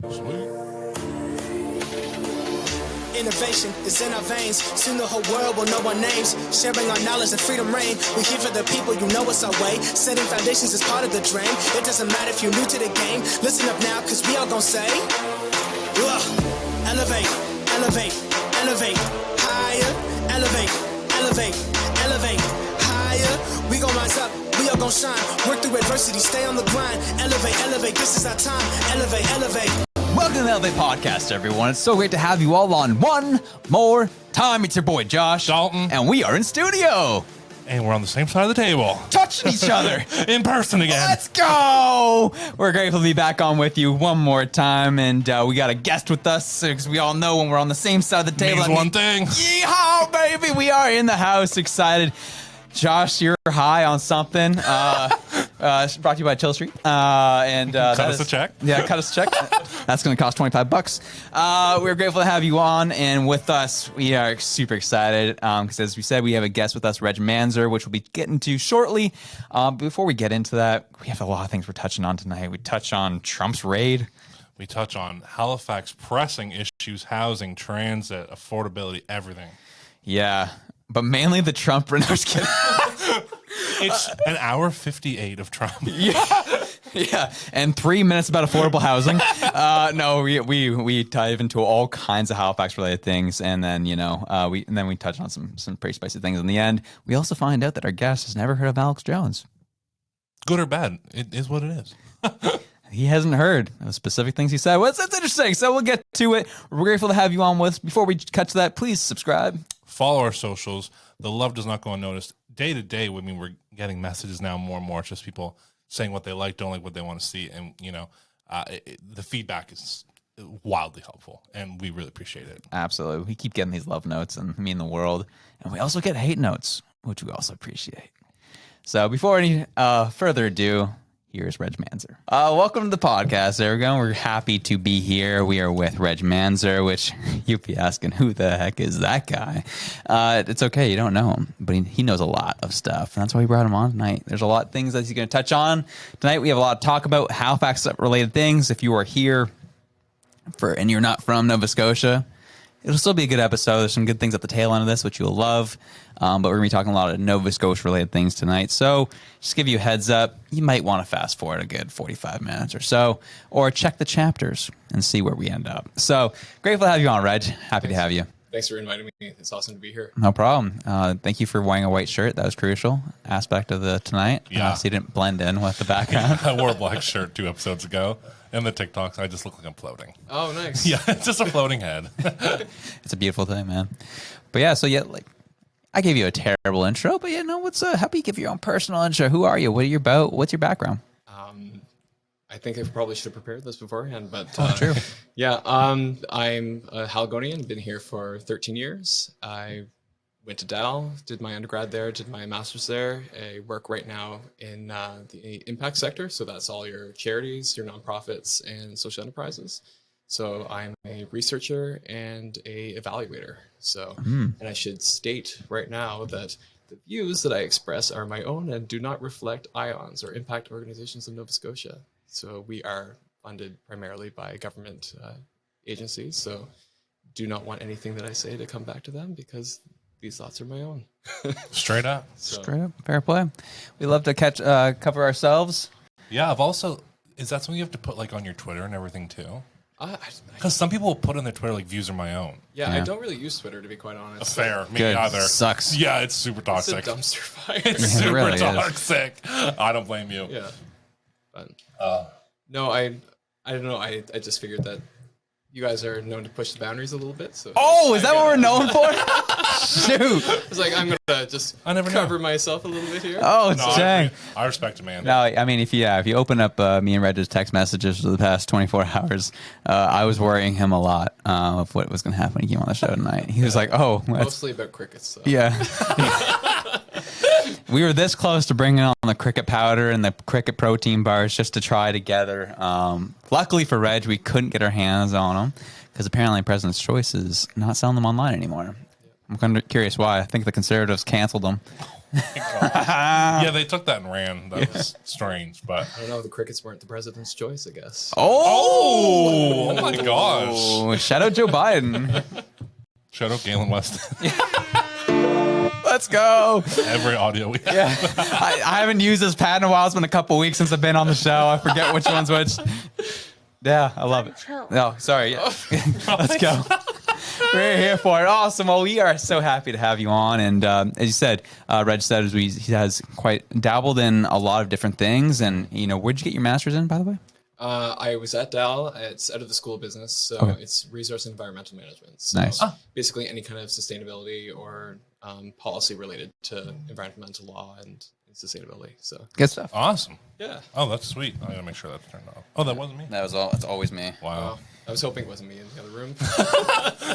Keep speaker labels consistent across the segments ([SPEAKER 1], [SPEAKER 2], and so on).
[SPEAKER 1] Innovation is in our veins. Soon the whole world will know our names. Sharing our knowledge and freedom reign. We here for the people, you know it's our way. Setting foundations is part of the dream. It doesn't matter if you're new to the game. Listen up now, cause we all gon' say, elevate, elevate, elevate, higher, elevate, elevate, elevate, higher. We gon' rise up, we all gon' shine. Work through adversity, stay on the grind. Elevate, elevate, this is our time. Elevate, elevate.
[SPEAKER 2] Welcome to the Elevate Podcast, everyone. It's so great to have you all on one more time. It's your boy, Josh
[SPEAKER 3] Dalton.
[SPEAKER 2] And we are in studio.
[SPEAKER 3] And we're on the same side of the table.
[SPEAKER 2] Touching each other.
[SPEAKER 3] In person again.
[SPEAKER 2] Let's go. We're grateful to be back on with you one more time. And we got a guest with us because we all know when we're on the same side of the table.
[SPEAKER 3] Means one thing.
[SPEAKER 2] Yeehaw, baby. We are in the house, excited. Josh, you're high on something. Brought to you by Chill Street. Cut
[SPEAKER 3] us a check.
[SPEAKER 2] Yeah, cut us a check. That's going to cost $25. We're grateful to have you on and with us. We are super excited because, as we said, we have a guest with us, Reg Manzer, which we'll be getting to shortly. Before we get into that, we have a lot of things we're touching on tonight. We touch on Trump's raid.
[SPEAKER 3] We touch on Halifax pressing issues, housing, transit, affordability, everything.
[SPEAKER 2] Yeah, but mainly the Trump. No, just kidding.
[SPEAKER 3] It's an hour 58 of Trump.
[SPEAKER 2] Yeah, and 3 minutes about affordable housing. No, we dive into all kinds of Halifax related things, and then we touch on some pretty spicy things in the end. We also find out that our guest has never heard of Alex Jones.
[SPEAKER 3] Good or bad, it is what it is.
[SPEAKER 2] He hasn't heard of specific things he said. Well, that's interesting. So we'll get to it. We're grateful to have you on with us. Before we cut to that, please subscribe.
[SPEAKER 3] Follow our socials. The love does not go unnoticed. Day to day, we're getting messages now more and more. It's just people saying what they like, don't like what they want to see. And, the feedback is wildly helpful, and we really appreciate it.
[SPEAKER 2] Absolutely. We keep getting these love notes and mean the world. And we also get hate notes, which we also appreciate. So before any further ado, here's Reg Manzer. Welcome to the podcast, there we go. We're happy to be here. We are with Reg Manzer, which you'd be asking, who the heck is that guy? It's okay, you don't know him, but he knows a lot of stuff, and that's why we brought him on tonight. There's a lot of things that he's going to touch on. Tonight we have a lot to talk about, Halifax-related things. If you are here and you're not from Nova Scotia, it'll still be a good episode. There's some good things at the tail end of this, which you'll love. But we're going to be talking a lot of Nova Scotia-related things tonight. So just give you a heads up, you might want to fast forward a good 45 minutes or so, or check the chapters and see where we end up. So grateful to have you on, Reg. Happy to have you.
[SPEAKER 4] Thanks for inviting me. It's awesome to be here.
[SPEAKER 2] No problem. Thank you for wearing a white shirt. That was crucial aspect of the tonight.
[SPEAKER 3] Yeah.
[SPEAKER 2] So you didn't blend in with the background.
[SPEAKER 3] I wore a black shirt 2 episodes ago. And the TikToks, I just look like I'm floating.
[SPEAKER 4] Oh, nice.
[SPEAKER 3] Yeah, it's just a floating head.
[SPEAKER 2] It's a beautiful thing, man. But yeah, I gave you a terrible intro, but how about you give your own personal intro? Who are you? What are you about? What's your background?
[SPEAKER 4] I think I probably should have prepared this beforehand, but
[SPEAKER 2] true.
[SPEAKER 4] Yeah, I'm a Haligonian, been here for 13 years. I went to Dal, did my undergrad there, did my master's there. I work right now in the impact sector, so that's all your charities, your nonprofits, and social enterprises. So I'm a researcher and a evaluator. So, and I should state right now that the views that I express are my own and do not reflect IONS or impact organizations of Nova Scotia. So we are funded primarily by government agencies. So do not want anything that I say to come back to them because these thoughts are my own.
[SPEAKER 3] Straight up.
[SPEAKER 2] Straight up. Fair play. We love to cover ourselves.
[SPEAKER 3] Yeah, is that something you have to put on your Twitter and everything too? Because some people will put on their Twitter views are my own.
[SPEAKER 4] Yeah, I don't really use Twitter, to be quite honest.
[SPEAKER 3] Fair. Me
[SPEAKER 2] Good.
[SPEAKER 3] either.
[SPEAKER 2] Sucks.
[SPEAKER 3] Yeah, it's super toxic.
[SPEAKER 4] It's a dumpster fire.
[SPEAKER 3] It's super
[SPEAKER 2] really
[SPEAKER 3] toxic. I don't blame you.
[SPEAKER 4] Yeah. But, no, I don't know. I just figured that you guys are known to push the boundaries a little bit. So
[SPEAKER 2] is that what we're known for? Shoot.
[SPEAKER 4] It's like, I'm going to just cover myself a little bit here.
[SPEAKER 2] Oh,
[SPEAKER 3] No,
[SPEAKER 2] dang.
[SPEAKER 3] I respect it, man.
[SPEAKER 2] No, I mean, if you open up me and Reg's text messages for the past 24 hours, I was worrying him a lot of what was going to happen when he came on the show tonight. He was like, oh.
[SPEAKER 4] Mostly about crickets. So.
[SPEAKER 2] Yeah. We were this close to bringing on the cricket powder and the cricket protein bars just to try together. Luckily for Reg, we couldn't get our hands on them because apparently President's Choice is not selling them online anymore. I'm kind of curious why. I think the Conservatives canceled them.
[SPEAKER 3] Yeah, they took that and ran. That was strange, but
[SPEAKER 4] I don't know. The crickets weren't the president's choice, I guess.
[SPEAKER 3] oh my gosh!
[SPEAKER 2] Oh, shout out Joe Biden.
[SPEAKER 3] Shout out Galen West.
[SPEAKER 2] Let's go.
[SPEAKER 3] Every audio we have.
[SPEAKER 2] Yeah. I haven't used this pad in a while. It's been a couple weeks since I've been on the show. I forget which one's which. Yeah, I love it. No, sorry. Yeah. Let's go. We're here for it. Awesome. Well, we are so happy to have you on. And as you said, Reg said he has quite dabbled in a lot of different things. And, where'd you get your master's in, by the way?
[SPEAKER 4] I was at Dal. It's out of the School of Business, so
[SPEAKER 2] Okay.
[SPEAKER 4] it's resource and environmental management. So
[SPEAKER 2] Nice.
[SPEAKER 4] basically any kind of sustainability or policy related to environmental law and sustainability. So
[SPEAKER 2] Good stuff.
[SPEAKER 3] Awesome.
[SPEAKER 4] yeah,
[SPEAKER 3] Oh, that's sweet. I gotta make sure that's turned off. Oh, that wasn't me.
[SPEAKER 2] That's always me.
[SPEAKER 3] Wow.
[SPEAKER 4] I was hoping it wasn't me in the other room.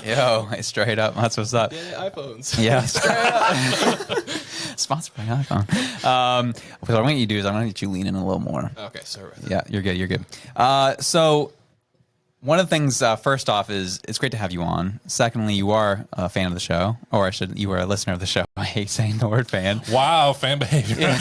[SPEAKER 2] Yo, straight up. That's what's up.
[SPEAKER 4] Yeah, iPhones.
[SPEAKER 2] Yeah, straight up. Sponsored by iPhone. What I want you to do is I want you to lean in a little more.
[SPEAKER 4] Okay, sorry about that.
[SPEAKER 2] Yeah, you're good. You're good. So one of the things, first off, is it's great to have you on. Secondly, you are a fan of the show, or you are a listener of the show. I hate saying the word fan.
[SPEAKER 3] Wow, fan behavior.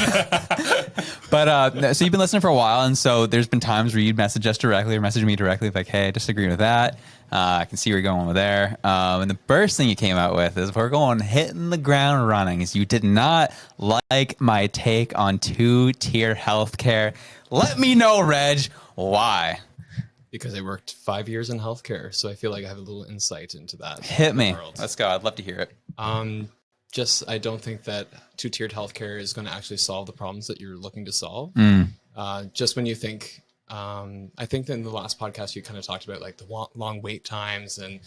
[SPEAKER 2] But so you've been listening for a while, and so there's been times where you'd message us directly or message me directly, like, "Hey, I disagree with that. I can see where you're going with there." And the first thing you came out with is hitting the ground running. Is you did not like my take on two-tier healthcare. Let me know, Reg, why?
[SPEAKER 4] Because I worked 5 years in healthcare, so I feel like I have a little insight into that.
[SPEAKER 2] Hit me.
[SPEAKER 4] world.
[SPEAKER 2] Let's go. I'd love to hear it.
[SPEAKER 4] I don't think that two-tiered healthcare is going to actually solve the problems that you're looking to solve. Just when you think, I think that in the last podcast you kind of talked about like the long wait times and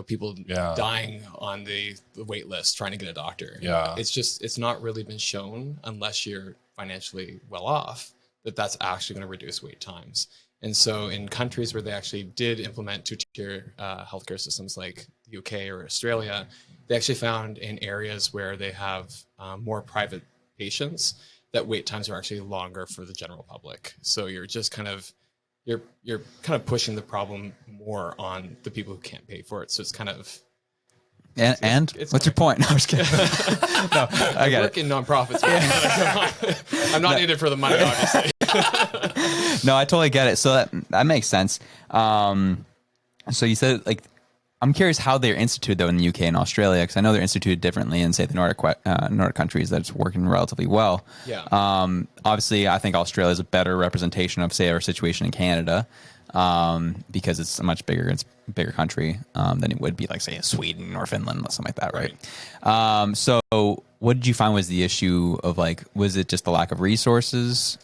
[SPEAKER 4] people dying on the wait list trying to get a doctor.
[SPEAKER 3] Yeah.
[SPEAKER 4] It's not really been shown unless you're financially well off that that's actually going to reduce wait times. And so in countries where they actually did implement two-tier healthcare systems like the UK or Australia, they actually found in areas where they have more private patients that wait times are actually longer for the general public. So you're just you're kind of pushing the problem more on the people who can't pay for it. So it's kind of it's
[SPEAKER 2] what's your point? No, I'm just kidding. No, I get
[SPEAKER 4] work in nonprofits. I'm not in it for the money, obviously.
[SPEAKER 2] No, I totally get it. So that makes sense. So you said I'm curious how they're instituted though in the UK and Australia, because I know they're instituted differently in say the Nordic countries that's working relatively well.
[SPEAKER 4] Yeah.
[SPEAKER 2] Obviously, I think Australia is a better representation of say our situation in Canada, because it's a much bigger country than it would be like say in Sweden or Finland or something like that, right? So what did you find was the issue of was it just the lack of resources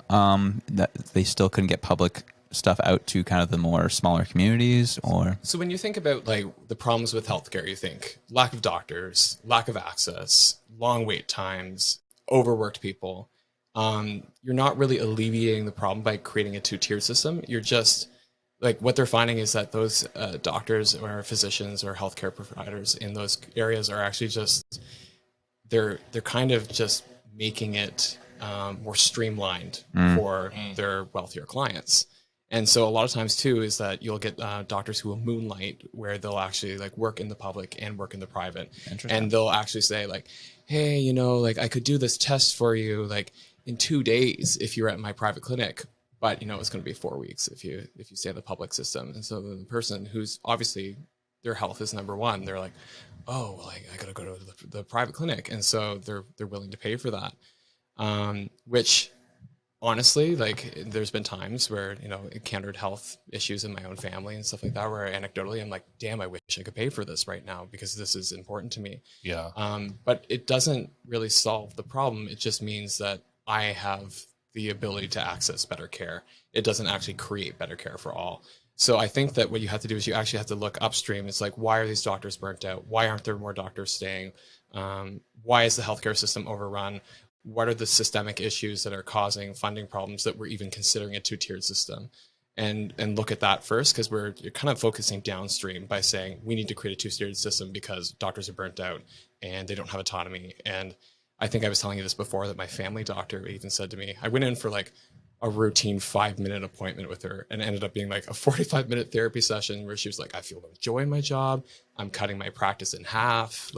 [SPEAKER 2] that they still couldn't get public stuff out to kind of the more smaller communities, or?
[SPEAKER 4] So when you think about the problems with healthcare, you think lack of doctors, lack of access, long wait times, overworked people. You're not really alleviating the problem by creating a two-tiered system. You're just what they're finding is that those doctors or physicians or healthcare providers in those areas are actually just they're kind of just making it more streamlined for their wealthier clients. And so a lot of times too is that you'll get doctors who will moonlight where they'll actually work in the public and work in the private. And they'll actually say hey, I could do this test for you in 2 days if you're at my private clinic, but it's going to be 4 weeks if you stay in the public system. And so the person who's obviously their health is number one, they're like, oh, well, I got to go to the private clinic. And so they're willing to pay for that. Which honestly, there's been times where, encountered health issues in my own family and stuff like that, where anecdotally I'm like, damn, I wish I could pay for this right now because this is important to me.
[SPEAKER 3] Yeah.
[SPEAKER 4] But it doesn't really solve the problem. It just means that I have the ability to access better care. It doesn't actually create better care for all. So I think that what you have to do is you actually have to look upstream. It's why are these doctors burnt out? Why aren't there more doctors staying? Why is the healthcare system overrun? What are the systemic issues that are causing funding problems that we're even considering a two-tiered system? And look at that first, because you're kind of focusing downstream by saying we need to create a two-tiered system because doctors are burnt out and they don't have autonomy. And I think I was telling you this before that my family doctor even said to me, I went in for a routine 5-minute appointment with her, and it ended up being like a 45-minute therapy session where she was like, I feel no joy in my job. I'm cutting my practice in half.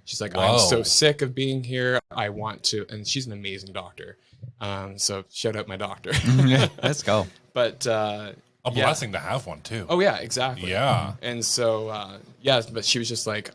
[SPEAKER 4] She's like, I'm so
[SPEAKER 3] Whoa.
[SPEAKER 4] sick of being here. I want to, and she's an amazing doctor. So shout out my doctor.
[SPEAKER 2] Let's go.
[SPEAKER 4] But,
[SPEAKER 3] A blessing to have one too.
[SPEAKER 4] oh yeah, exactly.
[SPEAKER 3] Yeah.
[SPEAKER 4] And so, but she was just like,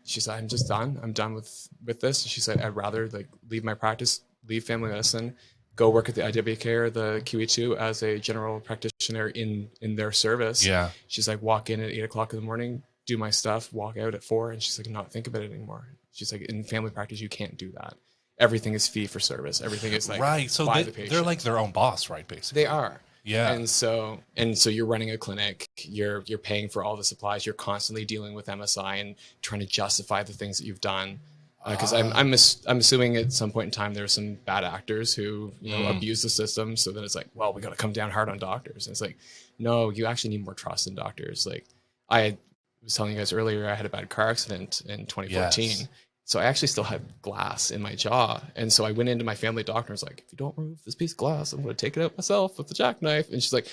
[SPEAKER 4] she said, I'm just done. I'm done with this. She said, I'd rather like leave my practice, leave family medicine, go work at the IWK or the QE2 as a general practitioner in their service.
[SPEAKER 3] Yeah.
[SPEAKER 4] She's like, walk in at 8:00 in the morning, do my stuff, walk out at 4. And she's like, not think about it anymore. She's like, in family practice, you can't do that. Everything is fee for service. Everything is like
[SPEAKER 3] Right. So
[SPEAKER 4] by the patient.
[SPEAKER 3] they're like their own boss, right? Basically.
[SPEAKER 4] They are.
[SPEAKER 3] Yeah.
[SPEAKER 4] And so you're running a clinic, you're paying for all the supplies, you're constantly dealing with MSI and trying to justify the things that you've done. Because I'm assuming at some point in time there's some bad actors who abuse the system. So then it's like, well, we got to come down hard on doctors. And it's like, no, you actually need more trust in doctors. Like I was telling you guys earlier, I had a bad car accident in 2014.
[SPEAKER 3] Yes.
[SPEAKER 4] So I actually still had glass in my jaw. And so I went into my family doctor and was like, if you don't remove this piece of glass, I'm going to take it out myself with the jackknife. And she's like,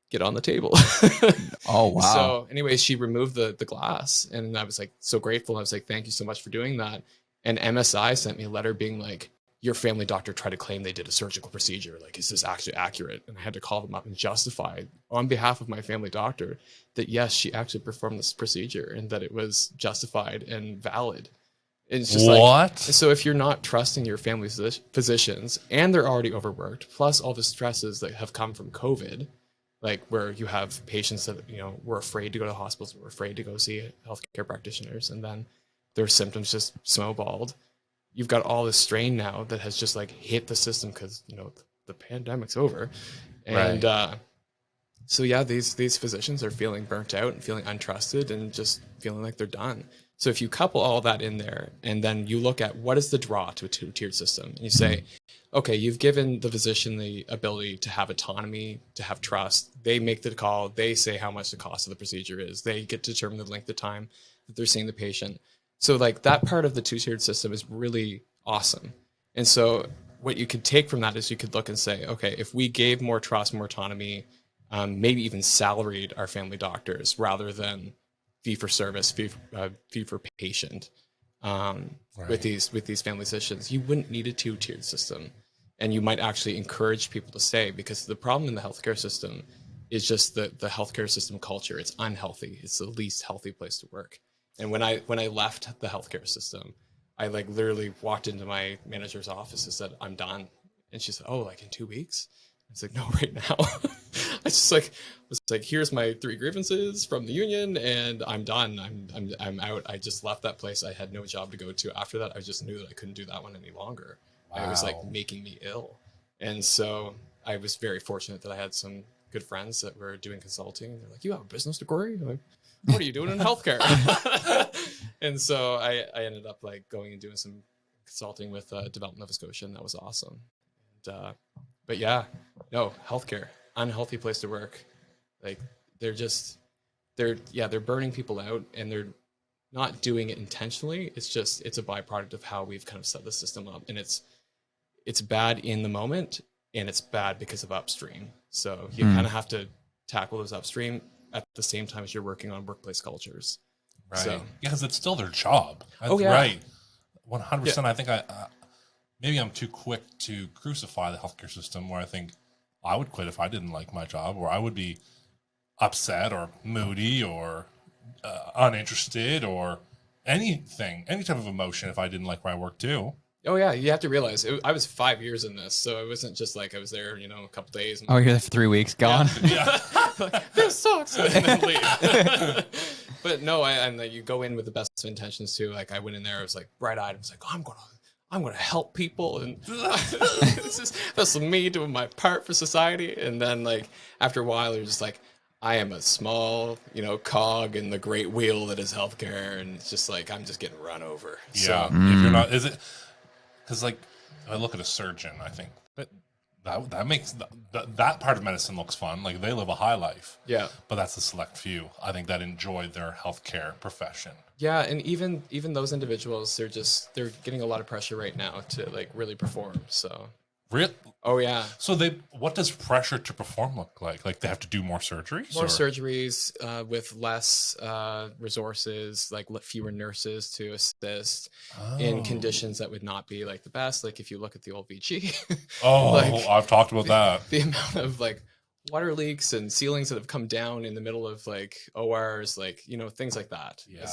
[SPEAKER 4] get on the table.
[SPEAKER 2] Oh, wow.
[SPEAKER 4] So anyway, she removed the glass and I was like, so grateful. I was like, thank you so much for doing that. And MSI sent me a letter being like, your family doctor tried to claim they did a surgical procedure. Like, is this actually accurate? And I had to call them up and justify on behalf of my family doctor that yes, she actually performed this procedure and that it was justified and valid. It's just
[SPEAKER 3] what?
[SPEAKER 4] So if you're not trusting your family physicians and they're already overworked, plus all the stresses that have come from COVID, like where you have patients that, were afraid to go to hospitals, were afraid to go see healthcare practitioners, and then their symptoms just snowballed. You've got all this strain now that has just like hit the system because, the pandemic's over. And so yeah, these physicians are feeling burnt out and feeling untrusted and just feeling like they're done. So if you couple all that in there and then you look at what is the draw to a two-tiered system, and you say, okay, you've given the physician the ability to have autonomy, to have trust. They make the call. They say how much the cost of the procedure is. They get to determine the length of time that they're seeing the patient. So like that part of the two-tiered system is really awesome. And so what you could take from that is you could look and say, okay, if we gave more trust, more autonomy, maybe even salaried our family doctors rather than fee for service, fee for patient, with these family physicians, you wouldn't need a two-tiered system, and you might actually encourage people to stay, because the problem in the healthcare system is just the healthcare system culture. It's unhealthy. It's the least healthy place to work. And when I left the healthcare system, I like literally walked into my manager's office and said, I'm done. And she said, oh, like in 2 weeks? It's like, no, right now. I was like, here's my 3 grievances from the union, and I'm done. I'm out. I just left that place. I had no job to go to after that. I just knew that I couldn't do that one any longer. Wow. It was like making me ill. And so I was very fortunate that I had some good friends that were doing consulting. They're like, you have a business degree? I'm like, what are you doing in healthcare? And so I ended up like going and doing some consulting with Development Nova Scotia, and that was awesome. And, but yeah, no, healthcare, unhealthy place to work. Like they're burning people out, and they're not doing it intentionally. It's a byproduct of how we've kind of set the system up, and it's bad in the moment, and it's bad because of upstream. So you kind of have to tackle those upstream at the same time as you're working on workplace cultures.
[SPEAKER 3] Right.
[SPEAKER 4] So,
[SPEAKER 3] yeah, because it's still their job. That's
[SPEAKER 4] yeah.
[SPEAKER 3] Right. 100%. Yeah. I think maybe I'm too quick to crucify the healthcare system, where I think I would quit if I didn't like my job, or I would be upset or moody or uninterested or anything, any type of emotion if I didn't like where I work too.
[SPEAKER 4] Oh yeah, you have to realize I was 5 years in this, so it wasn't just like I was there, a couple days.
[SPEAKER 2] Oh, you're there for 3 weeks, gone.
[SPEAKER 3] Yeah.
[SPEAKER 4] Like, this sucks, and then leave. But no, you go in with the best of intentions too. Like I went in there, I was like bright-eyed. I was like, I'm gonna help people, and this is me doing my part for society. And then like after a while, you're just like, I am a small, cog in the great wheel that is healthcare, and it's just like I'm just getting run over.
[SPEAKER 3] Yeah,
[SPEAKER 4] So,
[SPEAKER 3] if you're not, is it? Because like I look at a surgeon, I think that makes that part of medicine looks fun. Like they live a high life.
[SPEAKER 4] Yeah,
[SPEAKER 3] but that's a select few, I think, that enjoy their healthcare profession.
[SPEAKER 4] Yeah, and even those individuals, they're getting a lot of pressure right now to like really perform. So
[SPEAKER 3] Really?
[SPEAKER 4] Oh yeah.
[SPEAKER 3] So what does pressure to perform look like? Like they have to do more surgeries?
[SPEAKER 4] More surgeries with less resources, like fewer nurses to assist in conditions that would not be like the best. Like if you look at the old VG,
[SPEAKER 3] I've talked about that.
[SPEAKER 4] The amount of like water leaks and ceilings that have come down in the middle of like ORs, like, things like that.
[SPEAKER 3] Yeah.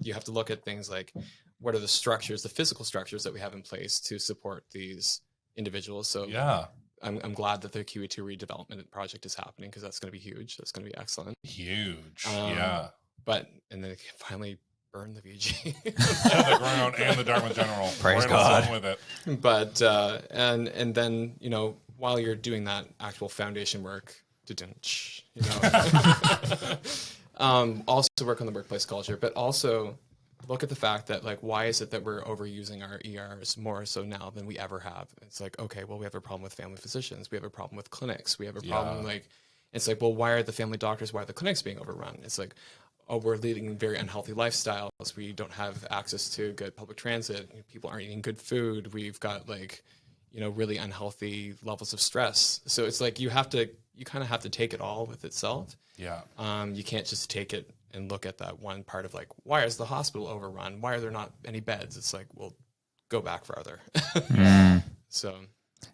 [SPEAKER 4] You have to look at things like what are the structures, the physical structures that we have in place to support these individuals. So
[SPEAKER 3] yeah.
[SPEAKER 4] I'm glad that the QE2 redevelopment project is happening because that's going to be huge. That's going to be excellent.
[SPEAKER 3] Huge. Yeah.
[SPEAKER 4] And then they can finally burn the VG.
[SPEAKER 3] The ground and the Dartmouth General.
[SPEAKER 2] Praise God.
[SPEAKER 3] With it.
[SPEAKER 4] But and then while you're doing that actual foundation work, also work on the workplace culture, but also look at the fact that like why is it that we're overusing our ERs more so now than we ever have? It's like, okay, well, we have a problem with family physicians, we have a problem with clinics, we have a problem it's like, well, why are the family doctors, why are the clinics being overrun? It's like, oh, we're leading very unhealthy lifestyles, we don't have access to good public transit, people aren't eating good food, we've got like really unhealthy levels of stress. So it's like you kind of have to take it all with itself.
[SPEAKER 3] Yeah.
[SPEAKER 4] You can't just take it and look at that one part of like, why is the hospital overrun? Why are there not any beds? It's like, well, go back farther. So.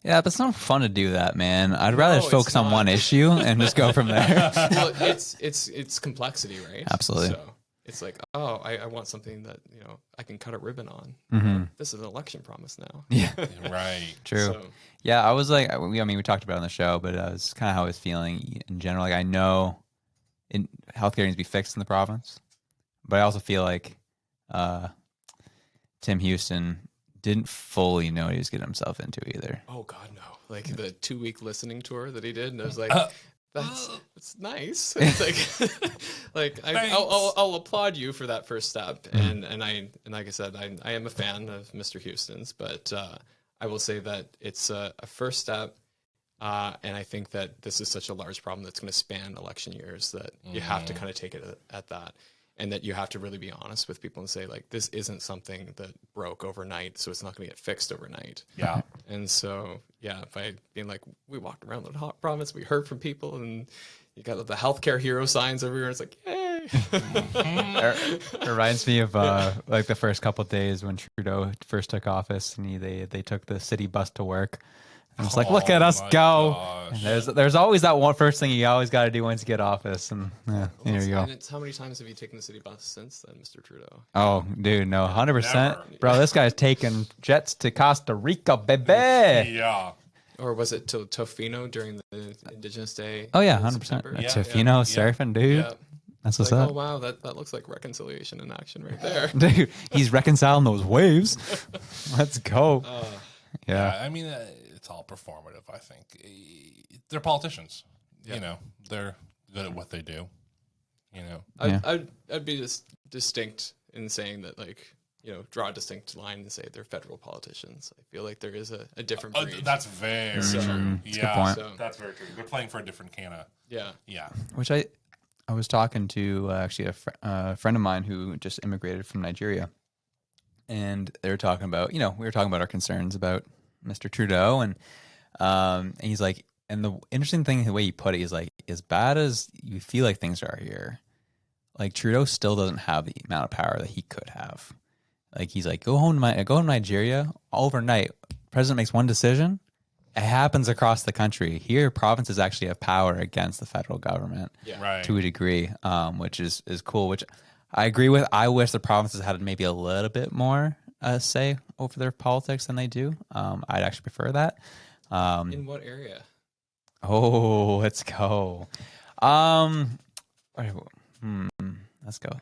[SPEAKER 2] Yeah, but it's not fun to do that, man. I'd rather just focus on
[SPEAKER 4] not.
[SPEAKER 2] one issue and just go from there.
[SPEAKER 4] Well, it's complexity, right?
[SPEAKER 2] Absolutely.
[SPEAKER 4] So it's like, oh, I want something that, I can cut a ribbon on.
[SPEAKER 2] Mm-hmm.
[SPEAKER 4] This is an election promise now.
[SPEAKER 2] Yeah.
[SPEAKER 3] Right.
[SPEAKER 2] True.
[SPEAKER 4] So,
[SPEAKER 2] yeah, I was like, we talked about it on the show, but it's kind of how I was feeling in general. Like, I know healthcare needs to be fixed in the province, but I also feel like Tim Houston didn't fully know what he was getting himself into either.
[SPEAKER 4] oh God, no. Like the 2-week listening tour that he did, and I was like, that's nice. It's like, I'll applaud you for that first step. And like I said, I am a fan of Mr. Houston's, but I will say that it's a first step. And I think that this is such a large problem that's going to span election years that you have to kind of take it at that. And that you have to really be honest with people and say, like, this isn't something that broke overnight, so it's not going to get fixed overnight.
[SPEAKER 3] Yeah.
[SPEAKER 4] And so, by being like, we walked around the hot province, we heard from people, and you got the healthcare hero signs everywhere. It's like, yay.
[SPEAKER 2] It reminds me of like the first couple of days when Trudeau first took office, and they took the city bus to work. And it's like, look at us go. And there's always that one first thing you always got to do once you get office. And here you go.
[SPEAKER 4] And it's how many times have you taken the city bus since then, Mr. Trudeau?
[SPEAKER 2] Oh, dude, no, 100%.
[SPEAKER 3] Never.
[SPEAKER 2] Bro, this guy's taking jets to Costa Rica, baby.
[SPEAKER 3] Yeah.
[SPEAKER 4] Or was it to Tofino during the Indigenous Day?
[SPEAKER 2] Oh, yeah,
[SPEAKER 4] in
[SPEAKER 2] 100%.
[SPEAKER 4] September?
[SPEAKER 2] Tofino surfing, dude.
[SPEAKER 4] Yeah.
[SPEAKER 2] That's what's
[SPEAKER 4] Like,
[SPEAKER 2] up.
[SPEAKER 4] oh, wow, that looks like reconciliation in action right there.
[SPEAKER 2] Dude, he's reconciling those waves. Let's go. Yeah.
[SPEAKER 3] I mean, it's all performative, I think. They're politicians.
[SPEAKER 4] Yeah.
[SPEAKER 3] They're good at what they do.
[SPEAKER 4] I'd be just distinct in saying that, like, draw a distinct line and say they're federal politicians. I feel like there is a different breed.
[SPEAKER 3] That's very
[SPEAKER 4] So-
[SPEAKER 3] true.
[SPEAKER 2] That's a good point.
[SPEAKER 4] So,
[SPEAKER 3] That's very true. They're playing for a different kind of.
[SPEAKER 4] yeah.
[SPEAKER 3] Yeah.
[SPEAKER 2] Which I was talking to actually a friend of mine who just immigrated from Nigeria. And they were talking about, we were talking about our concerns about Mr. Trudeau. And he's like, and the interesting thing, the way he put it, he's like, as bad as you feel like things are here, like Trudeau still doesn't have the amount of power that he could have. Like, he's like, go home to Nigeria overnight. President makes one decision. It happens across the country. Here, provinces actually have power against the federal government
[SPEAKER 3] Right.
[SPEAKER 2] to a degree, which is cool, which I agree with. I wish the provinces had maybe a little bit more say over their politics than they do. I'd actually prefer that.
[SPEAKER 4] In what area?
[SPEAKER 2] Oh, let's go.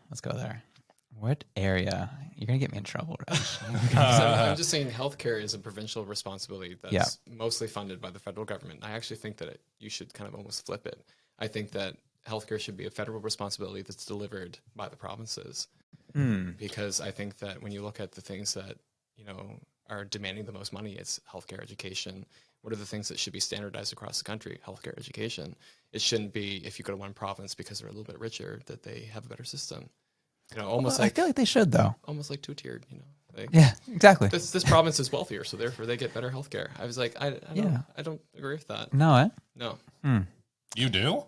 [SPEAKER 2] Let's go there. What area? You're gonna get me in trouble, Reg.
[SPEAKER 4] I'm just saying healthcare is a provincial responsibility that's mostly funded by the federal government. I actually think that you should kind of almost flip it. I think that healthcare should be a federal responsibility that's delivered by the provinces. Because I think that when you look at the things that, are demanding the most money, it's healthcare, education. What are the things that should be standardized across the country? Healthcare, education. It shouldn't be if you go to one province because they're a little bit richer that they have a better system. Almost
[SPEAKER 2] I feel like they should, though.
[SPEAKER 4] almost like two-tiered, Like,
[SPEAKER 2] Yeah, exactly.
[SPEAKER 4] this province is wealthier, so therefore they get better healthcare. I was like, I don't agree with that.
[SPEAKER 2] No, eh?
[SPEAKER 4] No.
[SPEAKER 3] You do?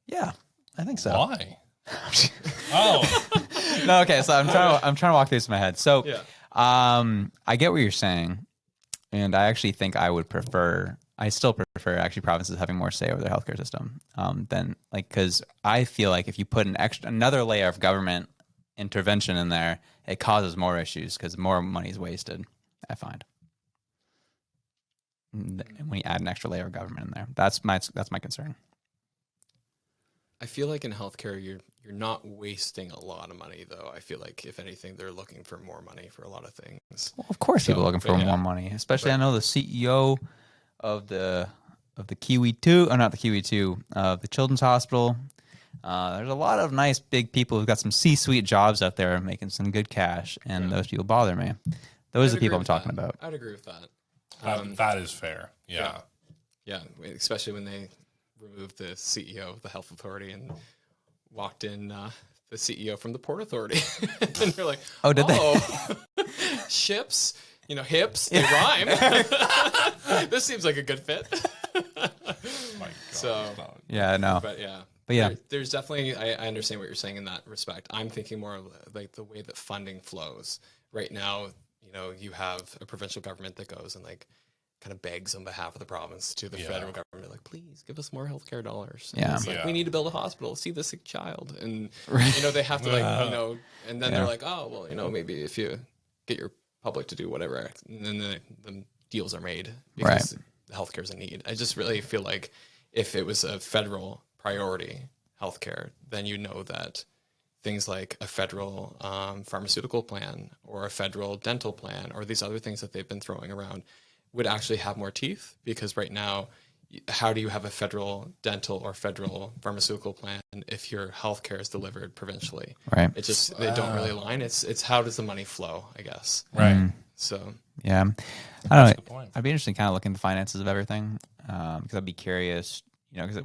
[SPEAKER 2] Yeah, I think so.
[SPEAKER 3] Why? Oh,
[SPEAKER 2] No, okay. So I'm trying to walk this in my head. So,
[SPEAKER 4] Yeah.
[SPEAKER 2] I get what you're saying, and I actually think I still prefer actually provinces having more say over their healthcare system than because I feel like if you put another layer of government intervention in there, it causes more issues because more money is wasted. I find when you add an extra layer of government in there, that's my concern.
[SPEAKER 4] I feel like in healthcare, you're not wasting a lot of money, though. I feel like if anything, they're looking for more money for a lot of things.
[SPEAKER 2] Well, of course, people are looking for
[SPEAKER 4] yeah.
[SPEAKER 2] more money. Especially, I know the CEO of the Kiwi 2, or not the Kiwi 2, of the Children's Hospital. There's a lot of nice big people who've got some C-suite jobs out there making some good cash, and those people bother me. Those are the people I'm talking about.
[SPEAKER 4] I'd agree with that.
[SPEAKER 3] that is fair. Yeah.
[SPEAKER 4] Yeah, especially when they removed the CEO of the health authority and walked in the CEO from the Port Authority. And they're like,
[SPEAKER 2] oh, did they?
[SPEAKER 4] Ships, hips, they rhyme. This seems like a good fit.
[SPEAKER 3] My God.
[SPEAKER 4] So,
[SPEAKER 2] Yeah, no.
[SPEAKER 4] but yeah. There's definitely, I understand what you're saying in that respect. I'm thinking more of like the way that funding flows. Right now, you have a provincial government that goes and kind of begs on behalf of the province to the federal government, like, please give us more healthcare dollars. And it's like, we need to build a hospital, see the sick child. And, they have to and then they're like, oh, well, maybe if you get your public to do whatever, and then the deals are made because healthcare is a need. I just really feel like if it was a federal priority, healthcare, then that things like a federal pharmaceutical plan or a federal dental plan or these other things that they've been throwing around would actually have more teeth, because right now, how do you have a federal dental or federal pharmaceutical plan if your healthcare is delivered provincially?
[SPEAKER 2] Right.
[SPEAKER 4] It just, they don't really align. It's how does the money flow, I guess.
[SPEAKER 3] Right.
[SPEAKER 4] So
[SPEAKER 2] yeah, I don't know.
[SPEAKER 3] Good point.
[SPEAKER 2] I'd be interested in kind of looking at the finances of everything because I'd be curious, because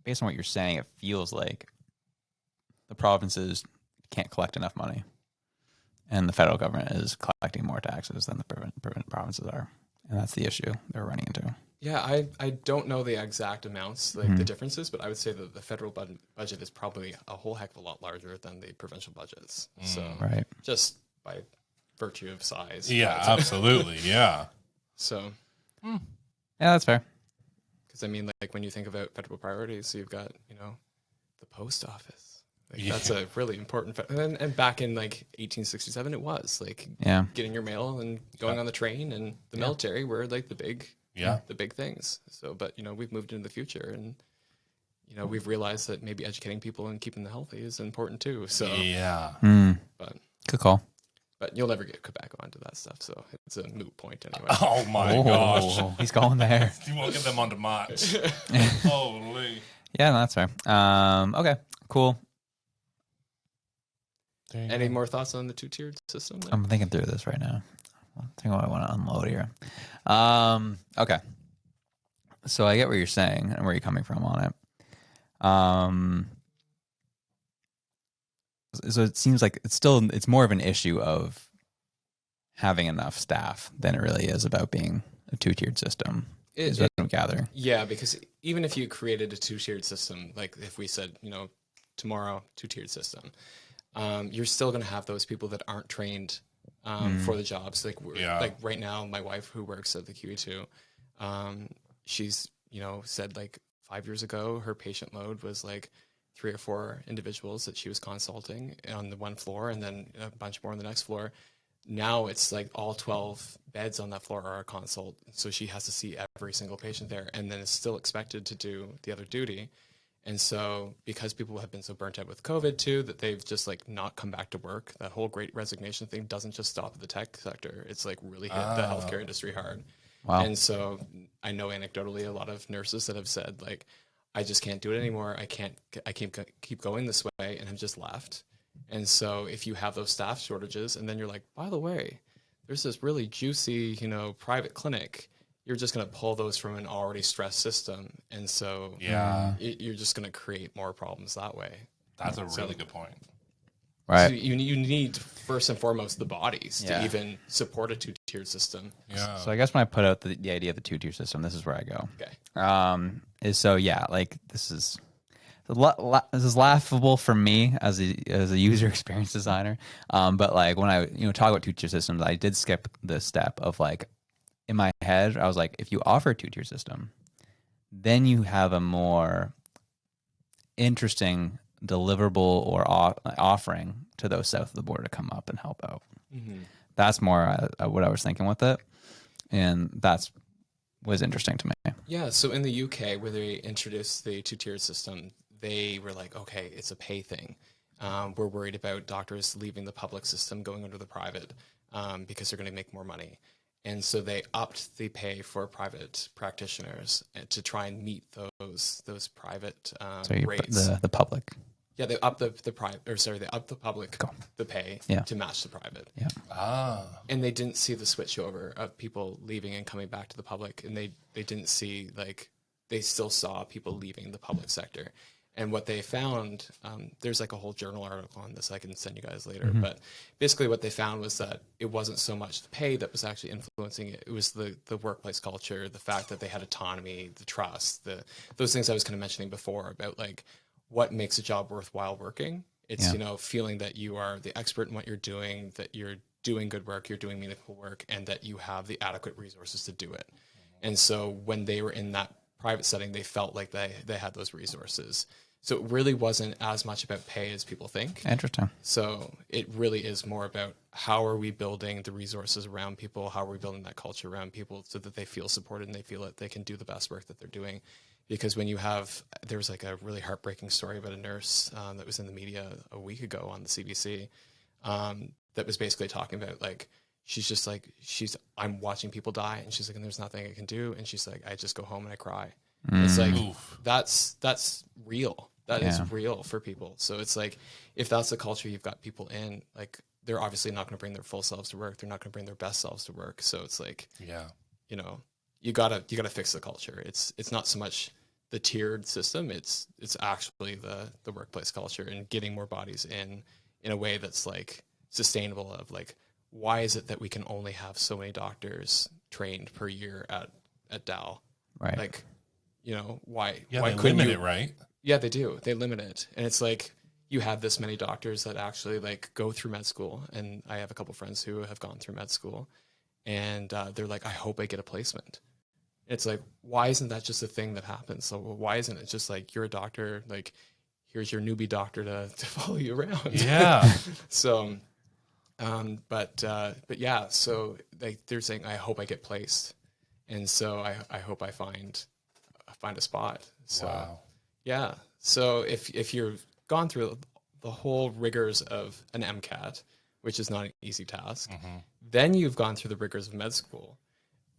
[SPEAKER 2] based on what you're saying, it feels like the provinces can't collect enough money, and the federal government is collecting more taxes than the provinces are, and that's the issue they're running into.
[SPEAKER 4] Yeah, I don't know the exact amounts, the differences, but I would say that the federal budget is probably a whole heck of a lot larger than the provincial budgets. So just by virtue of size.
[SPEAKER 3] Yeah, absolutely. Yeah.
[SPEAKER 4] So.
[SPEAKER 2] Yeah, that's fair.
[SPEAKER 4] Because when you think about federal priorities, you've got the post office. That's a really important. And back in 1867, it was getting your mail and going on the train, and the military were the big things. So, but we've moved into the future, and we've realized that maybe educating people and keeping them healthy is important too. So but
[SPEAKER 2] Good call.
[SPEAKER 4] But you'll never get Quebec onto that stuff, so it's a moot point anyway.
[SPEAKER 3] Oh my gosh.
[SPEAKER 2] He's going there.
[SPEAKER 3] You won't get them onto March. Holy.
[SPEAKER 2] Yeah, no, that's fair. Okay, cool.
[SPEAKER 4] Any more thoughts on the two-tiered system there?
[SPEAKER 2] I'm thinking through this right now. I'm thinking what I want to unload here. Okay. So I get what you're saying and where you're coming from on it. So it seems like it's more of an issue of having enough staff than it really is about being a two-tiered system. Is what I'm gathering.
[SPEAKER 4] Yeah, because even if you created a two-tiered system, like if we said, tomorrow, two-tiered system, you're still going to have those people that aren't trained for the jobs. Like right now, my wife who works at the QE2, she's, said 5 years ago, her patient load was 3 or 4 individuals that she was consulting on the one floor, and then a bunch more on the next floor. Now it's all 12 beds on that floor are a consult. So she has to see every single patient there, and then is still expected to do the other duty. And so because people have been so burnt out with COVID too, that they've just not come back to work, that whole great resignation thing doesn't just stop at the tech sector. It's really hit the healthcare industry hard.
[SPEAKER 2] Wow.
[SPEAKER 4] And so I know anecdotally a lot of nurses that have said I just can't do it anymore. I can't keep going this way, and have just left. And so if you have those staff shortages, and then you're by the way, there's this really juicy, private clinic, you're just going to pull those from an already stressed system. And so you're just going to create more problems that way.
[SPEAKER 3] That's a really good point.
[SPEAKER 2] Right.
[SPEAKER 4] So you need first and foremost the bodies
[SPEAKER 2] Yeah.
[SPEAKER 4] to even support a two-tiered system.
[SPEAKER 3] Yeah.
[SPEAKER 2] So I guess when I put out the idea of the 2-tier system, this is where I go.
[SPEAKER 4] Okay.
[SPEAKER 2] Is so yeah, like this is laughable for me as a user experience designer. But like when I talk about 2-tier systems, I did skip the step of like in my head, I was like, if you offer a 2-tier system, then you have a more interesting deliverable or offering to those south of the border to come up and help out.
[SPEAKER 4] Mm-hmm.
[SPEAKER 2] That's more what I was thinking with it, and was interesting to me.
[SPEAKER 4] Yeah, so in the UK, where they introduced the two-tier system, they were like, okay, it's a pay thing. We're worried about doctors leaving the public system, going into the private, because they're going to make more money. And so they upped the pay for private practitioners to try and meet those private
[SPEAKER 2] So
[SPEAKER 4] rates.
[SPEAKER 2] the public.
[SPEAKER 4] Yeah, they upped the private, or sorry, they upped the public the pay to match the private.
[SPEAKER 2] Yeah.
[SPEAKER 4] And they didn't see the switch over of people leaving and coming back to the public, and they didn't see, like, they still saw people leaving the public sector. And what they found, there's like a whole journal article on this I can send you guys later, but basically what they found was that it wasn't so much the pay that was actually influencing it. It was the workplace culture, the fact that they had autonomy, the trust, those things I was kind of mentioning before about like what makes a job worthwhile working. It's, feeling that you are the expert in what you're doing, that you're doing good work, you're doing meaningful work, and that you have the adequate resources to do it. And so when they were in that private setting, they felt like they had those resources. So it really wasn't as much about pay as people think.
[SPEAKER 2] Interesting.
[SPEAKER 4] So it really is more about how are we building the resources around people? How are we building that culture around people so that they feel supported and they feel that they can do the best work that they're doing? Because when you there was like a really heartbreaking story about a nurse that was in the media a week ago on the CBC that was basically talking about like, she's just like, I'm watching people die, and she's like, and there's nothing I can do. And she's like, I just go home and I cry. It's like, that's real. That is real for people. So it's like, if that's the culture you've got people in, like, they're obviously not going to bring their full selves to work. They're not going to bring their best selves to work. So it's like, you gotta fix the culture. It's not so much the tiered system. It's actually the workplace culture and getting more bodies in a way that's like sustainable. Of like, why is it that we can only have so many doctors trained per year at Dal?
[SPEAKER 2] Right.
[SPEAKER 4] Like, why?
[SPEAKER 3] Yeah,
[SPEAKER 4] why
[SPEAKER 3] they
[SPEAKER 4] couldn't
[SPEAKER 3] limit
[SPEAKER 4] you?
[SPEAKER 3] it, right?
[SPEAKER 4] Yeah, they do. They limit it, and it's like you have this many doctors that actually like go through med school, and I have a couple friends who have gone through med school, and they're like, I hope I get a placement. It's like, why isn't that just a thing that happens? So why isn't it just like, you're a doctor, like, here's your newbie doctor to follow you around?
[SPEAKER 3] Yeah.
[SPEAKER 4] So, but yeah, so like they're saying, I hope I get placed, and so I hope I find a spot. So
[SPEAKER 3] Wow.
[SPEAKER 4] yeah, so if you've gone through the whole rigors of an MCAT, which is not an easy task, then you've gone through the rigors of med school,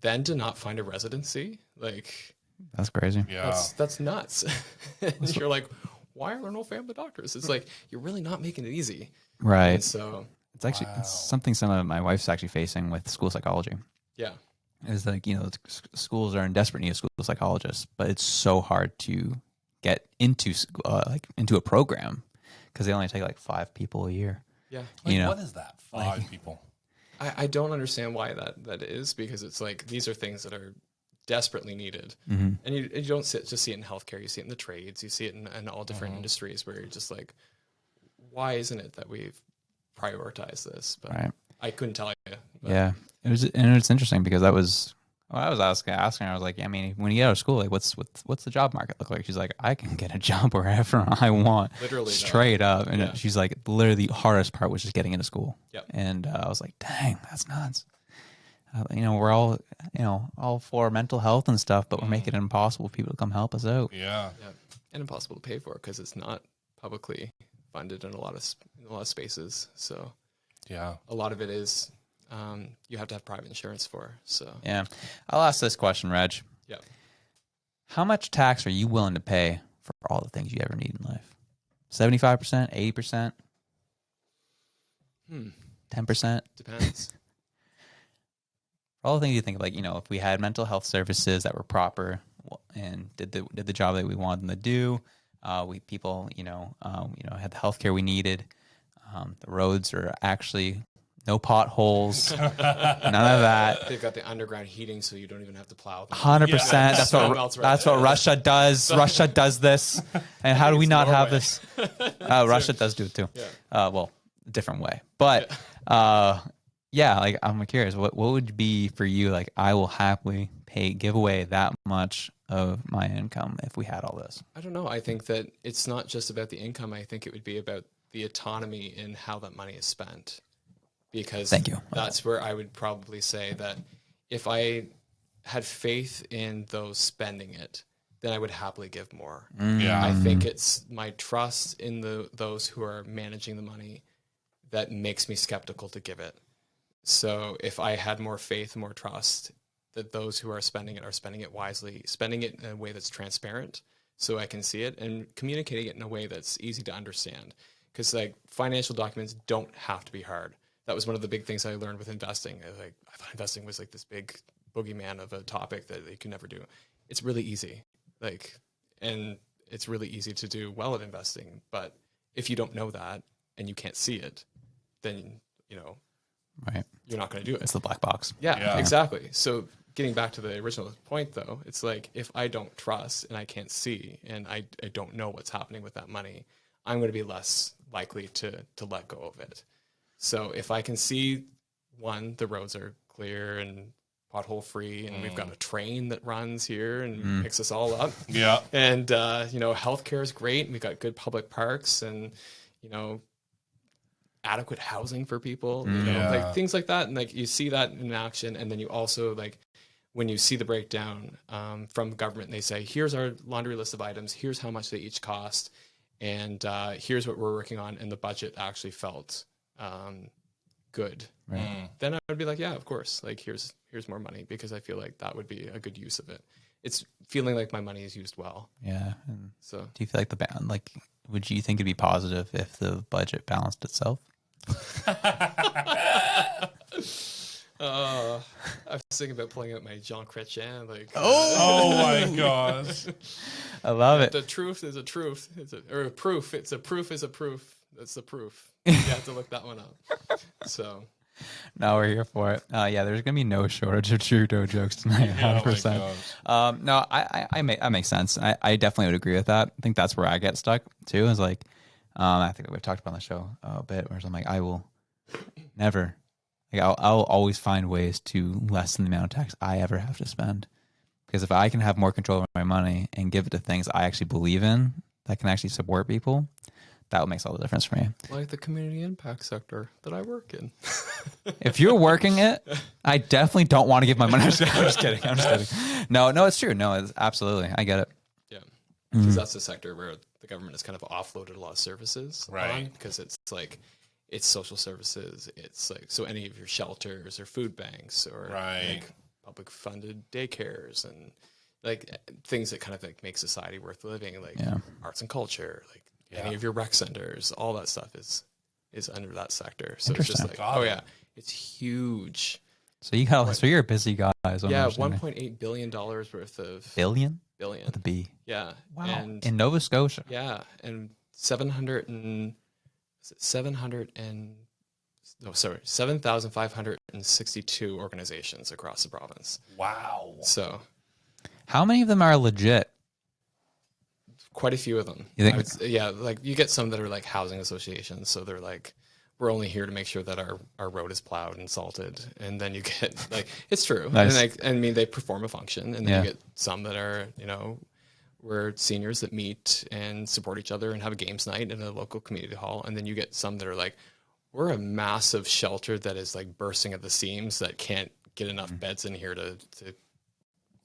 [SPEAKER 4] then to not find a residency, like,
[SPEAKER 2] That's crazy.
[SPEAKER 3] Yeah.
[SPEAKER 4] that's nuts. And you're like, why are there no family doctors? It's like, you're really not making it easy.
[SPEAKER 2] Right.
[SPEAKER 4] And so
[SPEAKER 2] It's actually it's something some of my wife's actually facing with school psychology.
[SPEAKER 4] yeah.
[SPEAKER 2] Is like, schools are in desperate need of school psychologists, but it's so hard to get into into a program because they only take like 5 people a year.
[SPEAKER 4] Yeah.
[SPEAKER 3] Like, what is that? 5 people.
[SPEAKER 4] I don't understand why that is, because it's like, these are things that are desperately needed.
[SPEAKER 2] Mm-hmm.
[SPEAKER 4] And you don't just see it in healthcare, you see it in the trades, you see it in all different industries, where you're just like, why isn't it that we've prioritized this? But
[SPEAKER 2] Right.
[SPEAKER 4] I couldn't tell you. But
[SPEAKER 2] Yeah. It's interesting because I was asking her, I was like, I mean, when you get out of school, like what's the job market look like? She's like, I can get a job wherever I want.
[SPEAKER 4] Literally,
[SPEAKER 2] straight up. And
[SPEAKER 4] Yeah.
[SPEAKER 2] she's like, literally the hardest part was just getting into school.
[SPEAKER 4] Yep.
[SPEAKER 2] And I was like, dang, that's nuts. We're all for mental health and stuff, but we're making it impossible for people to come help us out.
[SPEAKER 3] Yeah.
[SPEAKER 4] Yeah. And impossible to pay for, because it's not publicly funded in a lot of spaces. So
[SPEAKER 3] Yeah.
[SPEAKER 4] a lot of it is you have to have private insurance for. So
[SPEAKER 2] Yeah. I'll ask this question, Reg.
[SPEAKER 4] yeah.
[SPEAKER 2] How much tax are you willing to pay for all the things you ever need in life? 75%, 80%, 10%?
[SPEAKER 4] Depends.
[SPEAKER 2] All the things you think of, like, if we had mental health services that were proper and did the job that we wanted them to do, people, had the healthcare we needed, The roads are actually no potholes, none of that.
[SPEAKER 4] They've got the underground heating, so you don't even have to plow them.
[SPEAKER 2] 100%. That's what Russia does. Russia does this. And how do we not have this? Russia does do it too. Well, different way. But yeah, like I'm curious, what would be for you? Like, I will happily give away that much of my income if we had all this.
[SPEAKER 4] I don't know. I think that it's not just about the income. I think it would be about the autonomy in how that money is spent. Because
[SPEAKER 2] Thank you.
[SPEAKER 4] That's where I would probably say that if I had faith in those spending it, then I would happily give more.
[SPEAKER 3] Yeah.
[SPEAKER 4] I think it's my trust in those who are managing the money that makes me skeptical to give it. So if I had more faith, more trust that those who are spending it wisely, spending it in a way that's transparent so I can see it, and communicating it in a way that's easy to understand. Because like financial documents don't have to be hard. That was one of the big things I learned with investing. I thought investing was like this big boogeyman of a topic that you can never do. It's really easy. And it's really easy to do well at investing. But if you don't know that and you can't see it, then,
[SPEAKER 2] Right.
[SPEAKER 4] you're not going to do it.
[SPEAKER 2] It's the black box.
[SPEAKER 4] Yeah, exactly. So getting back to the original point, though, it's like if I don't trust and I can't see and I don't know what's happening with that money, I'm going to be less likely to let go of it. So if I can see, one, the roads are clear and pothole free, and we've got a train that runs here and picks us all up.
[SPEAKER 3] Yeah.
[SPEAKER 4] And, healthcare is great. We've got good public parks and, adequate housing for people, like things like that. And like you see that in action. And then you also like when you see the breakdown from the government, they say, here's our laundry list of items. Here's how much they each cost. And here's what we're working on. And the budget actually felt good.
[SPEAKER 2] Right.
[SPEAKER 4] Then I would be like, yeah, of course. Like here's more money, because I feel like that would be a good use of it. It's feeling like my money is used well.
[SPEAKER 2] Yeah. And
[SPEAKER 4] So
[SPEAKER 2] do you feel like would you think it'd be positive if the budget balanced itself?
[SPEAKER 4] I was thinking about pulling out my Jean Chrétien.
[SPEAKER 3] Oh my gosh.
[SPEAKER 2] I love it.
[SPEAKER 4] The truth is a truth. Or a proof. It's a proof is a proof. That's the proof. You have to look that one up. So.
[SPEAKER 2] No, we're here for it. Yeah, there's gonna be no shortage of Trudeau jokes tonight. 100%. No, I make sense. I definitely would agree with that. I think that's where I get stuck too. Is like, I think we've talked about on the show a bit, where I'm like, I will never, I'll always find ways to lessen the amount of tax I ever have to spend, because if I can have more control over my money and give it to things I actually believe in that can actually support people, that makes all the difference for me.
[SPEAKER 4] Like the community impact sector that I work in.
[SPEAKER 2] If you're working it, I definitely don't want to give my money. I'm just kidding. No, it's true. No, it's absolutely. I get it.
[SPEAKER 4] Yeah. Because that's the sector where the government has kind of offloaded a lot of services.
[SPEAKER 3] Right.
[SPEAKER 4] Because it's like, it's social services. It's like, so any of your shelters or food banks or like public funded daycares and like things that kind of like make society worth living, like arts and culture, like any of your rec centers, all that stuff is under that sector. So it's just like, it's huge.
[SPEAKER 2] So you're a busy guy.
[SPEAKER 4] Yeah, $1.8 billion worth of
[SPEAKER 2] billion
[SPEAKER 4] with
[SPEAKER 2] a B.
[SPEAKER 4] Yeah,
[SPEAKER 2] wow.
[SPEAKER 4] And
[SPEAKER 2] in Nova Scotia.
[SPEAKER 4] Yeah, and 7,562 organizations across the province.
[SPEAKER 3] Wow.
[SPEAKER 4] So,
[SPEAKER 2] how many of them are legit?
[SPEAKER 4] Quite a few of them.
[SPEAKER 2] You think?
[SPEAKER 4] Like you get some that are like housing associations. So they're like, we're only here to make sure that our road is plowed and salted. And then you get like, it's true.
[SPEAKER 2] Nice.
[SPEAKER 4] And they perform a function. And then you get some that are, we're seniors that meet and support each other and have a games night in a local community hall. And then you get some that are like, we're a massive shelter that is like bursting at the seams that can't get enough beds in here to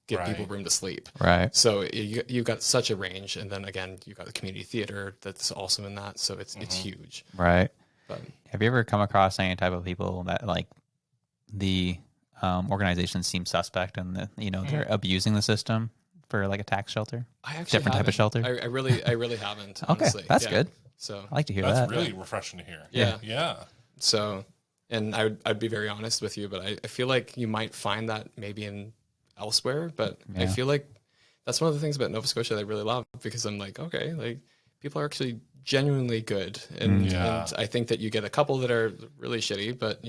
[SPEAKER 4] give people room to sleep.
[SPEAKER 2] Right.
[SPEAKER 4] So you've got such a range. And then again, you've got the community theater that's also in that. So it's huge.
[SPEAKER 2] Right.
[SPEAKER 4] But
[SPEAKER 2] have you ever come across any type of people that like the organization seems suspect and they're abusing the system for like a tax shelter?
[SPEAKER 4] I actually
[SPEAKER 2] different type of shelter.
[SPEAKER 4] I really haven't.
[SPEAKER 2] Okay,
[SPEAKER 4] Honestly.
[SPEAKER 2] that's good.
[SPEAKER 4] So
[SPEAKER 2] I like to hear
[SPEAKER 3] That's
[SPEAKER 2] that.
[SPEAKER 3] really refreshing to hear.
[SPEAKER 4] Yeah. So, and I'd be very honest with you, but I feel like you might find that maybe in elsewhere, but I feel like that's one of the things about Nova Scotia that I really love, because I'm like, okay, like people are actually genuinely good, and I think that you get a couple that are really shitty, but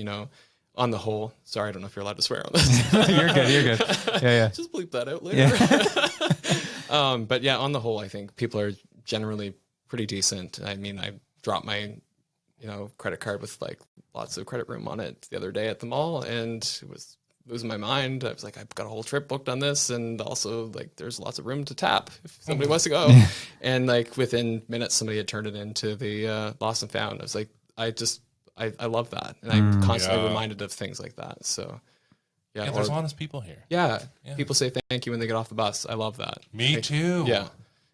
[SPEAKER 4] on the whole, sorry, I don't know if you're allowed to swear on this.
[SPEAKER 2] You're good. Yeah.
[SPEAKER 4] Just bleep that out later. Yeah. But yeah, on the whole, I think people are generally pretty decent. I mean, I dropped my, credit card with like lots of credit room on it the other day at the mall, and it was losing my mind. I was like, I've got a whole trip booked on this, and also like there's lots of room to tap if somebody wants to go. And like within minutes, somebody had turned it into the lost and found. I was like, I love that, and I'm constantly reminded of things like that. So yeah,
[SPEAKER 3] there's honest people here.
[SPEAKER 4] Yeah, people say thank you when they get off the bus. I love that.
[SPEAKER 3] Me too.
[SPEAKER 4] Yeah.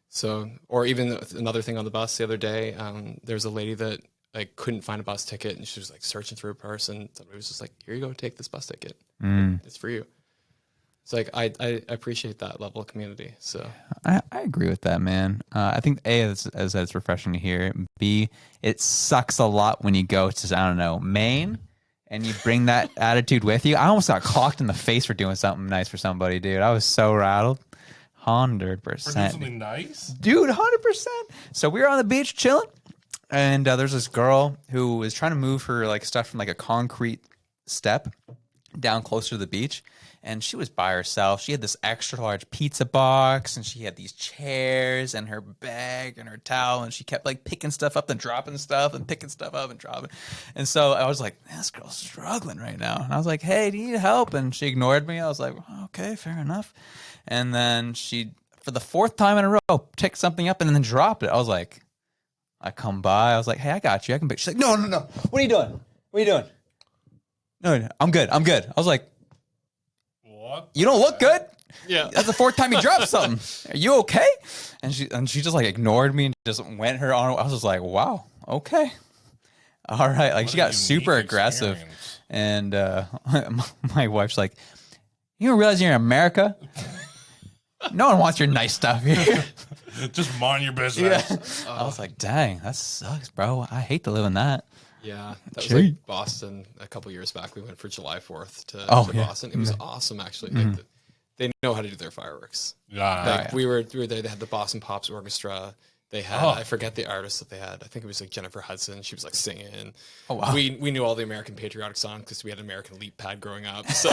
[SPEAKER 4] So, or even another thing on the bus the other day, there's a lady that like couldn't find a bus ticket, and she was like searching through her purse, and somebody was just like, "Here you go, take this bus ticket. It's for you." It's like I appreciate that level of community. So
[SPEAKER 2] I agree with that, man. I think A, it's refreshing to hear. B, it sucks a lot when you go to, I don't know, Maine, and you bring that attitude with you. I almost got clocked in the face for doing something nice for somebody, dude. I was so rattled. 100%.
[SPEAKER 3] For doing something nice?
[SPEAKER 2] Dude, 100%. So we were on the beach chilling, and there's this girl who was trying to move her like stuff from like a concrete step down closer to the beach, and she was by herself. She had this extra large pizza box, and she had these chairs and her bag and her towel, and she kept like picking stuff up and dropping stuff and picking stuff up and dropping. And so I was like, man, this girl's struggling right now. And I was like, hey, do you need help? And she ignored me. I was like, okay, fair enough. And then she, for the fourth time in a row, picked something up and then dropped it. I was like, I come by. I was like, hey, I got you. I can pick. She's like, no. What are you doing? What are you doing? No, I'm good. I was like, what? You don't look good. Yeah. That's the fourth time you dropped something. Are you okay? And she just like ignored me and just went her on. I was just like, wow, okay. All right. Like, she got super aggressive. And my wife's like, you don't realize you're in America? No one wants your nice stuff here.
[SPEAKER 3] Just mind your business.
[SPEAKER 2] Yeah. I was like, dang, that sucks, bro. I hate to live in that.
[SPEAKER 4] Yeah, that was like Boston a couple years back. We went for July 4th to Boston. It was awesome, actually. Like they know how to do their fireworks. Like we were there. They had the Boston Pops Orchestra. They had I forget the artist that they had. I think it was like Jennifer Hudson. She was like singing. Oh wow. We knew all the American patriotic songs because we had an American leap pad growing up. So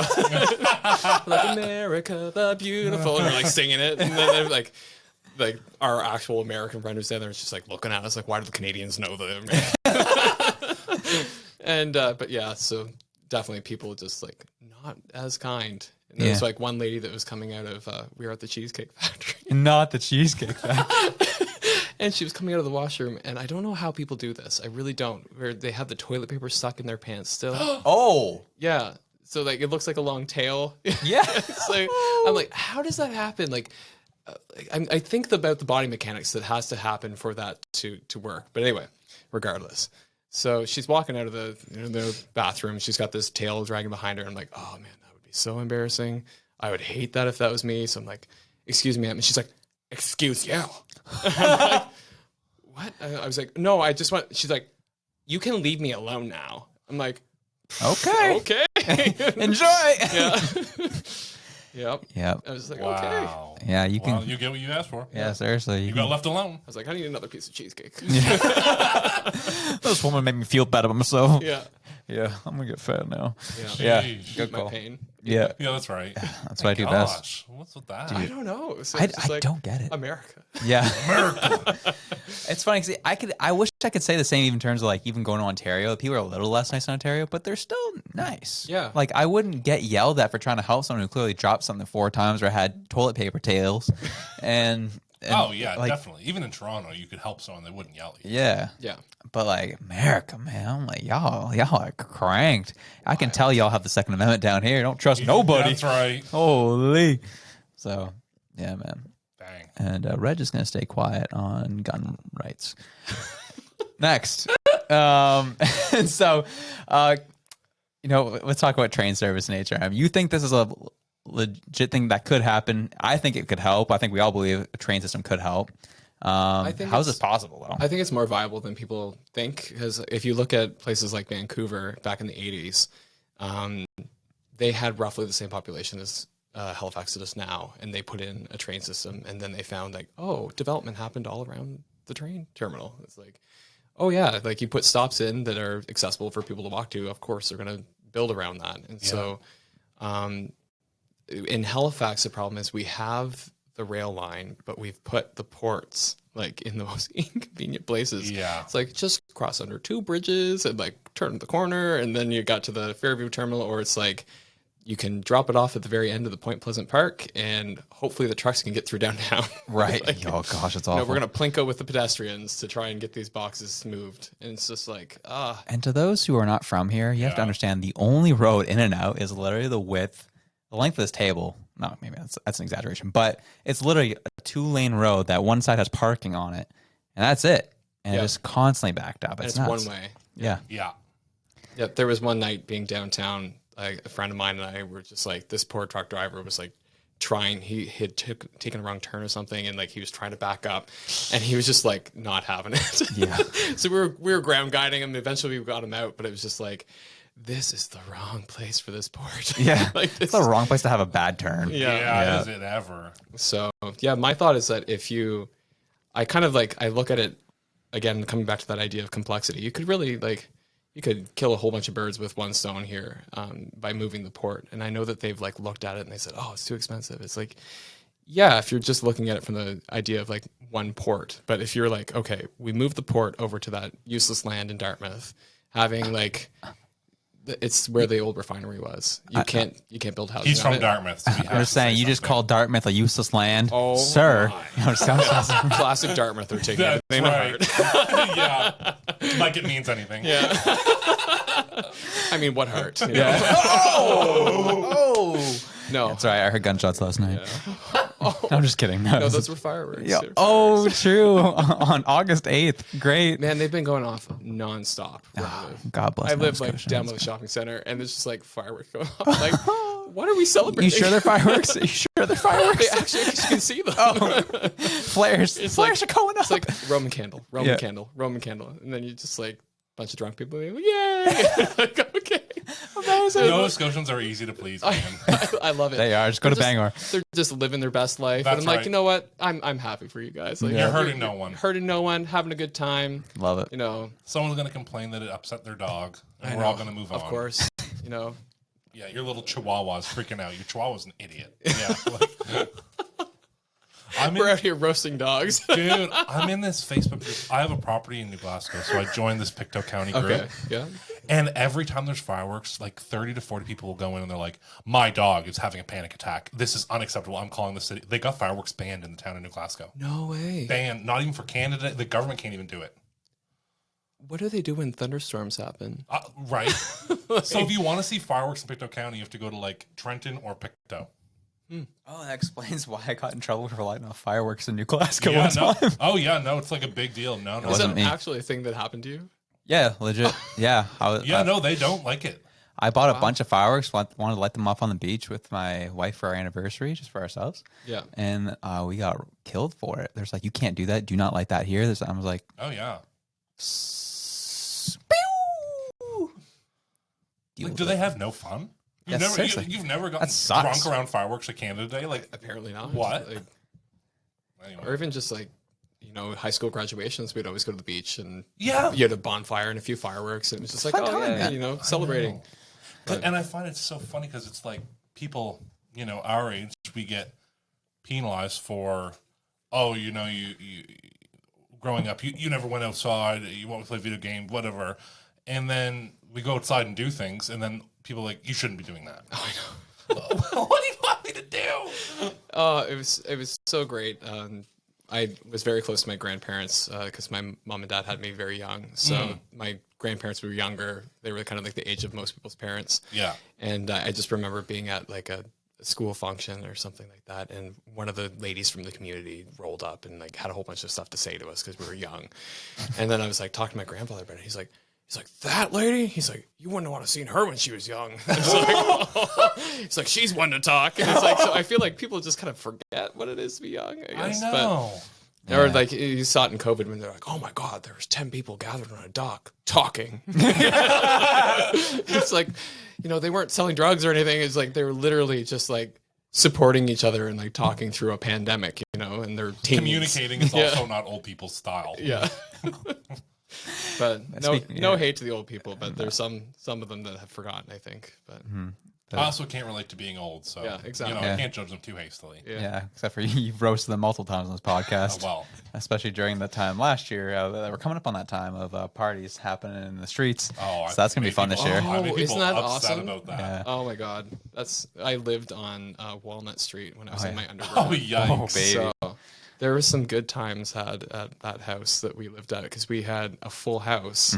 [SPEAKER 4] like America the beautiful, and we're like singing it, and then they're like our actual American friend who's there was just like looking at us like, why do the Canadians know them? And but yeah, so definitely people just like not as kind. And there was like one lady that was coming out of we were at the Cheesecake Factory.
[SPEAKER 2] Not the Cheesecake Factory.
[SPEAKER 4] And she was coming out of the washroom, and I don't know how people do this. I really don't. Where they have the toilet paper stuck in their pants still.
[SPEAKER 2] Oh.
[SPEAKER 4] Yeah. So like it looks like a long tail.
[SPEAKER 2] Yeah.
[SPEAKER 4] So I'm like, how does that happen? Like I think about the body mechanics that has to happen for that to work. But anyway, regardless. So she's walking out of the bathroom. She's got this tail dragging behind her. I'm like, oh man, that would be so embarrassing. I would hate that if that was me. So I'm like, excuse me, ma'am. And she's like, excuse you. I'm like, what? I was like, no, I just want. She's like, you can leave me alone now. I'm like,
[SPEAKER 2] okay. Enjoy.
[SPEAKER 4] Yeah. Yep. I was like, okay.
[SPEAKER 2] Yeah, you can.
[SPEAKER 3] You get what you asked for.
[SPEAKER 2] Yeah, seriously.
[SPEAKER 3] You got left alone.
[SPEAKER 4] I was like, I need another piece of cheesecake.
[SPEAKER 2] This woman made me feel bad about myself.
[SPEAKER 4] Yeah,
[SPEAKER 2] I'm gonna get fat now.
[SPEAKER 3] Yeah.
[SPEAKER 2] Good call.
[SPEAKER 4] My pain.
[SPEAKER 2] Yeah,
[SPEAKER 3] that's right.
[SPEAKER 2] That's what I do best.
[SPEAKER 3] What's with that?
[SPEAKER 4] I don't know. So
[SPEAKER 2] I don't get it.
[SPEAKER 4] America.
[SPEAKER 2] Yeah,
[SPEAKER 3] America.
[SPEAKER 2] It's funny because I wish I could say the same even in terms of like even going to Ontario. People are a little less nice in Ontario, but they're still nice.
[SPEAKER 4] Yeah.
[SPEAKER 2] Like I wouldn't get yelled at for trying to help someone who clearly dropped something 4 times or had toilet paper tails. And
[SPEAKER 3] oh yeah, like, definitely. Even in Toronto, you could help someone; they wouldn't yell at you.
[SPEAKER 2] Yeah. But like America, man, I'm like y'all are cranked. I can tell y'all have the Second Amendment down here. Don't trust nobody.
[SPEAKER 3] That's right.
[SPEAKER 2] Holy. So yeah, man.
[SPEAKER 3] Dang.
[SPEAKER 2] And Reg is gonna stay quiet on gun rights. Next, and so, let's talk about train service and HRM. You think this is a legit thing that could happen? I think it could help. I think we all believe a train system could help. How is this possible, though?
[SPEAKER 4] I think it's more viable than people think, because if you look at places like Vancouver back in the 80s, they had roughly the same population as Halifax does now, and they put in a train system, and then they found like, development happened all around the train terminal. It's like, oh yeah, like you put stops in that are accessible for people to walk to. Of course, they're going to build around that. And so in Halifax, the problem is we have the rail line, but we've put the ports like in the most inconvenient places.
[SPEAKER 3] Yeah.
[SPEAKER 4] It's like just cross under 2 bridges and like turn the corner and then you got to the Fairview terminal, or it's like you can drop it off at the very end of the Point Pleasant Park and hopefully the trucks can get through downtown.
[SPEAKER 2] Right.
[SPEAKER 4] Like,
[SPEAKER 2] Oh gosh, it's awful.
[SPEAKER 4] we're going to plinko with the pedestrians to try and get these boxes moved. And it's just like,
[SPEAKER 2] And to those who are not from here, you have to understand the only road in and out is literally the length of this table. No, maybe that's an exaggeration, but it's literally a 2-lane road that one side has parking on it, and that's it. And it's constantly backed up.
[SPEAKER 4] it's
[SPEAKER 2] nuts.
[SPEAKER 4] one way.
[SPEAKER 2] Yeah.
[SPEAKER 3] Yeah.
[SPEAKER 4] Yeah, there was one night being downtown, a friend of mine and I were just like, this poor truck driver was like trying, he had taken a wrong turn or something, and like he was trying to back up, and he was just like not having it.
[SPEAKER 2] Yeah.
[SPEAKER 4] So we were ground guiding him. Eventually we got him out, but it was just like, this is the wrong place for this port.
[SPEAKER 2] Yeah.
[SPEAKER 4] Like
[SPEAKER 2] It's the wrong place to have a bad turn.
[SPEAKER 3] Yeah. Is it ever?
[SPEAKER 4] So yeah, my thought is that I kind of like, I look at it again, coming back to that idea of complexity, you could really like, you could kill a whole bunch of birds with one stone here by moving the port. And I know that they've like looked at it and they said, oh, it's too expensive. It's like, yeah, if you're just looking at it from the idea of like one port, but if you're like, okay, we move the port over to that useless land in Dartmouth, having like, it's where the old refinery was. You can't build houses.
[SPEAKER 3] He's
[SPEAKER 4] on
[SPEAKER 3] from
[SPEAKER 4] it.
[SPEAKER 3] Dartmouth. So
[SPEAKER 2] I'm just saying, you just called Dartmouth a useless land,
[SPEAKER 4] Oh,
[SPEAKER 2] sir.
[SPEAKER 4] my. Classic Dartmouth are taking
[SPEAKER 3] That's
[SPEAKER 4] everything to
[SPEAKER 3] right.
[SPEAKER 4] heart.
[SPEAKER 3] Yeah. Like it means anything.
[SPEAKER 4] Yeah. I mean, what hurt? Yeah.
[SPEAKER 2] Oh!
[SPEAKER 4] No.
[SPEAKER 2] Sorry, I heard gunshots last night. I'm just kidding.
[SPEAKER 4] No, those were fireworks.
[SPEAKER 2] Yeah.
[SPEAKER 4] They're
[SPEAKER 2] Oh,
[SPEAKER 4] fireworks.
[SPEAKER 2] true. On August 8th. Great.
[SPEAKER 4] Man, they've been going off nonstop. where I live.
[SPEAKER 2] God bless.
[SPEAKER 4] I live
[SPEAKER 2] Nova
[SPEAKER 4] like
[SPEAKER 2] Scotia.
[SPEAKER 4] down by the shopping center, and there's just like fireworks going off. Like, what are we celebrating?
[SPEAKER 2] You sure they're fireworks? You sure they're
[SPEAKER 4] They
[SPEAKER 2] fireworks?
[SPEAKER 4] actually, 'cause you can see them.
[SPEAKER 2] Flares.
[SPEAKER 4] It's
[SPEAKER 2] Flares
[SPEAKER 4] like,
[SPEAKER 2] are going up.
[SPEAKER 4] It's like Roman candle,
[SPEAKER 2] Yeah.
[SPEAKER 4] Roman candle, and then you just like bunch of drunk people. Like, yay! Like, okay,
[SPEAKER 2] amazing.
[SPEAKER 3] Nova Scotians are easy to please, man.
[SPEAKER 4] I love it.
[SPEAKER 2] They are. Just go to
[SPEAKER 4] They're
[SPEAKER 2] Bangor.
[SPEAKER 4] They're just living their best life,
[SPEAKER 3] That's
[SPEAKER 4] and I'm like,
[SPEAKER 3] right.
[SPEAKER 4] you know what? I'm happy for you guys. Like,
[SPEAKER 3] You're hurting no one.
[SPEAKER 4] hurting no one, having a good time.
[SPEAKER 2] Love it.
[SPEAKER 4] You know,
[SPEAKER 3] Someone's going to complain that it upset their dog, and
[SPEAKER 4] I
[SPEAKER 3] we're all
[SPEAKER 4] know,
[SPEAKER 3] going to move on.
[SPEAKER 4] of course. You know,
[SPEAKER 3] Yeah, your little chihuahua's freaking out. Your chihuahua's an idiot. Yeah. Like,
[SPEAKER 4] we're out here roasting dogs.
[SPEAKER 3] dude, I'm in this Facebook group. I have a property in New Glasgow, so I joined this Pictou County group.
[SPEAKER 4] Okay, yeah.
[SPEAKER 3] And every time there's fireworks, like 30 to 40 people will go in and they're like, my dog is having a panic attack. This is unacceptable. I'm calling the city. They got fireworks banned in the town of New Glasgow.
[SPEAKER 4] No way.
[SPEAKER 3] Banned. Not even for Canada. The government can't even do it.
[SPEAKER 4] What do they do when thunderstorms happen?
[SPEAKER 3] Right. So if you want to see fireworks in Pictou County, you have to go to like Trenton or Pictou.
[SPEAKER 2] Oh, that explains why I got in trouble for lighting off fireworks in New Glasgow
[SPEAKER 3] Yeah,
[SPEAKER 2] one
[SPEAKER 3] no.
[SPEAKER 2] time.
[SPEAKER 3] Oh, yeah, no, it's like a big deal. No, no.
[SPEAKER 4] Is that
[SPEAKER 2] wasn't me.
[SPEAKER 4] actually a thing that happened to you?
[SPEAKER 2] Yeah, legit. Yeah.
[SPEAKER 3] Yeah, no, they don't like it.
[SPEAKER 2] I bought a bunch of fireworks. Wanted to light them off on the beach with my wife for our anniversary, just for ourselves.
[SPEAKER 4] Yeah.
[SPEAKER 2] And we got killed for it. There's like, you can't do that. Do not light that here. I was like,
[SPEAKER 3] Oh, yeah.
[SPEAKER 2] pew! Deal
[SPEAKER 3] Like,
[SPEAKER 2] with
[SPEAKER 3] do
[SPEAKER 2] it.
[SPEAKER 3] they have no fun?
[SPEAKER 2] Yeah, seriously.
[SPEAKER 3] You've never gotten
[SPEAKER 2] That sucks.
[SPEAKER 3] drunk around fireworks at Canada Day? Like,
[SPEAKER 4] Apparently not.
[SPEAKER 3] What?
[SPEAKER 4] Like,
[SPEAKER 3] anyway.
[SPEAKER 4] or even just like, you know, high school graduations, we'd always go to the beach and
[SPEAKER 3] Yeah.
[SPEAKER 4] you had a bonfire and a few fireworks, and it was just like,
[SPEAKER 2] Fun
[SPEAKER 4] oh
[SPEAKER 2] time,
[SPEAKER 4] yeah,
[SPEAKER 2] man.
[SPEAKER 4] you know, celebrating.
[SPEAKER 3] And I find it so funny because it's like people, you know, our age, we get penalized for, oh, you know, you growing up, you never went outside, you won't play video games, whatever. And then we go outside and do things, and then people are like, you shouldn't be doing that.
[SPEAKER 4] Oh, I know.
[SPEAKER 3] What do you want me to do?
[SPEAKER 4] It was so great. I was very close to my grandparents because my mom and dad had me very young. So my grandparents were younger. They were kind of like the age of most people's parents.
[SPEAKER 3] Yeah.
[SPEAKER 4] And I just remember being at like a school function or something like that, and one of the ladies from the community rolled up and like had a whole bunch of stuff to say to us because we were young. And then I was like talking to my grandfather about it. He's like, that lady? He's like, you wouldn't want to seen her when she was young. It's like, she's one to talk. And it's like, so I feel like people just kind of forget what it is to be young, I guess.
[SPEAKER 3] I know.
[SPEAKER 4] Or like you saw it in COVID when they're like, oh my God, there was 10 people gathered on a dock talking. It's like, you know, they weren't selling drugs or anything. It's like they were literally just like supporting each other and like talking through a pandemic, you know, and their teens.
[SPEAKER 3] Communicating is also not old people's style.
[SPEAKER 4] Yeah. But no hate to the old people, but there's some of them that have forgotten, I think. But
[SPEAKER 3] I also can't relate to being old, so
[SPEAKER 4] yeah, exactly.
[SPEAKER 3] You know, I can't judge them too hastily.
[SPEAKER 2] Yeah, except for you've roasted them multiple times on this podcast.
[SPEAKER 3] Well,
[SPEAKER 2] especially during the time last year. We're coming up on that time of parties happening in the streets.
[SPEAKER 3] Oh,
[SPEAKER 2] so that's gonna be fun this year.
[SPEAKER 4] Isn't that awesome?
[SPEAKER 3] About that.
[SPEAKER 2] Yeah.
[SPEAKER 4] Oh my God, I lived on Walnut Street when I was in my undergrad.
[SPEAKER 3] Oh yikes!
[SPEAKER 2] Oh, baby.
[SPEAKER 4] So there were some good times had at that house that we lived at because we had a full house.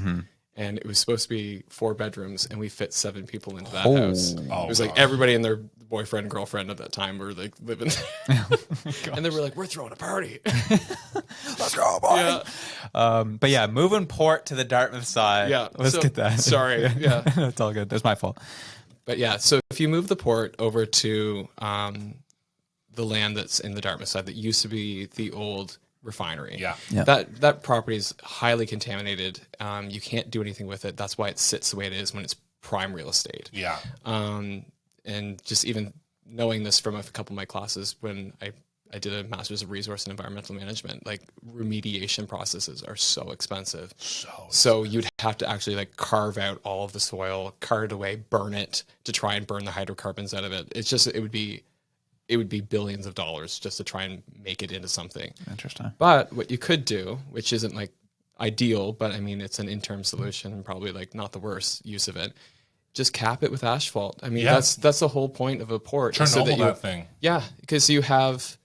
[SPEAKER 4] And it was supposed to be 4 bedrooms, and we fit 7 people into that house. It was like everybody and their boyfriend, girlfriend at that time were like living there. And they were like, "We're throwing a party.
[SPEAKER 2] Let's go, boy." Yeah. But yeah, moving port to the Dartmouth side.
[SPEAKER 4] Yeah,
[SPEAKER 2] let's get that.
[SPEAKER 4] Sorry. Yeah,
[SPEAKER 2] that's all good. That's my fault.
[SPEAKER 4] But yeah, so if you move the port over to the land that's in the Dartmouth side that used to be the old refinery.
[SPEAKER 2] Yeah.
[SPEAKER 4] That property is highly contaminated. You can't do anything with it. That's why it sits the way it is when it's prime real estate.
[SPEAKER 3] Yeah.
[SPEAKER 4] And just even knowing this from a couple of my classes when I did a master's of resource and environmental management, like remediation processes are so expensive. So you'd have to actually like carve out all of the soil, cart it away, burn it to try and burn the hydrocarbons out of it. It would be billions of dollars just to try and make it into something.
[SPEAKER 2] Interesting.
[SPEAKER 4] But what you could do, which isn't like ideal, but I mean, it's an interim solution and probably like not the worst use of it. Just cap it with asphalt. I mean, that's the whole point of a port.
[SPEAKER 3] Turn over that thing.
[SPEAKER 4] Yeah, because you have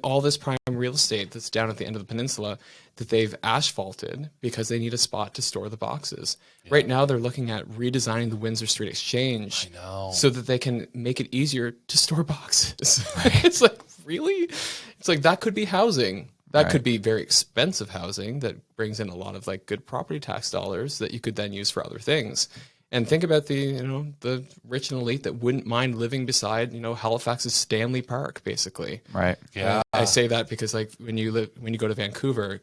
[SPEAKER 4] all this prime real estate that's down at the end of the peninsula that they've asphalted because they need a spot to store the boxes. Yeah. Right now, they're looking at redesigning the Windsor Street Exchange so that they can make it easier to store boxes. It's like, really? It's like that could be housing. That could be very expensive housing that brings in a lot of like good property tax dollars that you could then use for other things. And think about the rich and elite that wouldn't mind living beside, Halifax's Stanley Park, basically.
[SPEAKER 2] Right.
[SPEAKER 3] Yeah.
[SPEAKER 4] I say that because like when you go to Vancouver,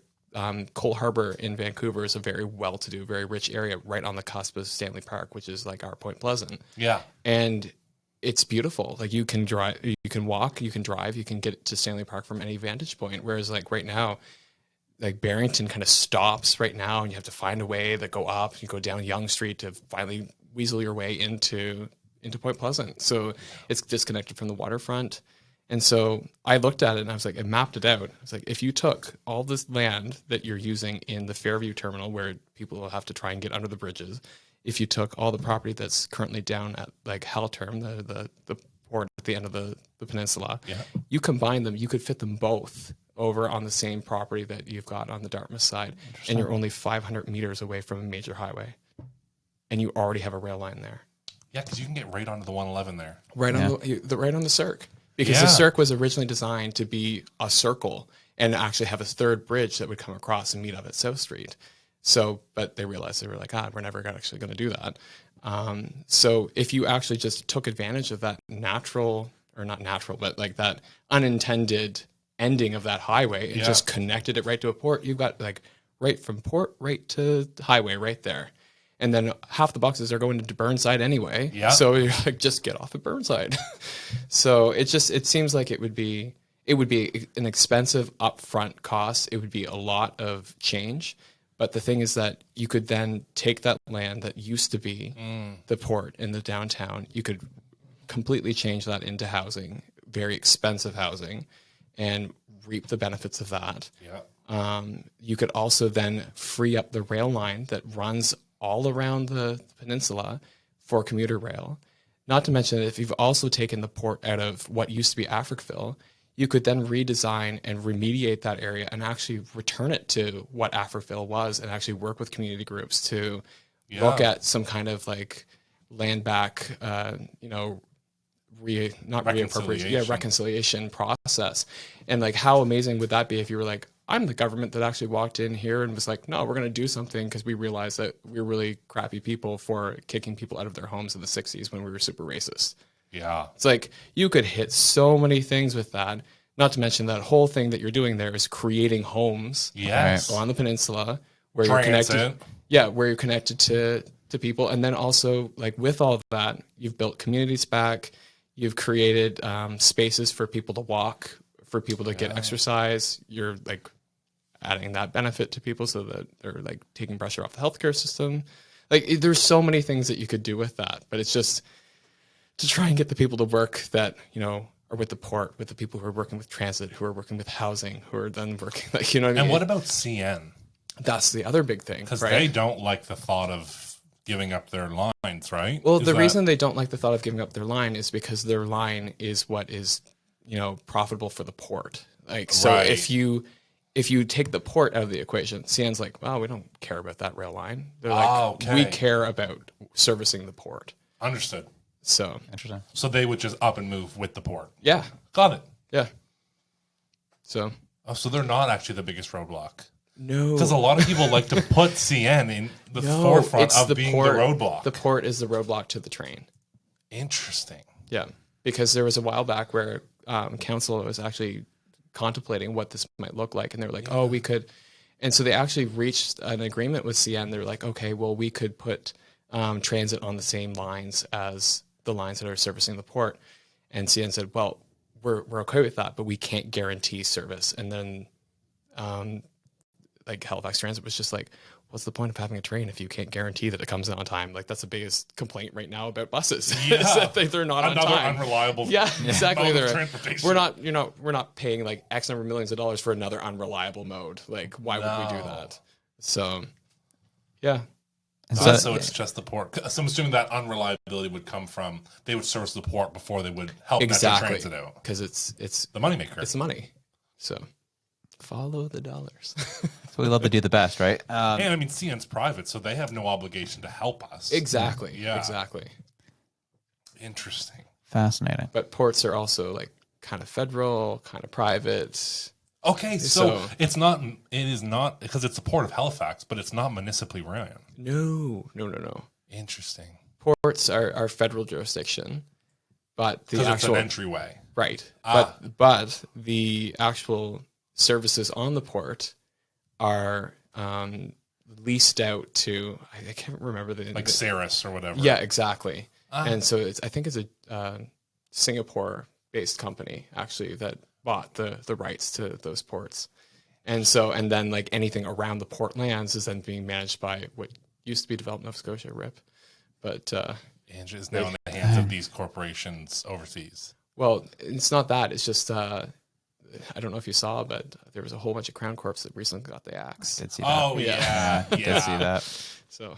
[SPEAKER 4] Cole Harbour in Vancouver is a very well-to-do, very rich area right on the cusp of Stanley Park, which is like our Point Pleasant.
[SPEAKER 3] Yeah.
[SPEAKER 4] And it's beautiful. Like you can drive, you can walk, you can drive, you can get to Stanley Park from any vantage point. Whereas like right now, like Barrington kind of stops right now and you have to find a way that go up. You go down Yonge Street to finally weasel your way into Point Pleasant. So it's disconnected from the waterfront. And so I looked at it and I was like, I mapped it out. I was like, if you took all this land that you're using in the Fairview terminal where people will have to try and get under the bridges, if you took all the property that's currently down at like Halterm, the port at the end of the peninsula, you combine them, you could fit them both over on the same property that you've got on the Dartmouth side, and you're only 500 meters away from a major highway, and you already have a rail line there.
[SPEAKER 3] Yeah, because you can get right onto the 111 there.
[SPEAKER 4] Right on the Cirque, because the Cirque was originally designed to be a circle and actually have a third bridge that would come across and meet up at South Street. So, but they realized they were like, we're never actually going to do that. So if you actually just took advantage of that natural, or not natural, but like that unintended ending of that highway and just connected it right to a port, you've got like right from port right to highway right there. And then half the boxes are going to Burnside anyway. Yeah. So you're like, just get off at Burnside. So it seems like it would be an expensive upfront cost. It would be a lot of change. But the thing is that you could then take that land that used to be the port in the downtown, you could completely change that into housing, very expensive housing, and reap the benefits of that. Yeah. You could also then free up the rail line that runs all around the peninsula for commuter rail. Not to mention that if you've also taken the port out of what used to be Africville, you could then redesign and remediate that area and actually return it to what Africville was and actually work with community groups to look at some kind of like land back, reconciliation process. And like, how amazing would that be if you were like, I'm the government that actually walked in here and was like, no, we're going to do something because we realized that we're really crappy people for kicking people out of their homes in the 60s when we were super racist.
[SPEAKER 3] Yeah.
[SPEAKER 4] It's like you could hit so many things with that. Not to mention that whole thing that you're doing there is creating homes on the peninsula where you're connected. Yeah, where you're connected to people. And then also like with all of that, you've built communities back. You've created spaces for people to walk, for people to get exercise. You're like adding that benefit to people so that they're like taking pressure off the healthcare system. Like there's so many things that you could do with that, but it's just to try and get the people to work that, you know, are with the port, with the people who are working with transit, who are working with housing, who are then working, like, you know what I mean?
[SPEAKER 3] And what about CN?
[SPEAKER 4] That's the other big thing,
[SPEAKER 3] Because
[SPEAKER 4] right?
[SPEAKER 3] they don't like the thought of giving up their lines, right?
[SPEAKER 4] Well, the reason they don't like the thought of giving up their line is because their line is what is, you know, profitable for the port. Like, so
[SPEAKER 3] Right.
[SPEAKER 4] if you take the port out of the equation, CN's like, well, we don't care about that rail line. They're like, we care about servicing the port.
[SPEAKER 3] Understood.
[SPEAKER 4] So
[SPEAKER 2] Interesting.
[SPEAKER 3] So they would just up and move with the port.
[SPEAKER 4] yeah,
[SPEAKER 3] Got it.
[SPEAKER 4] yeah. So
[SPEAKER 3] Oh, so they're not actually the biggest roadblock.
[SPEAKER 4] no,
[SPEAKER 3] Because a lot of people like to put CN in the
[SPEAKER 4] no,
[SPEAKER 3] forefront
[SPEAKER 4] it's
[SPEAKER 3] of
[SPEAKER 4] the
[SPEAKER 3] being
[SPEAKER 4] port.
[SPEAKER 3] the roadblock.
[SPEAKER 4] The port is the roadblock to the train.
[SPEAKER 3] Interesting.
[SPEAKER 4] Yeah, because there was a while back where council was actually contemplating what this might look like, and they were like, "Oh, we could," and so they actually reached an agreement with CN. They're like, "Okay, well, we could put transit on the same lines as the lines that are servicing the port," and CN said, "Well, we're okay with that, but we can't guarantee service." And then, like Halifax Transit was just like, what's the point of having a train if you can't guarantee that it comes in on time? Like that's the biggest complaint right now about buses.
[SPEAKER 3] Yeah.
[SPEAKER 4] is that they're not
[SPEAKER 3] Another
[SPEAKER 4] on time.
[SPEAKER 3] unreliable
[SPEAKER 4] Yeah, exactly.
[SPEAKER 3] mode of
[SPEAKER 4] They're,
[SPEAKER 3] transportation.
[SPEAKER 4] we're not paying like X number of millions of dollars for another unreliable mode. Like why would we do that? So yeah.
[SPEAKER 2] And
[SPEAKER 3] So it's just the port. So I'm assuming that unreliability would come from they would service the port before they would help Metro
[SPEAKER 4] Exactly.
[SPEAKER 3] Transit out.
[SPEAKER 4] Because it's
[SPEAKER 3] The moneymaker.
[SPEAKER 4] it's money. So follow the dollars.
[SPEAKER 2] So we love to do the best, right?
[SPEAKER 3] And I mean, CN's private, so they have no obligation to help us.
[SPEAKER 4] Exactly.
[SPEAKER 3] Yeah.
[SPEAKER 4] Exactly.
[SPEAKER 3] Interesting.
[SPEAKER 2] Fascinating.
[SPEAKER 4] But ports are also like kind of federal, kind of private.
[SPEAKER 3] Okay, so
[SPEAKER 4] So-
[SPEAKER 3] it is not, because it's the port of Halifax, but it's not municipally ran.
[SPEAKER 4] No.
[SPEAKER 3] Interesting.
[SPEAKER 4] Ports are federal jurisdiction, but the
[SPEAKER 3] Because it's
[SPEAKER 4] actual
[SPEAKER 3] an entryway.
[SPEAKER 4] right.
[SPEAKER 3] Ah.
[SPEAKER 4] But the actual services on the port are leased out to I can't remember the
[SPEAKER 3] Like Saris or whatever.
[SPEAKER 4] yeah, exactly.
[SPEAKER 3] Ah.
[SPEAKER 4] And so I think it's a Singapore-based company actually that bought the rights to those ports. And then like anything around the port lands is then being managed by what used to be Development Nova Scotia, RIP. But
[SPEAKER 3] And is now in the hands of these corporations overseas.
[SPEAKER 4] well, it's not that. It's just I don't know if you saw, but there was a whole bunch of Crown Corps that recently got the axe.
[SPEAKER 2] Did see that.
[SPEAKER 3] Oh, yeah.
[SPEAKER 2] Did see that.
[SPEAKER 4] So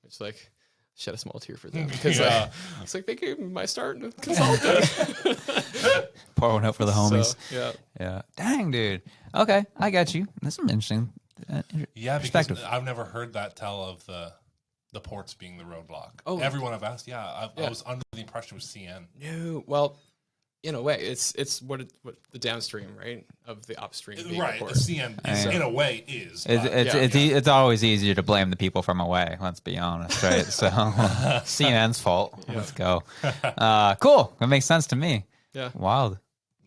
[SPEAKER 4] it's like shed a small tear for them because
[SPEAKER 3] Yeah.
[SPEAKER 4] it's like they gave me my start in consulting.
[SPEAKER 2] Pour one out for the homies.
[SPEAKER 4] So, yeah.
[SPEAKER 2] Yeah. Dang, dude. Okay, I got you. That's some interesting
[SPEAKER 3] Yeah, because
[SPEAKER 2] perspective.
[SPEAKER 3] I've never heard that tell of the ports being the roadblock.
[SPEAKER 4] Oh.
[SPEAKER 3] Everyone I've asked, I was under the impression it was CN.
[SPEAKER 4] No, well, in a way, it's what the downstream, right, of the upstream. Being
[SPEAKER 3] Right,
[SPEAKER 4] the port.
[SPEAKER 3] the CN in a way is. but-
[SPEAKER 2] It's always easier to blame the people from away. Let's be honest, right? So CNN's fault. Let's go. Cool. That makes sense to me.
[SPEAKER 4] Yeah.
[SPEAKER 2] Wild.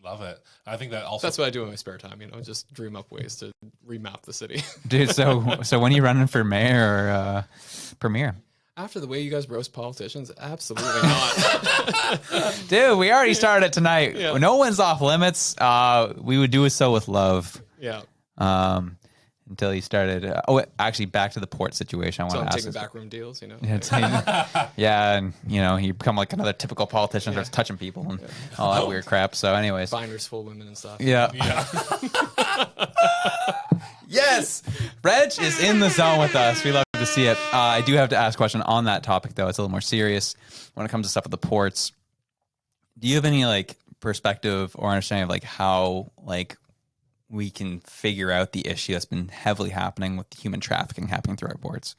[SPEAKER 3] Love it. I think that also.
[SPEAKER 4] That's what I do in my spare time. Just dream up ways to remap the city.
[SPEAKER 2] Dude, so when are you running for mayor or premier?
[SPEAKER 4] After the way you guys roast politicians, absolutely not.
[SPEAKER 2] Dude, we already started it tonight.
[SPEAKER 4] Yeah.
[SPEAKER 2] No one's off limits. We would do so with love.
[SPEAKER 4] Yeah.
[SPEAKER 2] Until you started. Actually, back to the port situation. I
[SPEAKER 4] So
[SPEAKER 2] want
[SPEAKER 4] I'm
[SPEAKER 2] to ask.
[SPEAKER 4] taking backroom deals,
[SPEAKER 2] Yeah, and you become like another typical politician, starts touching people and all that weird crap. So, anyways,
[SPEAKER 4] Binders full of women and stuff.
[SPEAKER 2] yeah. Yes, Reg is in the zone with us. We love to see it. I do have to ask a question on that topic, though. It's a little more serious when it comes to stuff with the ports. Do you have any like perspective or understanding of like how like we can figure out the issue that's been heavily happening with human trafficking happening through our ports?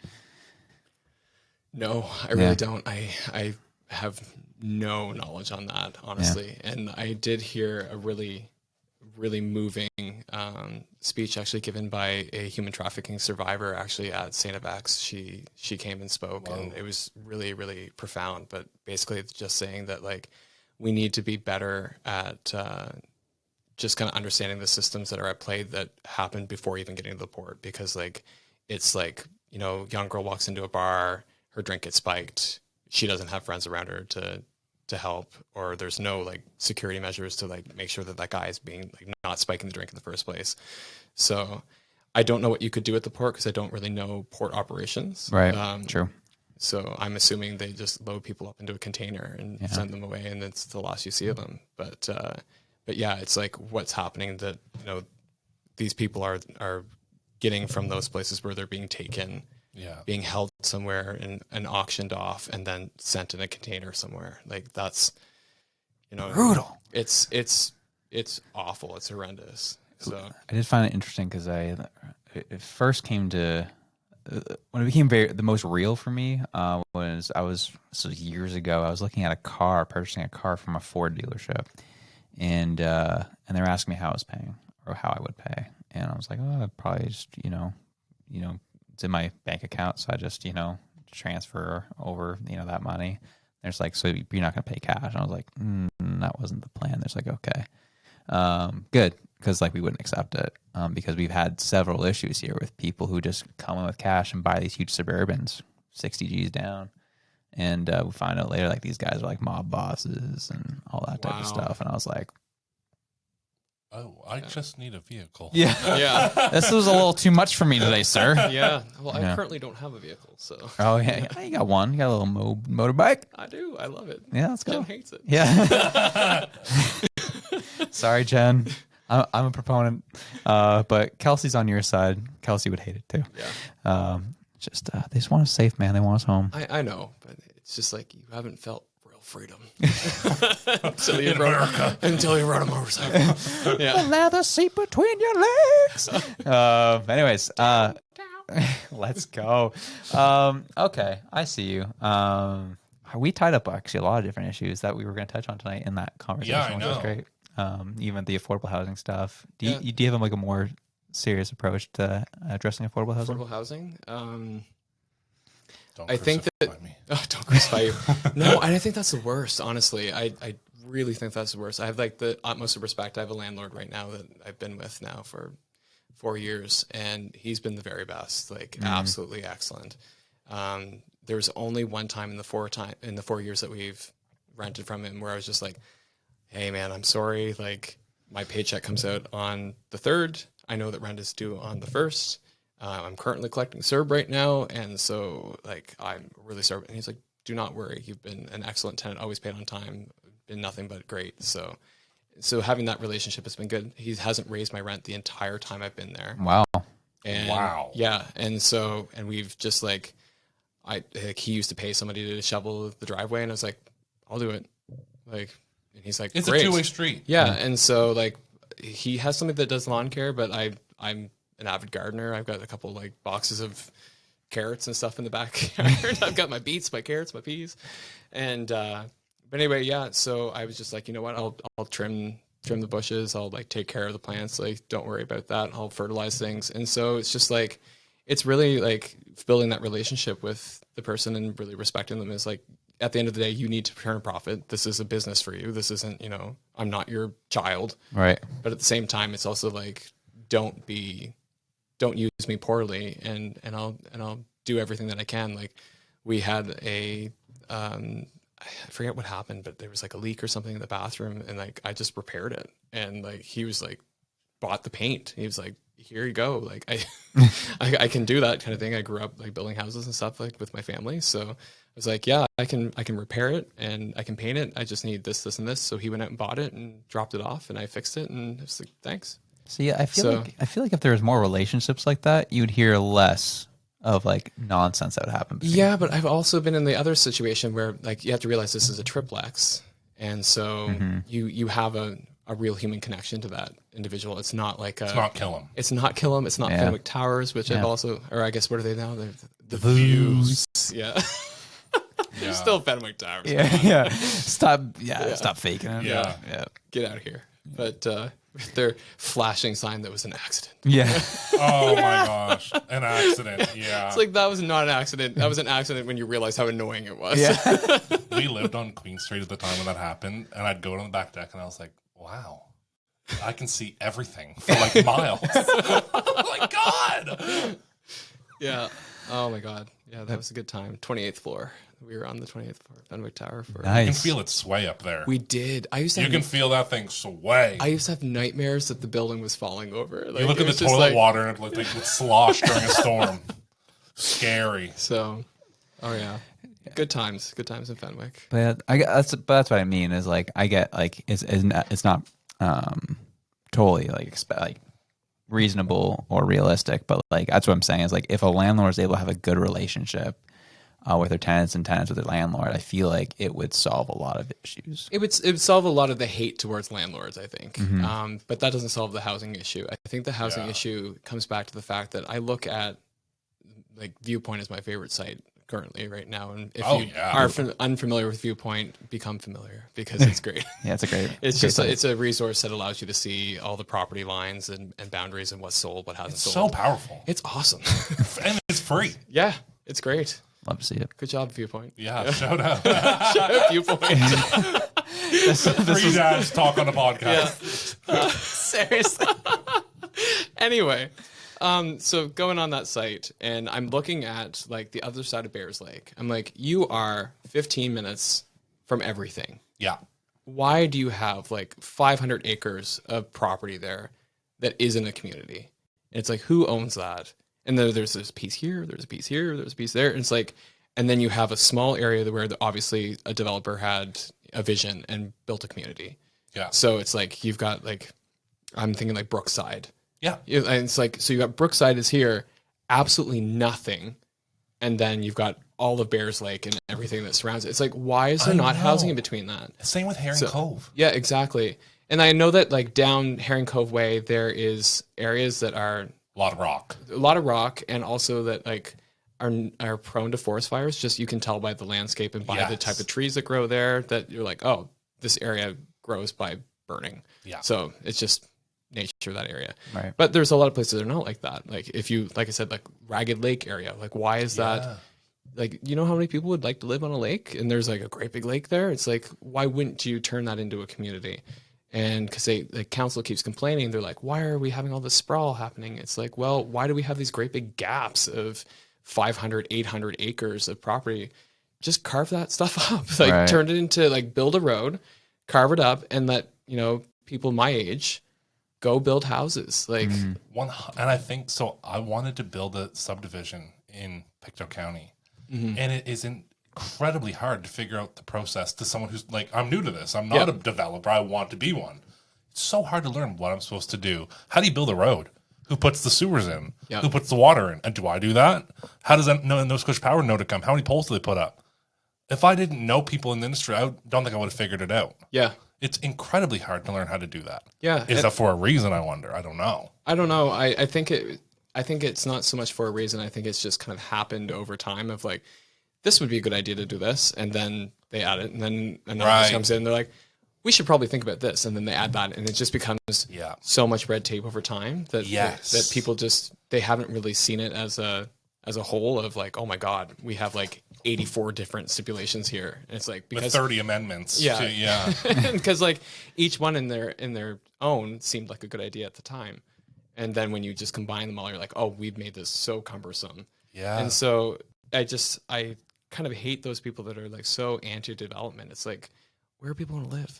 [SPEAKER 4] No, I really don't. I have no knowledge on that, honestly. And I did hear a really, really moving speech actually given by a human trafficking survivor actually at St. Abax. She came and spoke and it was really, really profound. But basically it's just saying that like we need to be better at just kind of understanding the systems that are at play that happen before even getting to the port. Because like, it's like, young girl walks into a bar, her drink gets spiked. She doesn't have friends around her to to help, or there's no like security measures to like make sure that that guy is being like not spiking the drink in the first place. So I don't know what you could do at the port because I don't really know port operations.
[SPEAKER 2] Right. True.
[SPEAKER 4] So I'm assuming they just load people up into a container and send them away, and it's the last you see of them. But yeah, it's like what's happening that, you know, these people are getting from those places where they're being taken, being held somewhere and auctioned off and then sent in a container somewhere. Like that's, you know,
[SPEAKER 2] Brutal.
[SPEAKER 4] It's awful. It's horrendous. So
[SPEAKER 2] I did find it interesting because it first came to when it became the most real for me was years ago. I was looking at purchasing a car from a Ford dealership, and they were asking me how I was paying or how I would pay, and I was like, oh, I'd probably just you know, it's in my bank account, so I just transfer over that money. There's like, so you're not gonna pay cash? And I was like, that wasn't the plan. There's like, okay, good. Because like we wouldn't accept it because we've had several issues here with people who just come in with cash and buy these huge Suburbans, 60 G's down, and we find out later like these guys are like mob bosses and all that type of stuff. And I was like,
[SPEAKER 3] oh, I just need a vehicle.
[SPEAKER 2] Yeah, this was a little too much for me today, sir.
[SPEAKER 4] Yeah. Well, I currently don't have a vehicle, so.
[SPEAKER 2] Oh yeah, you got one. You got a little motorbike.
[SPEAKER 4] I do. I love it.
[SPEAKER 2] Yeah, let's go.
[SPEAKER 4] Jen hates it.
[SPEAKER 2] Yeah. Sorry, Jen. I'm a proponent, but Kelsey's on your side. Kelsey would hate it too.
[SPEAKER 4] Yeah.
[SPEAKER 2] They just want us safe, man. They want us home.
[SPEAKER 4] I know, but it's just like you haven't felt real freedom until you rode a motorcycle. Yeah.
[SPEAKER 2] The leather seat between your legs. Anyways, let's go. Okay, I see you. We tied up actually a lot of different issues that we were going to touch on tonight in that conversation,
[SPEAKER 3] Yeah, I
[SPEAKER 2] which was
[SPEAKER 3] know.
[SPEAKER 2] great. Even the affordable housing stuff. Do you have like a more serious approach to addressing affordable housing?
[SPEAKER 4] Affordable housing.
[SPEAKER 3] Don't
[SPEAKER 4] I think
[SPEAKER 3] crucify me.
[SPEAKER 4] Oh, don't crucify you. No, I think that's the worst. Honestly, I really think that's the worst. I have like the utmost of respect. I have a landlord right now that I've been with now for 4 years, and he's been the very best. Like absolutely excellent. There was only one time in the 4 years that we've rented from him where I was just like, hey man, I'm sorry. Like my paycheck comes out on the 3rd. I know that rent is due on the 1st. I'm currently collecting CERB right now. And so like, I'm really sorry. And he's like, do not worry. You've been an excellent tenant, always paid on time, been nothing but great. So having that relationship has been good. He hasn't raised my rent the entire time I've been there.
[SPEAKER 2] Wow.
[SPEAKER 4] And
[SPEAKER 3] Wow.
[SPEAKER 4] Yeah. And we've just like, he used to pay somebody to shovel the driveway, and I was like, I'll do it. Like, and he's like,
[SPEAKER 3] It's
[SPEAKER 4] great.
[SPEAKER 3] a two-way street.
[SPEAKER 4] Yeah. And so like he has somebody that does lawn care, but I'm an avid gardener. I've got a couple like boxes of carrots and stuff in the backyard. I've got my beets, my carrots, my peas. And, but anyway, yeah. So I was just like, you know what, I'll trim the bushes. I'll like take care of the plants. Like, don't worry about that. I'll fertilize things. And so it's just like, it's really like building that relationship with the person and really respecting them is like, at the end of the day, you need to turn a profit. This is a business for you. This isn't, I'm not your child.
[SPEAKER 2] Right.
[SPEAKER 4] But at the same time, it's also like, don't use me poorly, and I'll do everything that I can. Like we had I forget what happened, but there was like a leak or something in the bathroom, and like I just repaired it. And like he was like, bought the paint. He was like, here you go. Like I can do that kind of thing. I grew up like building houses and stuff like with my family, so I was like, yeah, I can repair it and I can paint it. I just need this, and this. So he went out and bought it and dropped it off, and I fixed it, and I was like, thanks.
[SPEAKER 2] See, I feel like if there was more relationships like that, you'd hear less of like nonsense that would happen.
[SPEAKER 4] Yeah, but I've also been in the other situation where like you have to realize this is a triplex, and so you have a real human connection to that individual. It's not like
[SPEAKER 3] It's not kill him.
[SPEAKER 4] It's not kill him. It's not
[SPEAKER 2] Yeah.
[SPEAKER 4] Fenwick Towers, which I've also, or I guess what are they now? They're the
[SPEAKER 2] Views.
[SPEAKER 4] Yeah.
[SPEAKER 3] Yeah.
[SPEAKER 4] They're still Fenwick Towers.
[SPEAKER 2] Yeah. Stop faking it.
[SPEAKER 3] Yeah.
[SPEAKER 4] Get out of here. But with their flashing sign that was an accident.
[SPEAKER 2] Yeah.
[SPEAKER 3] Oh my gosh. An accident. Yeah.
[SPEAKER 4] It's like, that was not an accident. That was an accident when you realize how annoying it was.
[SPEAKER 2] Yeah.
[SPEAKER 3] We lived on Queen Street at the time when that happened, and I'd go to the back deck and I was like, wow, I can see everything for like miles. Oh my God.
[SPEAKER 4] Yeah. Oh my God. Yeah, that was a good time. 28th floor. We were on the 28th floor of Fenwick Tower for.
[SPEAKER 2] Nice.
[SPEAKER 3] You can feel it sway up there.
[SPEAKER 4] We did. I used to.
[SPEAKER 3] You can feel that thing sway.
[SPEAKER 4] I used to have nightmares that the building was falling over. Like,
[SPEAKER 3] you look
[SPEAKER 4] it
[SPEAKER 3] at the
[SPEAKER 4] was just
[SPEAKER 3] toilet water and it looked like it would slosh during a storm. Scary.
[SPEAKER 4] So, oh yeah. Good times in Fenwick.
[SPEAKER 2] But yeah, that's what I mean is like I get like it's not totally like reasonable or realistic, but like that's what I'm saying is like if a landlord is able to have a good relationship with their tenants and tenants with their landlord, I feel like it would solve a lot of issues.
[SPEAKER 4] It would solve a lot of the hate towards landlords, I think. But that doesn't solve the housing issue. I think the housing issue comes back to the fact that I look at like Viewpoint is my favorite site currently right now, and if you are unfamiliar with Viewpoint, become familiar because it's great.
[SPEAKER 2] Yeah, it's a great.
[SPEAKER 4] It's a resource that allows you to see all the property lines and boundaries and what's sold, what hasn't sold.
[SPEAKER 3] So powerful.
[SPEAKER 4] It's awesome.
[SPEAKER 3] And it's free.
[SPEAKER 4] Yeah, it's great.
[SPEAKER 2] Love to see it.
[SPEAKER 4] Good job, Viewpoint.
[SPEAKER 3] Yeah, shout out.
[SPEAKER 4] Shout out, Viewpoint.
[SPEAKER 3] Three dads talk on the podcast.
[SPEAKER 4] Seriously. Anyway, so going on that site, and I'm looking at like the other side of Bears Lake. I'm like, you are 15 minutes from everything.
[SPEAKER 3] Yeah.
[SPEAKER 4] Why do you have like 500 acres of property there that isn't a community? And it's like, who owns that? And then there's this piece here, there's a piece here, there's a piece there. And it's like, and then you have a small area where obviously a developer had a vision and built a community.
[SPEAKER 3] Yeah.
[SPEAKER 4] So it's like, you've got like, I'm thinking like Brookside.
[SPEAKER 3] Yeah.
[SPEAKER 4] And it's like, so you got Brookside is here, absolutely nothing. And then you've got all of Bears Lake and everything that surrounds it. It's like, why is there not housing in between that?
[SPEAKER 3] Same with Herring Cove.
[SPEAKER 4] Yeah, exactly. And I know that like down Herring Cove Way, there is areas that are
[SPEAKER 3] A lot of rock.
[SPEAKER 4] And also that like are prone to forest fires. Just you can tell by the landscape and by the type of trees that grow there that you're like, oh, this area grows by burning.
[SPEAKER 3] Yeah.
[SPEAKER 4] So it's just nature of that area.
[SPEAKER 2] Right.
[SPEAKER 4] But there's a lot of places that are not like that. Like if you, like I said, like Ragged Lake area, like why is that? Like, you know how many people would like to live on a lake and there's like a great big lake there? It's like, why wouldn't you turn that into a community? And because the council keeps complaining, they're like, why are we having all this sprawl happening? It's like, well, why do we have these great big gaps of 500, 800 acres of property? Just carve that stuff up. Like turn it into like build a road, carve it up, and let, you know, people my age go build houses. Like
[SPEAKER 3] And I think so. I wanted to build a subdivision in Pictou County, and it is incredibly hard to figure out the process to someone who's like, I'm new to this. I'm not a developer. I want to be one. It's so hard to learn what I'm supposed to do. How do you build a road? Who puts the sewers in? Who puts the water in? And do I do that? How does that Nova Scotia Power know to come? How many poles do they put up? If I didn't know people in the industry, I don't think I would have figured it out.
[SPEAKER 4] Yeah.
[SPEAKER 3] It's incredibly hard to learn how to do that.
[SPEAKER 4] Yeah.
[SPEAKER 3] Is that for a reason, I wonder? I don't know.
[SPEAKER 4] I don't know. I think it's not so much for a reason. I think it's just kind of happened over time of like, this would be a good idea to do this. And then they add it. And then another person comes in and they're like, we should probably think about this. And then they add that. And it just becomes so much red tape over time that that people just, they haven't really seen it as a whole of like, oh my God, we have like 84 different stipulations here. And it's like, because
[SPEAKER 3] with 30 amendments.
[SPEAKER 4] Yeah. Because like each one in their own seemed like a good idea at the time. And then when you just combine them all, you're like, oh, we've made this so cumbersome. Yeah. And so I kind of hate those people that are like so anti-development. It's like, where are people going to live?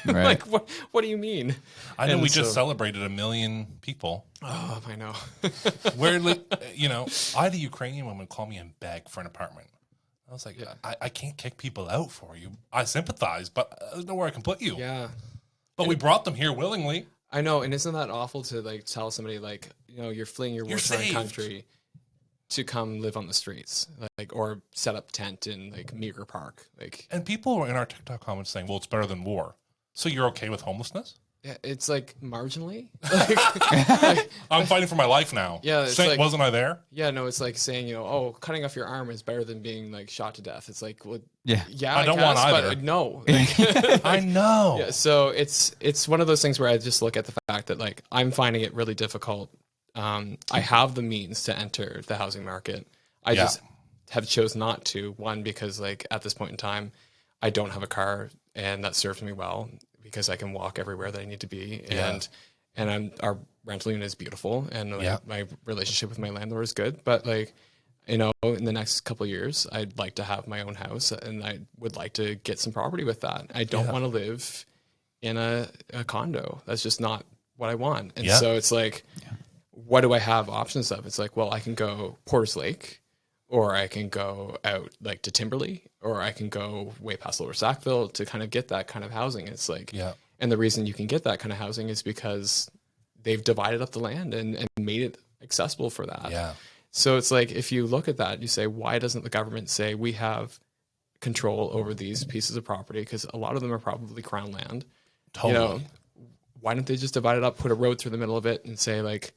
[SPEAKER 4] Like, what do you mean?
[SPEAKER 3] I know we just celebrated 1 million people.
[SPEAKER 4] Oh, I know.
[SPEAKER 3] Where, you know, I had a Ukrainian woman call me and beg for an apartment. I was like, I can't kick people out for you. I sympathize, but there's nowhere I can put you.
[SPEAKER 4] Yeah.
[SPEAKER 3] But we brought them here willingly.
[SPEAKER 4] I know. And isn't that awful to like tell somebody like, you know, you're fleeing your war-torn country to come live on the streets, like, or set up tent in like Meager Park, like.
[SPEAKER 3] And people were in our TikTok comments saying, "Well, it's better than war." So you're okay with homelessness?
[SPEAKER 4] Yeah, it's like marginally.
[SPEAKER 3] I'm fighting for my life now.
[SPEAKER 4] Yeah, it's like,
[SPEAKER 3] wasn't I there?
[SPEAKER 4] Yeah, no, it's like saying, you know, oh, cutting off your arm is better than being like shot to death. It's like, well, yeah,
[SPEAKER 3] I don't want either.
[SPEAKER 4] But no,
[SPEAKER 3] I know.
[SPEAKER 4] Yeah, so it's one of those things where I just look at the fact that like I'm finding it really difficult. I have the means to enter the housing market. I just have chose not to. One, because like at this point in time, I don't have a car, and that serves me well because I can walk everywhere that I need to be. And our rental unit is beautiful, and my relationship with my landlord is good. But like, you know, in the next couple of years, I'd like to have my own house, and I would like to get some property with that. I don't want to live in a condo. That's just not what I want. And so it's like, what do I have options of? It's like, well, I can go Porter's Lake, or I can go out like to Timberley, or I can go way past Lower Sackville to kind of get that kind of housing. It's like, and the reason you can get that kind of housing is because they've divided up the land and made it accessible for that.
[SPEAKER 3] Yeah.
[SPEAKER 4] So it's like, if you look at that, you say, why doesn't the government say we have control over these pieces of property? Because a lot of them are probably crown land.
[SPEAKER 3] Totally.
[SPEAKER 4] You know, why don't they just divide it up, put a road through the middle of it, and say like,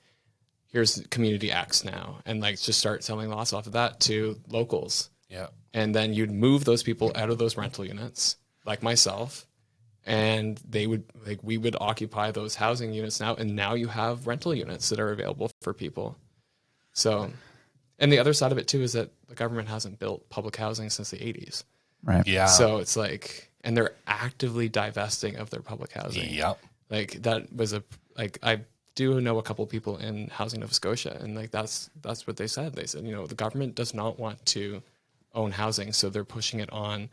[SPEAKER 4] here's community X now, and like just start selling lots off of that to locals.
[SPEAKER 3] Yeah.
[SPEAKER 4] And then you'd move those people out of those rental units, like myself, and they would like, we would occupy those housing units now, and now you have rental units that are available for people. So, and the other side of it too is that the government hasn't built public housing since the 80s.
[SPEAKER 2] Right.
[SPEAKER 3] Yeah.
[SPEAKER 4] So it's like, and they're actively divesting of their public housing.
[SPEAKER 3] Yep.
[SPEAKER 4] Like that was I do know a couple people in Housing Nova Scotia, and like that's what they said. They said, you know, the government does not want to own housing, so they're pushing it on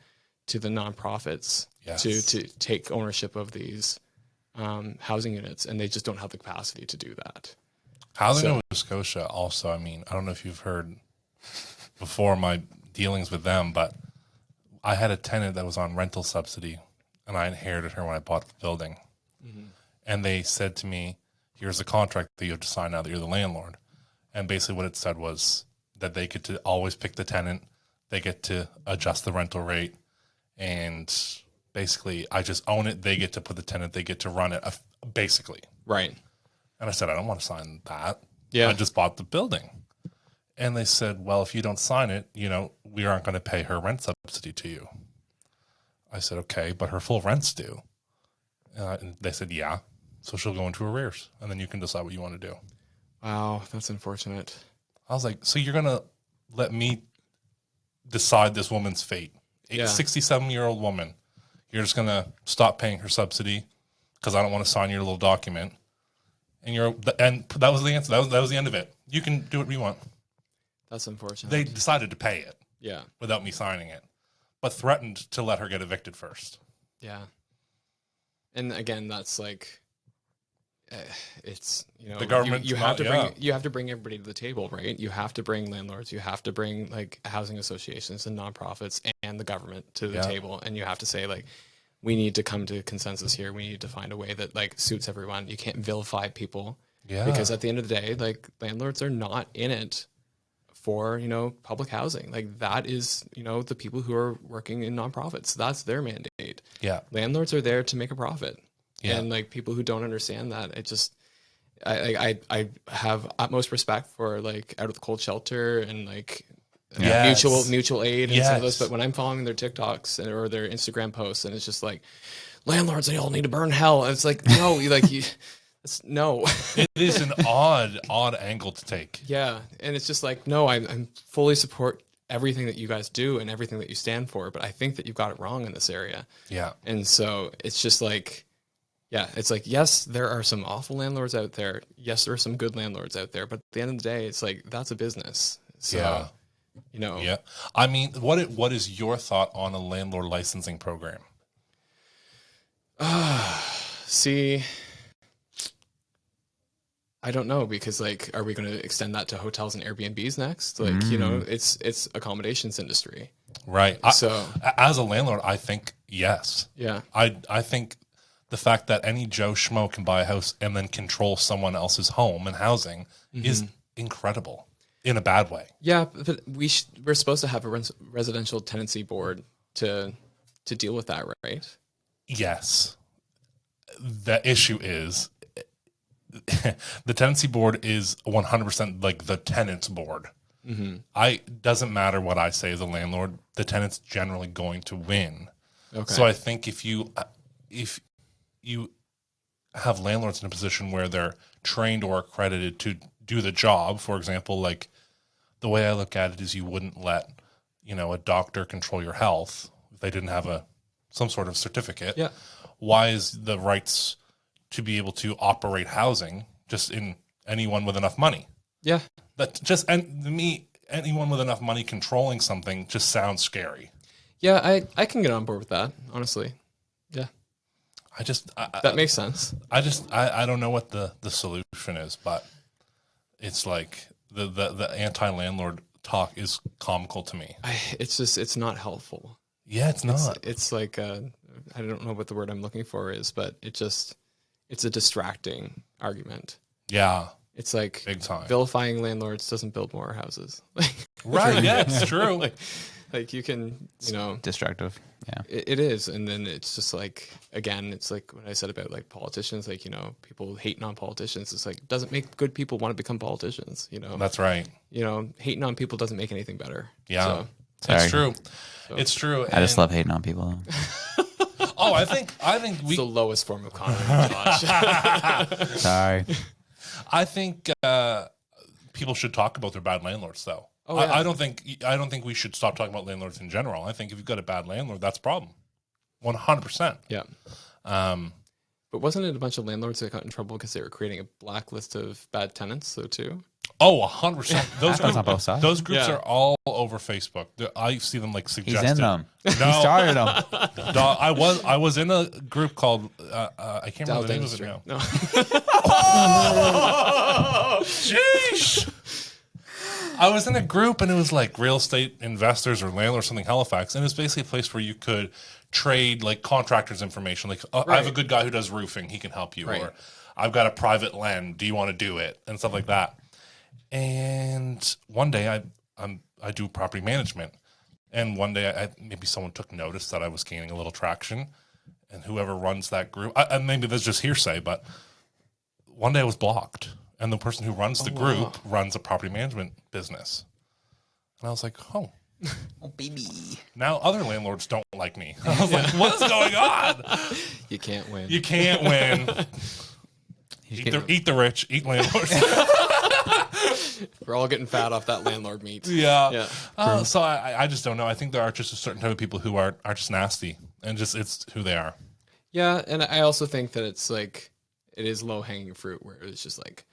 [SPEAKER 4] to the nonprofits to take ownership of these housing units, and they just don't have the capacity to do that.
[SPEAKER 3] Housing Nova Scotia also, I mean, I don't know if you've heard before my dealings with them, but I had a tenant that was on rental subsidy, and I inherited her when I bought the building. Mm-hmm. And they said to me, here's the contract that you have to sign now that you're the landlord. And basically what it said was that they get to always pick the tenant, they get to adjust the rental rate, and basically I just own it, they get to put the tenant, they get to run it, basically.
[SPEAKER 4] Right.
[SPEAKER 3] And I said, I don't want to sign that.
[SPEAKER 4] Yeah.
[SPEAKER 3] I just bought the building. And they said, well, if you don't sign it, you know, we aren't going to pay her rent subsidy to you. I said, okay, but her full rent's due. And they said, yeah. So she'll go into arrears, and then you can decide what you want to do.
[SPEAKER 4] Wow, that's unfortunate.
[SPEAKER 3] I was like, so you're going to let me decide this woman's fate? A 67-year-old woman. You're just going to stop paying her subsidy because I don't want to sign your little document. And that was the answer. That was the end of it. You can do what you want.
[SPEAKER 4] That's unfortunate.
[SPEAKER 3] They decided to pay it.
[SPEAKER 4] Yeah.
[SPEAKER 3] Without me signing it, but threatened to let her get evicted first.
[SPEAKER 4] Yeah. And again, that's like, it's, you know,
[SPEAKER 3] the government.
[SPEAKER 4] You have to bring everybody to the table, right? You have to bring landlords, you have to bring like housing associations and nonprofits and the government to the table, and you have to say like, we need to come to consensus here. We need to find a way that like suits everyone. You can't vilify people, because at the end of the day, like landlords are not in it for, you know, public housing. Like that is, you know, the people who are working in nonprofits. That's their mandate. Yeah. Landlords are there to make a profit. Yeah. And like people who don't understand that, it just, I have utmost respect for like Out of the Cold Shelter and like mutual aid and some of those. But when I'm following their TikToks or their Instagram posts, and it's just like, landlords, they all need to burn hell. And it's like, no, no.
[SPEAKER 3] It is an odd angle to take.
[SPEAKER 4] Yeah. And it's just like, no, I'm fully support everything that you guys do and everything that you stand for, but I think that you've got it wrong in this area. Yeah. And so it's just like, it's like, yes, there are some awful landlords out there. Yes, there are some good landlords out there, but at the end of the day, it's like, that's a business. So, you know.
[SPEAKER 3] Yeah. I mean, what is your thought on a landlord licensing program?
[SPEAKER 4] See, I don't know, because like, are we going to extend that to hotels and Airbnbs next? Like, you know, it's accommodations industry.
[SPEAKER 3] Right. So as a landlord, I think yes. Yeah. I think the fact that any Joe Schmo can buy a house and then control someone else's home and housing is incredible in a bad way.
[SPEAKER 4] Yeah, but we're supposed to have a residential tenancy board to deal with that, right?
[SPEAKER 3] Yes. The issue is the tenancy board is 100% like the tenant's board. Doesn't matter what I say as a landlord, the tenant's generally going to win. Okay. So I think if you have landlords in a position where they're trained or accredited to do the job, for example, like the way I look at it is you wouldn't let, you know, a doctor control your health if they didn't have some sort of certificate. Yeah. Why is the rights to be able to operate housing just in anyone with enough money? Yeah. That just, and me, anyone with enough money controlling something just sounds scary.
[SPEAKER 4] Yeah, I can get on board with that, honestly. Yeah. That makes sense.
[SPEAKER 3] I don't know what the solution is, but it's like the anti-landlord talk is comical to me.
[SPEAKER 4] It's not helpful.
[SPEAKER 3] Yeah, it's not.
[SPEAKER 4] It's like, I don't know what the word I'm looking for is, but it's a distracting argument.
[SPEAKER 3] Yeah.
[SPEAKER 4] It's like
[SPEAKER 3] big time.
[SPEAKER 4] Vilifying landlords doesn't build more houses.
[SPEAKER 3] Right. Yeah, it's true.
[SPEAKER 4] Like you can,
[SPEAKER 2] Destructive. Yeah.
[SPEAKER 4] It is. And then it's just like, again, it's like what I said about like politicians, like, people hating on politicians. It's like, doesn't make good people want to become politicians,
[SPEAKER 3] That's right.
[SPEAKER 4] Hating on people doesn't make anything better.
[SPEAKER 3] Yeah.
[SPEAKER 2] So,
[SPEAKER 3] it's true. It's true.
[SPEAKER 2] I just love hating on people.
[SPEAKER 3] Oh, I think
[SPEAKER 4] it's the lowest form of comedy, Josh.
[SPEAKER 2] Sorry.
[SPEAKER 3] I think people should talk about their bad landlords, though.
[SPEAKER 4] Oh, yeah.
[SPEAKER 3] I don't think we should stop talking about landlords in general. I think if you've got a bad landlord, that's a problem. 100%.
[SPEAKER 4] Yeah. But wasn't it a bunch of landlords that got in trouble because they were creating a blacklist of bad tenants, though, too?
[SPEAKER 3] Oh, 100%. Those groups
[SPEAKER 4] Yeah.
[SPEAKER 3] are all over Facebook. I see them like suggested.
[SPEAKER 2] He's in them.
[SPEAKER 3] No,
[SPEAKER 2] He started them.
[SPEAKER 3] no, I was in a group called I can't remember the name of it now.
[SPEAKER 4] No.
[SPEAKER 3] Sheesh. I was in a group and it was like real estate investors or landlords, something Halifax, and it's basically a place where you could trade like contractors' information. Like, I have a good guy who does roofing; he can help you.
[SPEAKER 4] Right.
[SPEAKER 3] Or I've got a private land. Do you want to do it? And stuff like that. And one day I do property management, and one day maybe someone took notice that I was gaining a little traction, and whoever runs that group, maybe that's just hearsay, but one day I was blocked. And the person who runs the group runs a property management business. And I was like, oh,
[SPEAKER 2] baby.
[SPEAKER 3] now other landlords don't like me. I was like, what's going on?
[SPEAKER 4] You can't win.
[SPEAKER 3] You can't win. Eat the rich, eat landlords.
[SPEAKER 4] We're all getting fat off that landlord meat.
[SPEAKER 3] Yeah. So I just don't know. I think there are just a certain type of people who are just nasty. And just it's who they are.
[SPEAKER 4] Yeah, and I also think that it's like, it is low-hanging fruit where it's just like,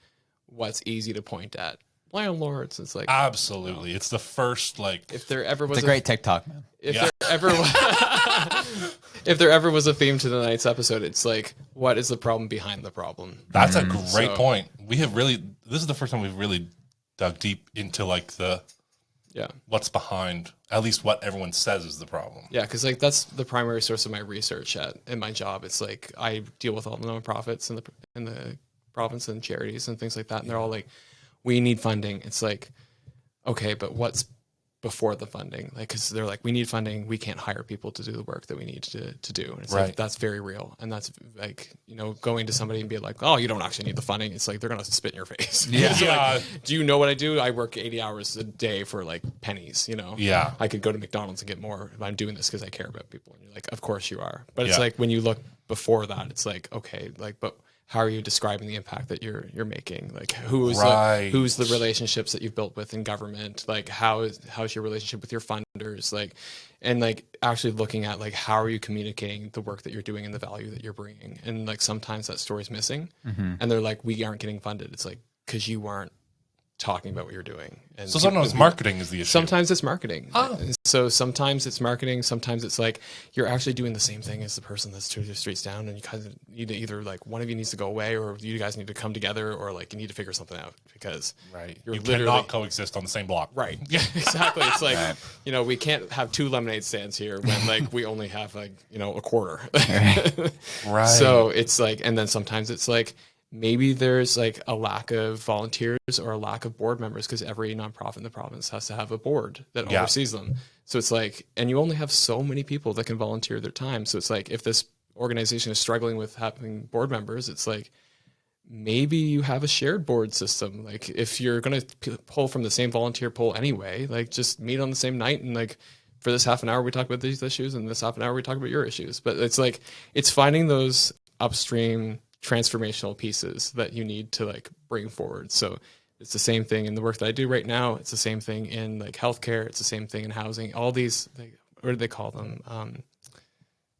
[SPEAKER 4] what's easy to point at? Landlords. It's like
[SPEAKER 3] Absolutely. It's the first
[SPEAKER 4] if there ever was
[SPEAKER 2] It's a great TikTok, man.
[SPEAKER 4] if there ever was a theme to the night's episode, it's like, what is the problem behind the problem?
[SPEAKER 3] That's a great point. This is the first time we've really dug deep into like what's behind at least what everyone says is the problem.
[SPEAKER 4] Yeah, because like that's the primary source of my research in my job. It's like I deal with all the nonprofits in the province and charities and things like that, and they're all like, we need funding. It's like, okay, but what's before the funding? Like, because they're like, we need funding, we can't hire people to do the work that we need to do. And it's like, that's very real. And that's like, going to somebody and be like, oh, you don't actually need the funding. It's like, they're going to spit in your face.
[SPEAKER 3] Yeah.
[SPEAKER 4] So like, do you know what I do? I work 80 hours a day for like pennies,
[SPEAKER 3] Yeah.
[SPEAKER 4] I could go to McDonald's and get more if I'm doing this because I care about people. And you're like, of course you are. But it's like, when you look before that, it's like, okay, like, but how are you describing the impact that you're making? Like, who's the relationships that you've built with in government? Like, how's your relationship with your funders? Like, and like actually looking at like, how are you communicating the work that you're doing and the value that you're bringing? And like, sometimes that story's missing, and they're like, we aren't getting funded. It's like, because you aren't talking about what you're doing. And
[SPEAKER 3] so sometimes marketing is the issue.
[SPEAKER 4] Sometimes it's marketing. And so sometimes it's marketing. Sometimes it's like you're actually doing the same thing as the person that's 2 streets down, and you kind of need to either like one of you needs to go away, or you guys need to come together, or like you need to figure something out because
[SPEAKER 3] you cannot coexist on the same block.
[SPEAKER 4] Right. Yeah, exactly. It's like, we can't have 2 lemonade stands here when like we only have like, a quarter.
[SPEAKER 3] Right.
[SPEAKER 4] So it's like, and then sometimes it's like, maybe there's like a lack of volunteers or a lack of board members because every nonprofit in the province has to have a board that oversees them. So it's like, and you only have so many people that can volunteer their time. So it's like, if this organization is struggling with having board members, it's like, maybe you have a shared board system. Like, if you're going to pull from the same volunteer pool anyway, like just meet on the same night and like, for this half an hour we talk about these issues, and this half an hour we talk about your issues. But it's like, it's finding those upstream transformational pieces that you need to like bring forward. So it's the same thing in the work that I do right now. It's the same thing in like healthcare. It's the same thing in housing. All these, like, what do they call them?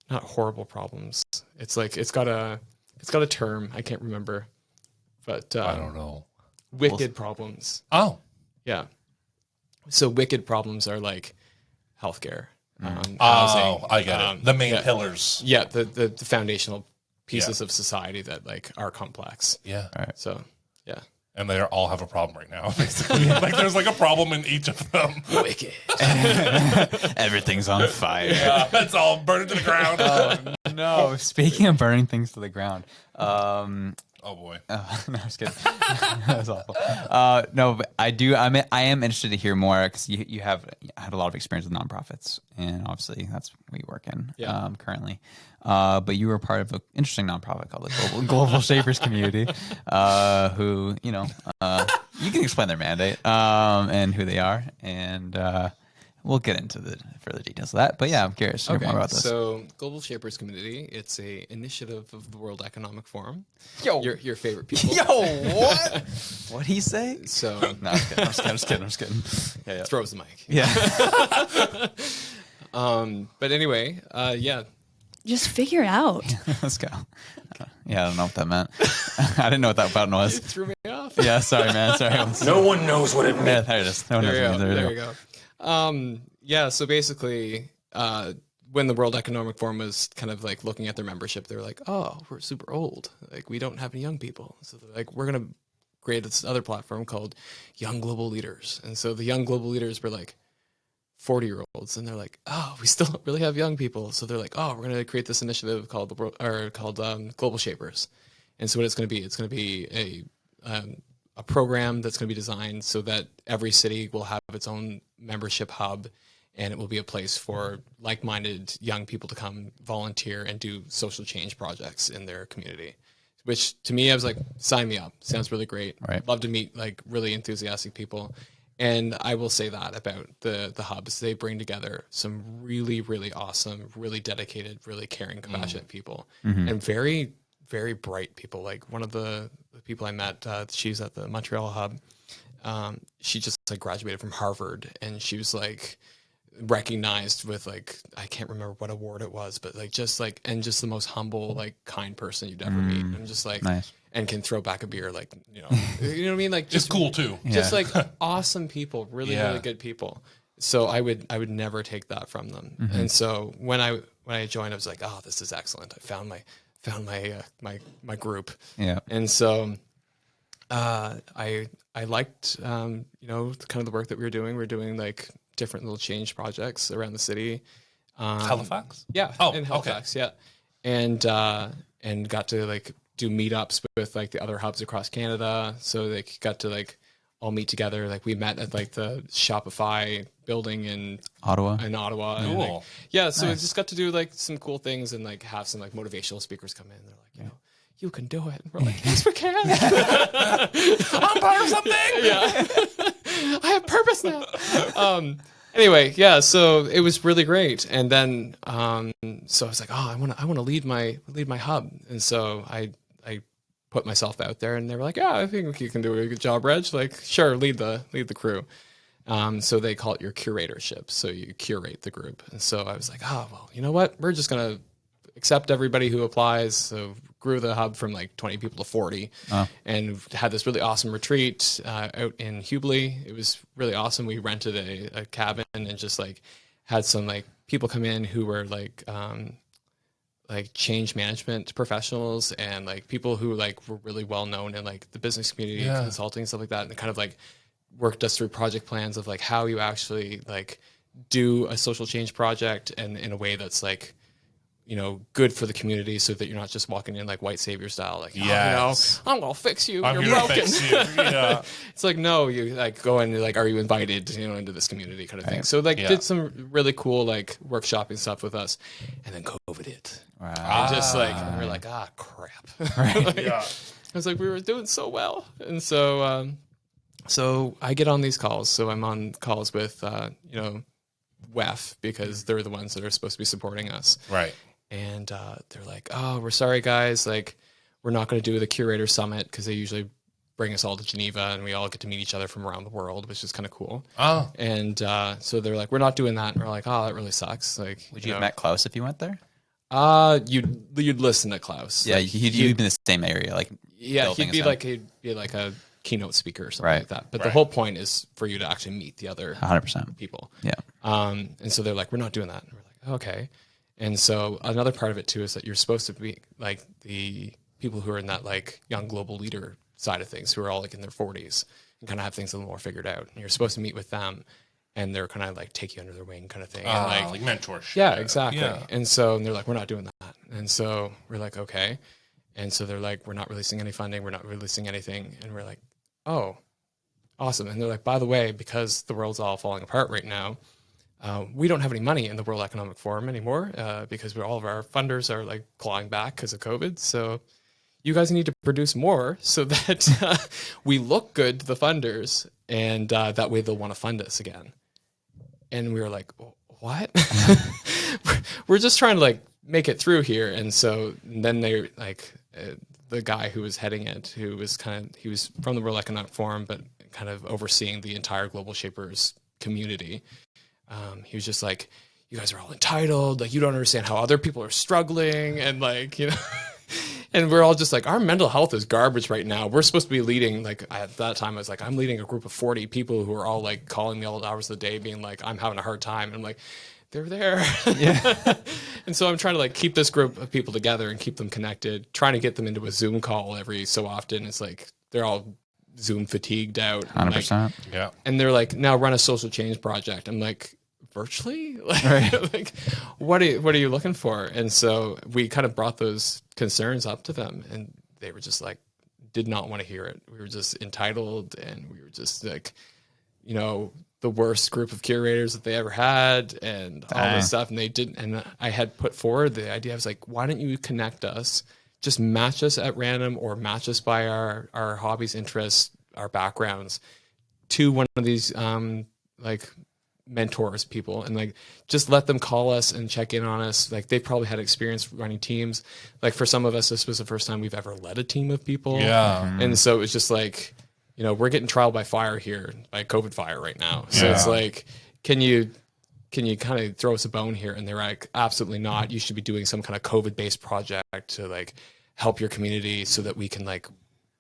[SPEAKER 4] Not horrible problems. It's like it's got a term. I can't remember, but
[SPEAKER 3] I don't know.
[SPEAKER 4] Wicked problems.
[SPEAKER 3] Oh,
[SPEAKER 4] Yeah. So wicked problems are like healthcare, housing.
[SPEAKER 3] Oh, I get it. The main pillars.
[SPEAKER 4] Yeah, the foundational pieces of society that like are complex.
[SPEAKER 3] Yeah.
[SPEAKER 4] So yeah.
[SPEAKER 3] And they all have a problem right now, basically. Like there's like a problem in each of them.
[SPEAKER 4] Wicked.
[SPEAKER 2] Everything's on fire.
[SPEAKER 3] Yeah, it's all burning to the ground.
[SPEAKER 2] No, speaking of burning things to the ground,
[SPEAKER 3] Oh boy.
[SPEAKER 2] no, I was kidding. That's awful. No, but I am interested to hear more because you have had a lot of experience with nonprofits, and obviously that's what you work in currently. But you were part of an interesting nonprofit called the Global Shapers Community, who you can explain their mandate and who they are, and we'll get into the further details of that. But yeah, I'm curious to hear more about this.
[SPEAKER 4] So Global Shapers Community, it's a initiative of the World Economic Forum.
[SPEAKER 2] Yo.
[SPEAKER 4] Your favorite people.
[SPEAKER 2] Yo, what? What'd he say?
[SPEAKER 4] So
[SPEAKER 2] No, I'm just kidding. Yeah.
[SPEAKER 4] throws the mic.
[SPEAKER 2] Yeah.
[SPEAKER 4] But anyway,
[SPEAKER 5] Just figure it out.
[SPEAKER 2] Let's go. Yeah, I don't know what that meant. I didn't know what that button was.
[SPEAKER 4] threw me off.
[SPEAKER 2] Yeah, sorry, man. Sorry.
[SPEAKER 6] No one knows what it means.
[SPEAKER 2] Yeah, there it is. No one knows what it means.
[SPEAKER 4] There you go. So basically, when the World Economic Forum was kind of like looking at their membership, they were like, oh, we're super old. Like, we don't have any young people. So they're like, we're going to create this other platform called Young Global Leaders. And so the Young Global Leaders were like 40-year-olds. And they're like, oh, we still don't really have young people. So they're like, oh, we're going to create this initiative called Global Shapers. And so what it's going to be a program that's going to be designed so that every city will have its own membership hub, and it will be a place for like-minded young people to come volunteer and do social change projects in their community. Which to me, I was like, sign me up. Sounds really great.
[SPEAKER 2] Right.
[SPEAKER 4] Love to meet like really enthusiastic people. And I will say that about the hubs. They bring together some really, really awesome, really dedicated, really caring, compassionate people, and very, very bright people. Like one of the people I met, she's at the Montreal hub. She just like graduated from Harvard, and she was like recognized with like, I can't remember what award it was, but like just the most humble, like kind person you'd ever meet. And just like,
[SPEAKER 2] Nice.
[SPEAKER 4] and can throw back a beer, like, you know what I mean? Like
[SPEAKER 3] Just cool too.
[SPEAKER 4] just like awesome people, really, really good people. So I would never take that from them. And so when I joined, I was like, oh, this is excellent. I found my group.
[SPEAKER 2] Yeah.
[SPEAKER 4] And so I liked kind of the work that we were doing. We were doing like different little change projects around the city.
[SPEAKER 3] Halifax?
[SPEAKER 4] Yeah.
[SPEAKER 3] Oh,
[SPEAKER 4] in Halifax, yeah. And got to like do meetups with like the other hubs across Canada. So they got to like all meet together. Like we met at like the Shopify building in
[SPEAKER 2] Ottawa.
[SPEAKER 4] And,
[SPEAKER 3] Cool.
[SPEAKER 4] like, yeah. So we just got to do like some cool things and like have some like motivational speakers come in. They're like, you know, you can do it. And we're like, yes, we can.
[SPEAKER 3] I'm part of something.
[SPEAKER 4] Yeah. I have purpose now. Anyway, yeah, so it was really great. And then so I was like, oh, I want to lead my hub. And so I put myself out there, and they were like, yeah, I think you can do a good job, Reg. Like, sure, lead the crew. So they call it your curatorship. So you curate the group. And so I was like, oh, well, you know what? We're just going to accept everybody who applies. So grew the hub from like 20 people to 40 and had this really awesome retreat out in Hubli. It was really awesome. We rented a cabin and just like had some like people come in who were like change management professionals and like people who like were really well known in like the business community, consulting, stuff like that. And kind of like worked us through project plans of like how you actually like do a social change project and in a way that's like, you know, good for the community so that you're not just walking in like white savior style, like,
[SPEAKER 3] Yes.
[SPEAKER 4] I'm going to fix you.
[SPEAKER 3] I'm
[SPEAKER 4] You're
[SPEAKER 3] here to
[SPEAKER 4] broken.
[SPEAKER 3] fix you. Yeah.
[SPEAKER 4] It's like, no, you like go and like, are you invited, you know, into this community kind of thing.
[SPEAKER 2] Right.
[SPEAKER 4] So like
[SPEAKER 3] Yeah.
[SPEAKER 4] did some really cool like workshopping stuff with us, and then COVID hit.
[SPEAKER 2] Wow.
[SPEAKER 4] And just like, we're like, crap. Like,
[SPEAKER 3] Yeah.
[SPEAKER 4] I was like, we were doing so well. And so, so I get on these calls. So I'm on calls with, WEF because they're the ones that are supposed to be supporting us.
[SPEAKER 3] Right.
[SPEAKER 4] And they're like, oh, we're sorry, guys. Like, we're not going to do the Curator Summit because they usually bring us all to Geneva and we all get to meet each other from around the world, which is kind of cool.
[SPEAKER 3] Oh.
[SPEAKER 4] And so they're like, we're not doing that. And we're like, oh, that really sucks. Like,
[SPEAKER 2] Would you have met Klaus if you went there?
[SPEAKER 4] You'd listen to Klaus.
[SPEAKER 2] Yeah,
[SPEAKER 4] Like,
[SPEAKER 2] he'd be in the same area. Like,
[SPEAKER 4] yeah,
[SPEAKER 2] building
[SPEAKER 4] he'd be
[SPEAKER 2] and
[SPEAKER 4] like a keynote speaker or something
[SPEAKER 2] Right.
[SPEAKER 4] like that. But the whole point is for you to actually meet the other
[SPEAKER 2] 100%.
[SPEAKER 4] people.
[SPEAKER 2] Yeah.
[SPEAKER 4] And so they're like, we're not doing that. And we're like, okay. And so another part of it too is that you're supposed to be like the people who are in that like young global leader side of things, who are all like in their 40s and kind of have things a little more figured out. And you're supposed to meet with them, and they're kind of like take you under their wing kind of thing. And
[SPEAKER 3] like mentorship.
[SPEAKER 4] yeah, exactly.
[SPEAKER 3] Yeah.
[SPEAKER 4] And they're like, we're not doing that. And so we're like, okay. And so they're like, we're not releasing any funding. We're not releasing anything. And we're like, oh, awesome. And they're like, by the way, because the world's all falling apart right now, we don't have any money in the World Economic Forum anymore because all of our funders are like clawing back because of COVID. So you guys need to produce more so that we look good to the funders, and that way they'll want to fund us again. And we were like, what? We're just trying to like make it through here. And so then they like the guy who was heading it, who was he was from the World Economic Forum, but kind of overseeing the entire Global Shapers community. He was just like, you guys are all entitled. Like, you don't understand how other people are struggling. And like, you know, and we're all just like, our mental health is garbage right now. We're supposed to be leading, like at that time, I was like, I'm leading a group of 40 people who are all like calling me all hours of the day being like, I'm having a hard time. And I'm like, they're there. Yeah. And so I'm trying to like keep this group of people together and keep them connected, trying to get them into a Zoom call every so often. It's like, they're all Zoom fatigued out.
[SPEAKER 2] 100%.
[SPEAKER 4] Like,
[SPEAKER 3] Yeah.
[SPEAKER 4] and they're like, now run a social change project. I'm like, virtually? Like, like what are you looking for? And so we kind of brought those concerns up to them, and they were just like, did not want to hear it. We were just entitled, and we were just like, you know, the worst group of curators that they ever had, and all this stuff. And they didn't. And I had put forward the idea. I was like, why don't you connect us? Just match us at random, or match us by our hobbies, interests, our backgrounds, to one of these like mentors people, and like just let them call us and check in on us. Like, they probably had experience running teams. Like, for some of us, this was the first time we've ever led a team of people.
[SPEAKER 3] Yeah.
[SPEAKER 4] And so it was just like, you know, we're getting trial by fire here, by COVID fire right now. So it's like, can you kind of throw us a bone here? And they're like, absolutely not. You should be doing some kind of COVID based project to like help your community so that we can like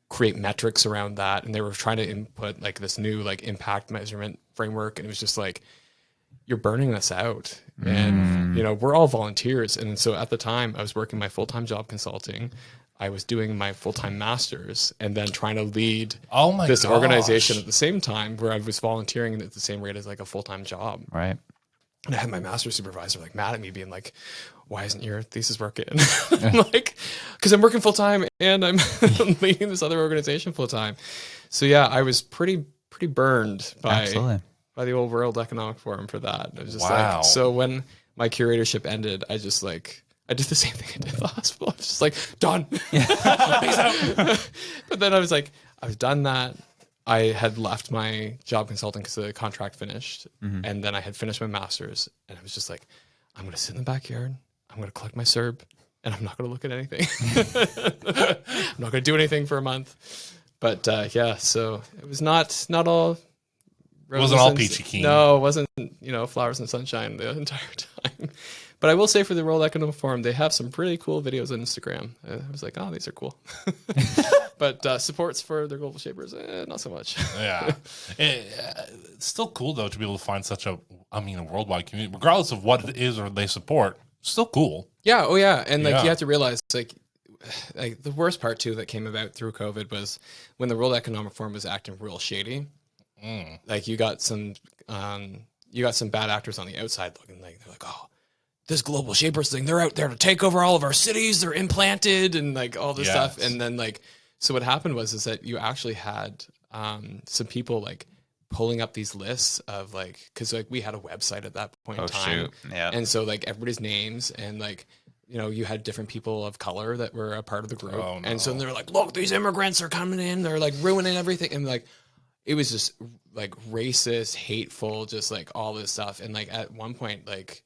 [SPEAKER 4] create metrics around that. And they were trying to input like this new like impact measurement framework. And it was just like, you're burning us out. And, you know, we're all volunteers. And so at the time I was working my full-time job consulting. I was doing my full-time master's, and then trying to lead this organization at the same time, where I was volunteering at the same rate as like a full-time job.
[SPEAKER 2] Right.
[SPEAKER 4] And I had my master's supervisor like mad at me, being like, why isn't your thesis working? I'm like, because I'm working full-time and I'm leading this other organization full-time. So yeah, I was pretty burned by the old World Economic Forum for that. I was just like, so when my curatorship ended, I just like, I did the same thing I did at the hospital. I was just like, done. Peace out. But then I was like, I've done that. I had left my job consulting because the contract finished. And then I had finished my master's, and I was just like, I'm going to sit in the backyard. I'm going to collect my CERB, and I'm not going to look at anything. I'm not going to do anything for a month. But yeah, so it was not all.
[SPEAKER 3] It wasn't all peachy keen.
[SPEAKER 4] No, it wasn't, you know, flowers and sunshine the entire time. But I will say, for the World Economic Forum, they have some pretty cool videos on Instagram. I was like, oh, these are cool. But supports for their global shapers, not so much.
[SPEAKER 3] Yeah. It's still cool, though, to be able to find such a worldwide community, regardless of what it is or they support. Still cool.
[SPEAKER 4] Yeah. Oh, yeah. And like, you have to realize, like the worst part too that came about through COVID was when the World Economic Forum was acting real shady. Like, you got some bad actors on the outside looking like, they're like, oh, this global shapers thing, they're out there to take over all of our cities. They're implanted and like all this stuff. And then like, so what happened is that you actually had some people like pulling up these lists of like, because like we had a website at that point in time.
[SPEAKER 2] Yeah.
[SPEAKER 4] And so like everybody's names, and like, you know, you had different people of color that were a part of the group. Oh, no. And so they're like, look, these immigrants are coming in. They're like ruining everything. And like, it was just like racist, hateful, just like all this stuff. And like at one point, like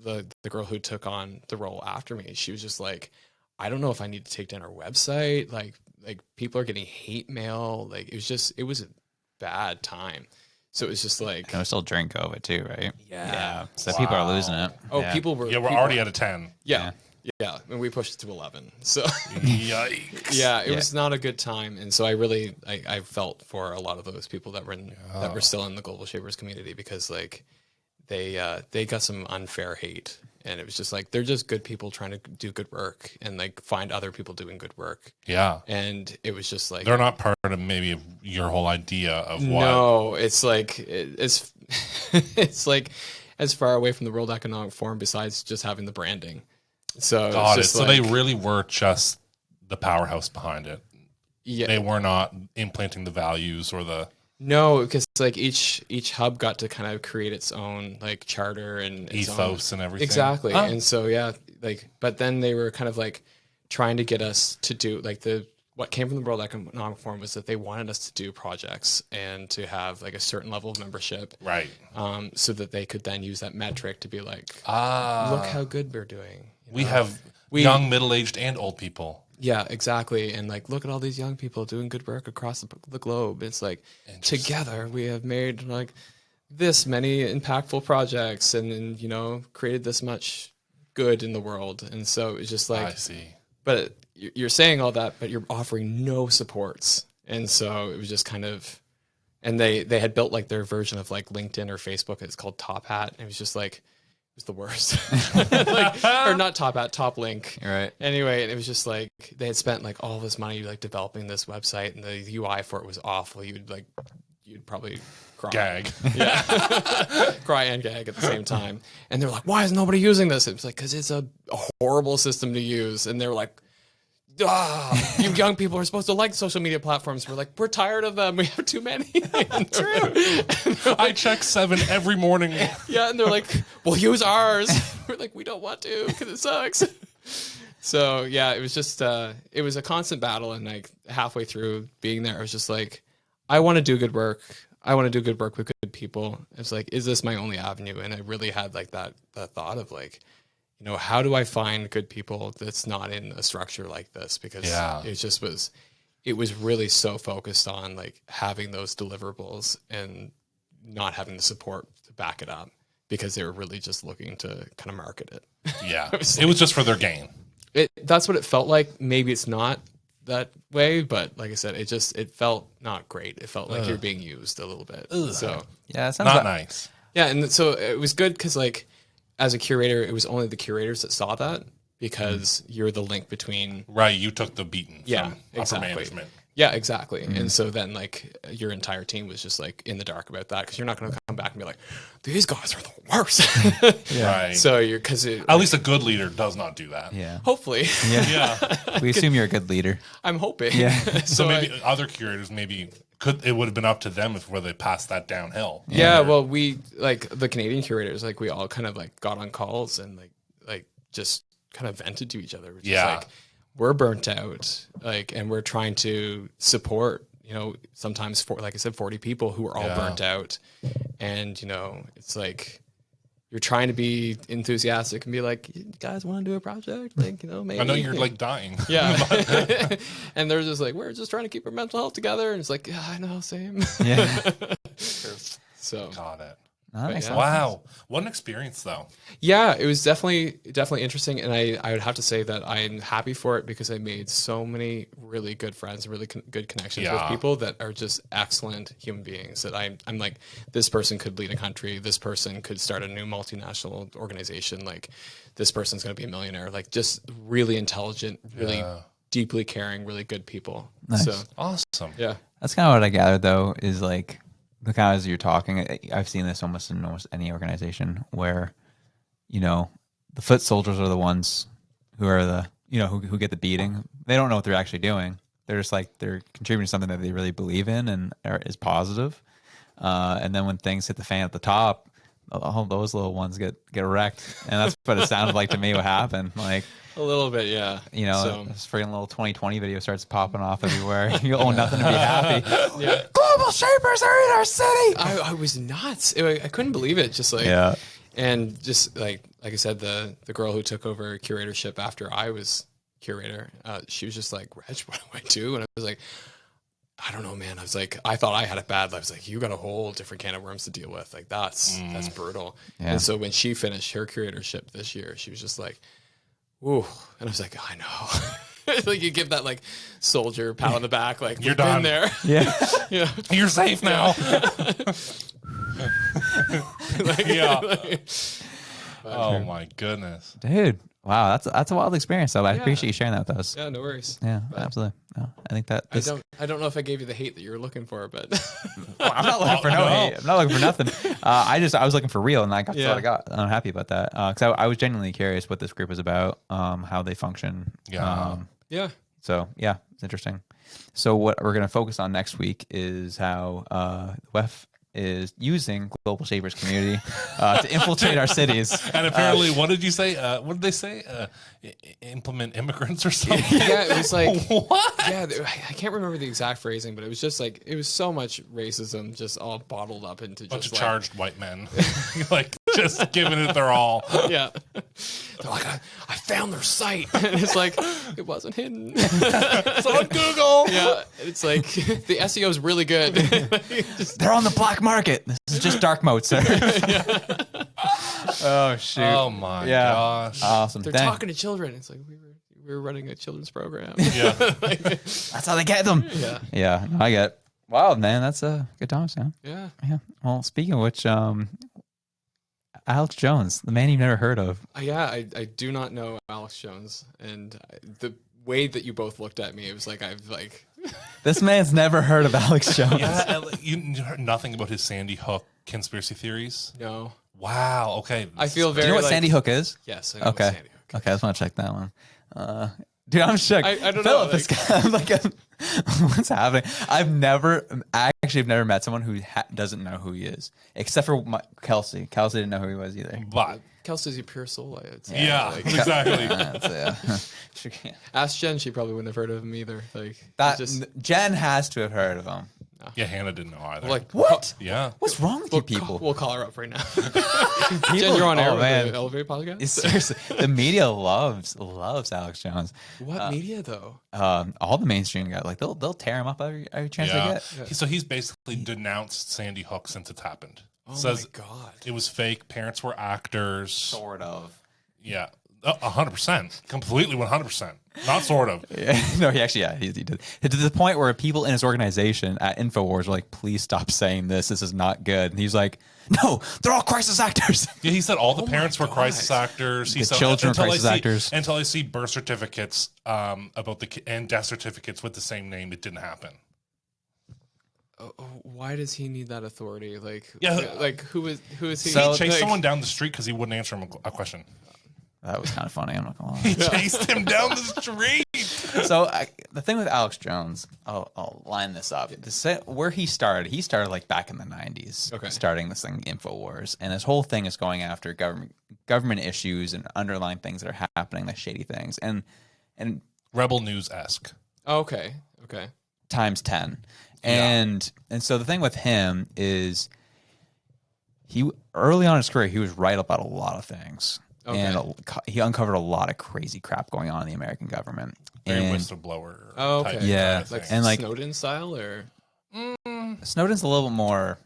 [SPEAKER 4] the girl who took on the role after me, she was just like, I don't know if I need to take down our website. Like people are getting hate mail. Like, it was a bad time. So it was just like,
[SPEAKER 2] and it was still during COVID too, right?
[SPEAKER 4] Yeah.
[SPEAKER 2] So people are losing it.
[SPEAKER 4] Oh, people were.
[SPEAKER 3] Yeah, we're already at a 10.
[SPEAKER 4] Yeah. Yeah, and we pushed it to 11. So
[SPEAKER 3] Yikes.
[SPEAKER 4] yeah, it was not a good time, and so I felt for a lot of those people that were still in the Global Shapers community, because like they got some unfair hate, and it was just like they're just good people trying to do good work and like find other people doing good work.
[SPEAKER 3] Yeah.
[SPEAKER 4] And it was just like
[SPEAKER 3] They're not part of maybe your whole idea of what.
[SPEAKER 4] No, it's like it's it's like as far away from the World Economic Forum besides just having the branding. So
[SPEAKER 3] Got it.
[SPEAKER 4] it's just
[SPEAKER 3] So they really were just the powerhouse behind it.
[SPEAKER 4] Yeah.
[SPEAKER 3] They were not implanting the values or the.
[SPEAKER 4] No, because like each hub got to kind of create its own like charter and its
[SPEAKER 3] Ethos
[SPEAKER 4] own,
[SPEAKER 3] and everything.
[SPEAKER 4] Exactly.
[SPEAKER 3] Oh.
[SPEAKER 4] And so yeah, like but then they were kind of like trying to get us to do like what came from the World Economic Forum was that they wanted us to do projects and to have like a certain level of membership.
[SPEAKER 3] Right.
[SPEAKER 4] So that they could then use that metric to be like,
[SPEAKER 3] Ah.
[SPEAKER 4] look how good we're doing. You
[SPEAKER 3] We
[SPEAKER 4] know?
[SPEAKER 3] have young, middle-aged, and old people.
[SPEAKER 4] Yeah, exactly. And like, look at all these young people doing good work across the globe. It's like together we have made like this many impactful projects and, you know, created this much good in the world. And so it's just like,
[SPEAKER 3] I see.
[SPEAKER 4] but you're saying all that, but you're offering no supports. And so it was just kind of, and they had built like their version of like LinkedIn or Facebook. It's called Top Hat. And it was just like, it was the worst. Like, or not Top Hat, Top Link.
[SPEAKER 2] Right.
[SPEAKER 4] Anyway, and it was just like, they had spent like all this money like developing this website, and the UI for it was awful. You'd probably cry.
[SPEAKER 3] Gag.
[SPEAKER 4] Yeah. Cry and gag at the same time. And they're like, why is nobody using this? It was like, because it's a horrible system to use. And they're like, you young people are supposed to like social media platforms. We're like, we're tired of them. We have too many. True.
[SPEAKER 3] I check 7 every morning.
[SPEAKER 4] Yeah, and they're like, well, use ours. We're like, we don't want to because it sucks. So yeah, it was just it was a constant battle, and like halfway through being there, I was just like, I want to do good work. I want to do good work with good people. It's like, is this my only avenue? And I really had like that thought of like, you know, how do I find good people that's not in a structure like this? Because it was really so focused on like having those deliverables and not having the support to back it up, because they were really just looking to kind of market it.
[SPEAKER 3] Yeah. It was just for their gain.
[SPEAKER 4] That's what it felt like. Maybe it's not that way, but like I said, it felt not great. It felt like you're being used a little bit. So
[SPEAKER 2] Yeah, it sounds
[SPEAKER 3] Not
[SPEAKER 2] like,
[SPEAKER 3] nice.
[SPEAKER 4] yeah, and so it was good because like as a curator, it was only the curators that saw that, because you're the link between.
[SPEAKER 3] Right. You took the beating
[SPEAKER 4] Yeah,
[SPEAKER 3] from
[SPEAKER 4] exactly.
[SPEAKER 3] upper management.
[SPEAKER 4] Yeah, exactly. And so then like your entire team was just like in the dark about that, because you're not going to come back and be like, these guys are the worst.
[SPEAKER 3] Right.
[SPEAKER 4] So you're
[SPEAKER 3] At least a good leader does not do that.
[SPEAKER 2] yeah.
[SPEAKER 4] hopefully,
[SPEAKER 3] Yeah.
[SPEAKER 2] We assume you're a good leader.
[SPEAKER 4] I'm hoping.
[SPEAKER 2] Yeah.
[SPEAKER 3] So maybe other curators it would have been up to them where they passed that downhill.
[SPEAKER 4] Yeah, well, we like the Canadian curators, like we all kind of like got on calls and like just kind of vented to each other. Which is like, we're burnt out, like, and we're trying to support, you know, sometimes like I said, 40 people who are all burnt out, and you know, it's like you're trying to be enthusiastic and be like, you guys want to do a project, like, you know, maybe.
[SPEAKER 3] I know you're like dying.
[SPEAKER 4] Yeah. And they're just like, we're just trying to keep our mental health together. And it's like, yeah, I know, same.
[SPEAKER 2] Yeah.
[SPEAKER 4] So,
[SPEAKER 3] Got it.
[SPEAKER 2] Nice.
[SPEAKER 4] yeah.
[SPEAKER 3] Wow. What an experience, though.
[SPEAKER 4] yeah, it was definitely interesting. And I would have to say that I'm happy for it, because I made so many really good friends, really good connections with people that are just excellent human beings, that I'm like, this person could lead a country. This person could start a new multinational organization. Like, this person's going to be a millionaire. Like, just really intelligent, really deeply caring, really good people.
[SPEAKER 2] Nice.
[SPEAKER 4] So,
[SPEAKER 3] Awesome.
[SPEAKER 4] yeah.
[SPEAKER 2] That's kind of what I gathered, though, is like the kind of as you're talking, I've seen this almost in almost any organization where, you know, the foot soldiers are the ones who are the, you know, who get the beating. They don't know what they're actually doing. They're just like, they're contributing to something that they really believe in and is positive. And then when things hit the fan at the top, all those little ones get wrecked. And that's what it sounded like to me what happened. Like,
[SPEAKER 4] A little bit, yeah.
[SPEAKER 2] you know,
[SPEAKER 4] So-
[SPEAKER 2] this freaking little 2020 video starts popping off everywhere. You owe nothing to be happy.
[SPEAKER 4] Yeah.
[SPEAKER 2] Global shapers are in our city.
[SPEAKER 4] I was nuts. I couldn't believe it. Just like,
[SPEAKER 2] Yeah.
[SPEAKER 4] and just like I said, the girl who took over curatorship after I was curator, she was just like, Reg, what do I do? And I was like, I don't know, man. I was like, I thought I had it bad. I was like, you got a whole different can of worms to deal with. Like, that's brutal.
[SPEAKER 2] Yeah.
[SPEAKER 4] And so when she finished her curatorship this year, she was just like, Ooh. And I was like, I know. Like you give that like soldier pat on the back, like
[SPEAKER 3] You're
[SPEAKER 4] we've been
[SPEAKER 3] done.
[SPEAKER 4] there.
[SPEAKER 2] Yeah.
[SPEAKER 4] Yeah.
[SPEAKER 3] You're safe now. Yeah. Oh my goodness.
[SPEAKER 2] Dude. Wow, that's a wild experience. So I appreciate you sharing that with us.
[SPEAKER 4] Yeah, no worries.
[SPEAKER 2] Yeah, absolutely. No, I think that this,
[SPEAKER 4] I don't know if I gave you the hate that you were looking for, but
[SPEAKER 2] I'm not looking for no hate. I'm not looking for nothing. I was looking for real, and I got what I got. I'm happy about that because I was genuinely curious what this group is about, how they function.
[SPEAKER 3] Yeah.
[SPEAKER 4] yeah.
[SPEAKER 2] So yeah, it's interesting. So what we're going to focus on next week is how the WEF is using global shapers community to infiltrate our cities.
[SPEAKER 3] And apparently, what did you say? What did they say? Implement immigrants or something?
[SPEAKER 4] Yeah, it was like
[SPEAKER 3] What?
[SPEAKER 4] Yeah, I can't remember the exact phrasing, but it was just like it was so much racism just all bottled up into
[SPEAKER 3] Bunch
[SPEAKER 4] just
[SPEAKER 3] of charged white men, like just giving it their all.
[SPEAKER 4] yeah. They're like, I found their site, and it's like it wasn't hidden.
[SPEAKER 3] It's on Google.
[SPEAKER 4] Yeah, it's like the SEO is really good.
[SPEAKER 2] They're on the black market. This is just dark mode, sir. Oh shoot!
[SPEAKER 3] Oh my gosh!
[SPEAKER 2] Awesome.
[SPEAKER 4] They're
[SPEAKER 2] Dang.
[SPEAKER 4] talking to children. It's like we were running a children's program.
[SPEAKER 3] Yeah.
[SPEAKER 2] That's how they get them.
[SPEAKER 4] Yeah.
[SPEAKER 2] Yeah. No, I get. Wow, man, that's a good times, yeah.
[SPEAKER 4] Yeah.
[SPEAKER 2] Yeah. Well, speaking of which, Alex Jones, the man you've never heard of.
[SPEAKER 4] Yeah, I do not know Alex Jones, and the way that you both looked at me, it was like
[SPEAKER 2] This man's never heard of Alex Jones.
[SPEAKER 3] Yeah, and you heard nothing about his Sandy Hook conspiracy theories?
[SPEAKER 4] no.
[SPEAKER 3] Wow. Okay.
[SPEAKER 4] I feel
[SPEAKER 2] Do
[SPEAKER 4] very
[SPEAKER 2] you know what
[SPEAKER 4] like,
[SPEAKER 2] Sandy Hook is?
[SPEAKER 4] Yes, I know what
[SPEAKER 2] Okay.
[SPEAKER 4] Sandy Hook.
[SPEAKER 2] Okay, I just want to check that one. Dude, I'm shook.
[SPEAKER 4] I don't
[SPEAKER 2] Philip,
[SPEAKER 4] know,
[SPEAKER 2] this guy, I'm like, what's happening? I've never met someone who doesn't know who he is, except for Kelsey. Kelsey didn't know who he was either.
[SPEAKER 3] But
[SPEAKER 4] Kelsey's a pure soul. I would say.
[SPEAKER 3] yeah,
[SPEAKER 4] Like,
[SPEAKER 3] exactly.
[SPEAKER 4] ask Jen; she probably wouldn't have heard of him either. Like
[SPEAKER 2] That
[SPEAKER 4] just
[SPEAKER 2] Jen has to have heard of him.
[SPEAKER 3] Yeah, Hannah didn't know either.
[SPEAKER 4] like
[SPEAKER 2] What?
[SPEAKER 3] yeah.
[SPEAKER 2] What's wrong with you people?
[SPEAKER 4] We'll call her up right now. Jen, you're on air with the Elevate podcast.
[SPEAKER 2] Seriously, the media loves Alex Jones.
[SPEAKER 4] What media though?
[SPEAKER 2] All the mainstream guys, like they'll tear him up every chance they
[SPEAKER 3] Yeah.
[SPEAKER 2] get.
[SPEAKER 3] So he's basically denounced Sandy Hook since it's happened.
[SPEAKER 4] Oh
[SPEAKER 3] Says
[SPEAKER 4] my god!
[SPEAKER 3] it was fake. Parents were actors.
[SPEAKER 2] Sort of.
[SPEAKER 3] Yeah. 100%. Completely 100%. Not sort of.
[SPEAKER 2] No, he did. To the point where people in his organization at InfoWars were like, please stop saying this. This is not good. And he's like, no, they're all crisis actors.
[SPEAKER 3] Yeah, he said all the parents were crisis actors. He
[SPEAKER 2] The
[SPEAKER 3] said,
[SPEAKER 2] children were
[SPEAKER 3] until I
[SPEAKER 2] crisis
[SPEAKER 3] see-
[SPEAKER 2] actors.
[SPEAKER 3] Until I see birth certificates about and death certificates with the same name, it didn't happen.
[SPEAKER 4] Why does he need that authority? Like,
[SPEAKER 3] Yeah.
[SPEAKER 4] like who is he?
[SPEAKER 2] So-
[SPEAKER 3] He chased
[SPEAKER 4] like,
[SPEAKER 3] someone down the street because he wouldn't answer him a question.
[SPEAKER 2] That was kind of funny. I'm not going to
[SPEAKER 3] He chased him down the street.
[SPEAKER 2] lie. So the thing with Alex Jones, I'll line this up. Where he started like back in the 90s,
[SPEAKER 4] Okay.
[SPEAKER 2] starting this thing, InfoWars. And his whole thing is going after government issues and underlying things that are happening, like shady things. And
[SPEAKER 3] Rebel News-esque.
[SPEAKER 4] Okay.
[SPEAKER 2] times 10. And so the thing with him is he early on in his career, he was right about a lot of things.
[SPEAKER 4] Okay.
[SPEAKER 2] And he uncovered a lot of crazy crap going on in the American government.
[SPEAKER 3] Very
[SPEAKER 2] And
[SPEAKER 3] whistleblower.
[SPEAKER 4] Oh, okay.
[SPEAKER 3] type
[SPEAKER 2] Yeah.
[SPEAKER 3] kind of
[SPEAKER 4] Like
[SPEAKER 3] thing.
[SPEAKER 2] And, like-
[SPEAKER 4] Snowden style, or
[SPEAKER 2] Snowden's a little bit more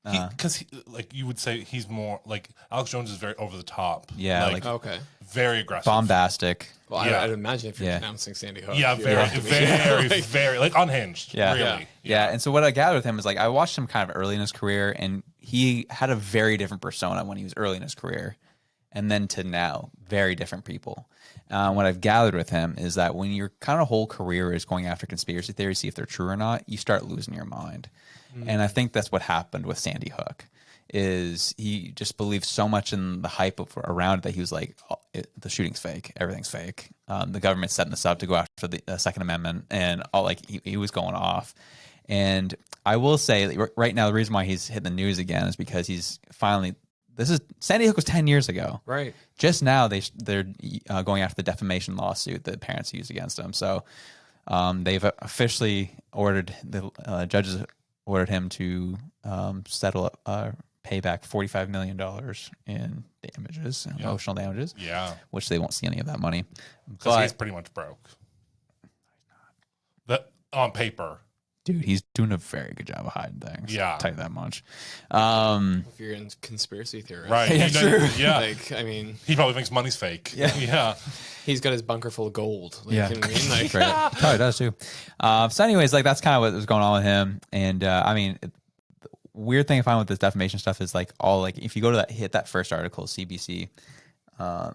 [SPEAKER 3] Because, like, you would say he's more, like, Alex Jones is very over the top.
[SPEAKER 2] Yeah, like-
[SPEAKER 4] okay.
[SPEAKER 3] very aggressive.
[SPEAKER 2] bombastic.
[SPEAKER 4] Well,
[SPEAKER 3] Yeah.
[SPEAKER 4] I'd imagine if you're
[SPEAKER 2] Yeah.
[SPEAKER 4] announcing Sandy Hook.
[SPEAKER 3] Yeah,
[SPEAKER 4] you
[SPEAKER 3] very,
[SPEAKER 4] have to be-
[SPEAKER 3] very, like, unhinged.
[SPEAKER 2] Yeah.
[SPEAKER 3] Really.
[SPEAKER 2] Yeah. And so what I gathered with him is like I watched him kind of early in his career, and he had a very different persona when he was early in his career, and then to now, very different people. What I've gathered with him is that when your kind of whole career is going after conspiracy theories, see if they're true or not, you start losing your mind. And I think that's what happened with Sandy Hook. Is he just believed so much in the hype around it that he was like, oh, the shooting's fake, everything's fake. The government's setting this up to go after the Second Amendment, and all like he was going off. And I will say that right now the reason why he's hit the news again is because he's finally. Sandy Hook was 10 years ago.
[SPEAKER 4] Right.
[SPEAKER 2] Just now they're going after the defamation lawsuit that parents used against him. So they've officially ordered the judges ordered him to settle pay back $45 million in damages, emotional damages.
[SPEAKER 3] Yeah.
[SPEAKER 2] Which they won't see any of that money.
[SPEAKER 3] Because he's
[SPEAKER 2] But
[SPEAKER 3] pretty much broke. That on paper.
[SPEAKER 2] dude, he's doing a very good job of hiding things.
[SPEAKER 3] Yeah.
[SPEAKER 2] I'll tell you that much.
[SPEAKER 4] If you're in conspiracy theory,
[SPEAKER 3] Right.
[SPEAKER 2] Yeah, true.
[SPEAKER 3] Yeah.
[SPEAKER 4] Like, I mean,
[SPEAKER 3] He probably thinks money's fake. Yeah.
[SPEAKER 4] he's got his bunker full of gold. Like,
[SPEAKER 2] Yeah.
[SPEAKER 4] you know what I mean? Like,
[SPEAKER 2] Right. Probably does too. So, anyways, like that's kind of what was going on with him. And I mean, the weird thing I find with this defamation stuff is like all like if you go to hit that first article, CBC, the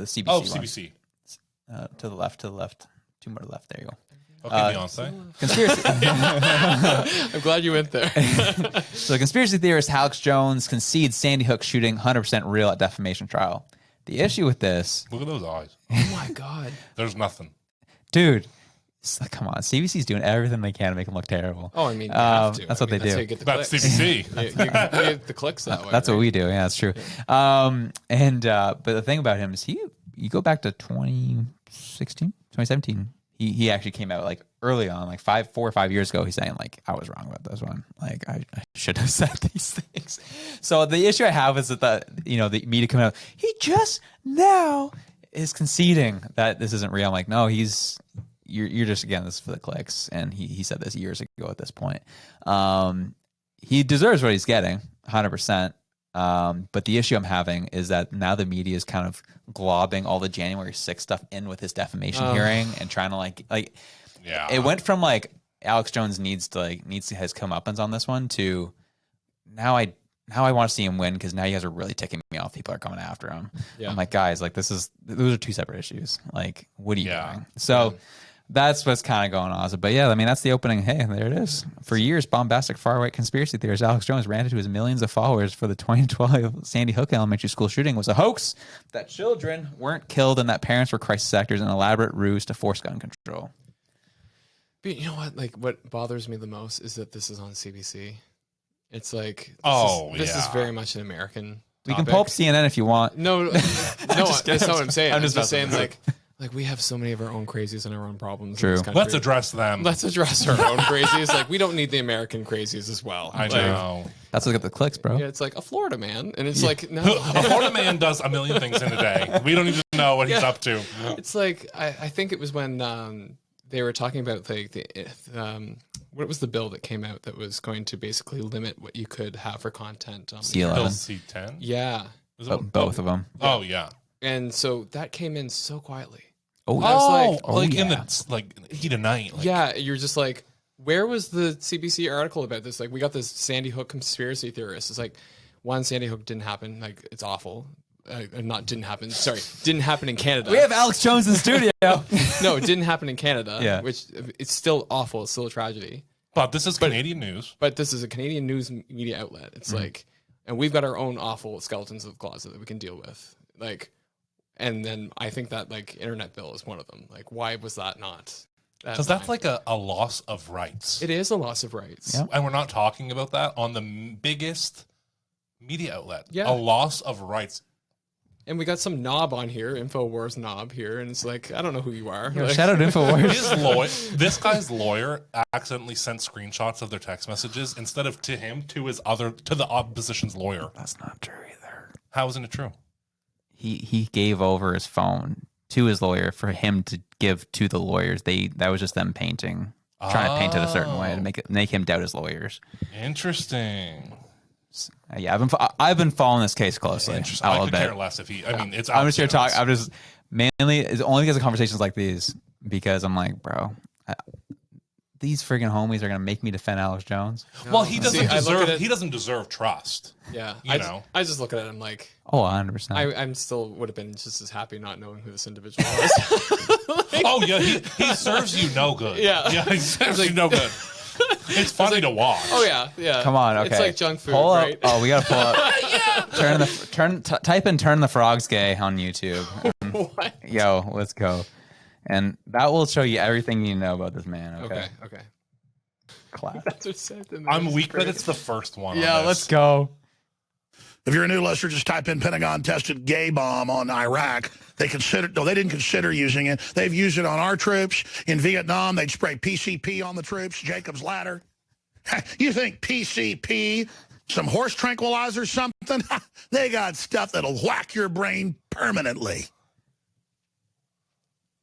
[SPEAKER 2] CBC,
[SPEAKER 3] Oh,
[SPEAKER 2] one.
[SPEAKER 3] CBC.
[SPEAKER 2] To the left, 2 more to the left. There you go.
[SPEAKER 3] Okay, Beyonce.
[SPEAKER 2] Conspiracy.
[SPEAKER 4] I'm glad you went there.
[SPEAKER 2] So, conspiracy theorist Alex Jones concedes Sandy Hook shooting 100% real at defamation trial. The issue with this,
[SPEAKER 3] Look at those eyes.
[SPEAKER 4] Oh my God.
[SPEAKER 3] There's nothing.
[SPEAKER 2] dude, come on, CBC's doing everything they can to make him look terrible.
[SPEAKER 4] Oh, I mean, you have to.
[SPEAKER 2] That's
[SPEAKER 4] I
[SPEAKER 2] what
[SPEAKER 4] mean,
[SPEAKER 2] they do.
[SPEAKER 4] how you get the
[SPEAKER 3] That's
[SPEAKER 4] clicks.
[SPEAKER 3] CBC.
[SPEAKER 4] You get the clicks that way.
[SPEAKER 2] That's
[SPEAKER 4] right?
[SPEAKER 2] what we do. Yeah, that's true. But the thing about him is you go back to 2017. He actually came out like early on, like 4 or 5 years ago. He's saying like, I was wrong about this one. Like I should have said these things. So the issue I have is that the media coming out, he just now is conceding that this isn't real. I'm like, no, you're just, again, this is for the clicks. And he said this years ago at this point. He deserves what he's getting 100%. But the issue I'm having is that now the media is kind of globbing all the January 6th stuff in with his defamation hearing and trying to like
[SPEAKER 3] Yeah.
[SPEAKER 2] it went from like Alex Jones needs to his comeuppance on this one to now I want to see him win because now you guys are really ticking me off. People are coming after him.
[SPEAKER 4] Yeah.
[SPEAKER 2] I'm like, guys, like those are two separate issues. Like, what are you
[SPEAKER 3] Yeah.
[SPEAKER 2] doing? So that's what's kind of going on. But yeah, I mean, that's the opening. Hey, there it is. For years, bombastic far-right conspiracy theorist Alex Jones ranted to his millions of followers for the 2012 Sandy Hook Elementary School shooting was a hoax, that children weren't killed and that parents were crisis actors in an elaborate ruse to force gun control.
[SPEAKER 4] But you know what? Like, what bothers me the most is that this is on CBC. It's like, this is very much an American
[SPEAKER 2] We can
[SPEAKER 4] topic.
[SPEAKER 2] pull up CNN if you want.
[SPEAKER 4] No, that's not what I'm saying.
[SPEAKER 2] I'm
[SPEAKER 4] I'm
[SPEAKER 2] just
[SPEAKER 4] just
[SPEAKER 2] messing
[SPEAKER 4] saying,
[SPEAKER 2] with
[SPEAKER 4] like we have so many of our own crazies and our own problems.
[SPEAKER 2] True.
[SPEAKER 4] In this country.
[SPEAKER 3] Let's address them.
[SPEAKER 4] Let's address our own crazies. Like, we don't need the American crazies as well.
[SPEAKER 3] I
[SPEAKER 4] Like,
[SPEAKER 3] know.
[SPEAKER 2] That's what got the clicks, bro.
[SPEAKER 4] Yeah, it's like a Florida man, and it's like no.
[SPEAKER 3] A Florida man does a million things in a day. We don't need to know what he's up to.
[SPEAKER 4] It's like I think it was when they were talking about like what was the bill that came out that was going to basically limit what you could have for content on the
[SPEAKER 2] C11.
[SPEAKER 3] Bill C10?
[SPEAKER 4] Yeah,
[SPEAKER 3] Is it-
[SPEAKER 2] Both of them.
[SPEAKER 3] Oh, yeah.
[SPEAKER 4] and so that came in so quietly.
[SPEAKER 2] Oh,
[SPEAKER 4] I was like,
[SPEAKER 3] in
[SPEAKER 2] yeah.
[SPEAKER 3] the heat of night. Like,
[SPEAKER 4] Yeah, you're just like, where was the CBC article about this? Like, we got this Sandy Hook conspiracy theorist. It's like, one, Sandy Hook didn't happen. Like, it's awful. Didn't happen. Sorry, didn't happen in Canada.
[SPEAKER 2] We have Alex Jones in the studio.
[SPEAKER 4] No, it didn't happen in Canada.
[SPEAKER 2] Yeah.
[SPEAKER 4] Which it's still awful. It's still a tragedy.
[SPEAKER 3] But this is Canadian news.
[SPEAKER 4] But this is a Canadian news media outlet. It's like, and we've got our own awful skeletons of the closet that we can deal with. Like, and then I think that like internet bill is one of them. Like, why was that not?
[SPEAKER 3] Because that's like a loss of rights.
[SPEAKER 4] It is a loss of rights.
[SPEAKER 2] Yeah.
[SPEAKER 3] And we're not talking about that on the biggest media outlet.
[SPEAKER 4] Yeah.
[SPEAKER 3] A loss of rights.
[SPEAKER 4] And we got some knob on here, InfoWars knob here, and it's like, I don't know who you are.
[SPEAKER 2] Yo,
[SPEAKER 4] Like,
[SPEAKER 2] shout out InfoWars.
[SPEAKER 3] This guy's lawyer accidentally sent screenshots of their text messages instead of to him to the opposition's lawyer.
[SPEAKER 2] That's not true either.
[SPEAKER 3] How isn't it true?
[SPEAKER 2] He gave over his phone to his lawyer for him to give to the lawyers. That was just them trying to paint it a certain way to make him doubt his lawyers.
[SPEAKER 3] Interesting.
[SPEAKER 2] Yeah, I've been following this case closely.
[SPEAKER 3] Interesting. I could care less if he. I mean, it's.
[SPEAKER 2] I'm just here to talk.
[SPEAKER 3] obvious.
[SPEAKER 2] I'm just mainly it's only because of conversations like these because I'm like, bro, these friggin' homies are gonna make me defend Alex Jones.
[SPEAKER 3] Well, he doesn't
[SPEAKER 4] See, I look at
[SPEAKER 3] deserve.
[SPEAKER 4] it-
[SPEAKER 3] He doesn't deserve trust.
[SPEAKER 4] yeah,
[SPEAKER 3] You know.
[SPEAKER 4] I just look at it. I'm like,
[SPEAKER 2] Oh, 100%.
[SPEAKER 4] I'm still would have been just as happy not knowing who this individual was.
[SPEAKER 3] Oh yeah, he serves you no good.
[SPEAKER 4] Yeah.
[SPEAKER 3] yeah, he serves you no good. It's funny to watch.
[SPEAKER 4] Oh yeah, yeah.
[SPEAKER 2] Come on, okay.
[SPEAKER 4] It's like junk food,
[SPEAKER 2] Pull up.
[SPEAKER 4] right?
[SPEAKER 2] Oh, we gotta pull up. Type in "turn the frogs gay" on YouTube.
[SPEAKER 4] What?
[SPEAKER 2] Yo, let's go, and that will show you everything you know about this man. Okay,
[SPEAKER 4] Okay.
[SPEAKER 2] class.
[SPEAKER 4] That's what said in the
[SPEAKER 3] I'm
[SPEAKER 4] next
[SPEAKER 3] weak that
[SPEAKER 4] grade.
[SPEAKER 3] it's the first one. on
[SPEAKER 2] Yeah,
[SPEAKER 3] this.
[SPEAKER 2] let's go.
[SPEAKER 6] If you're a new listener, just type in Pentagon tested gay bomb on Iraq. They didn't consider using it. They've used it on our troops. In Vietnam, they'd spray PCP on the troops, Jacob's Ladder. You think PCP, some horse tranquilizer, something? They got stuff that'll whack your brain permanently.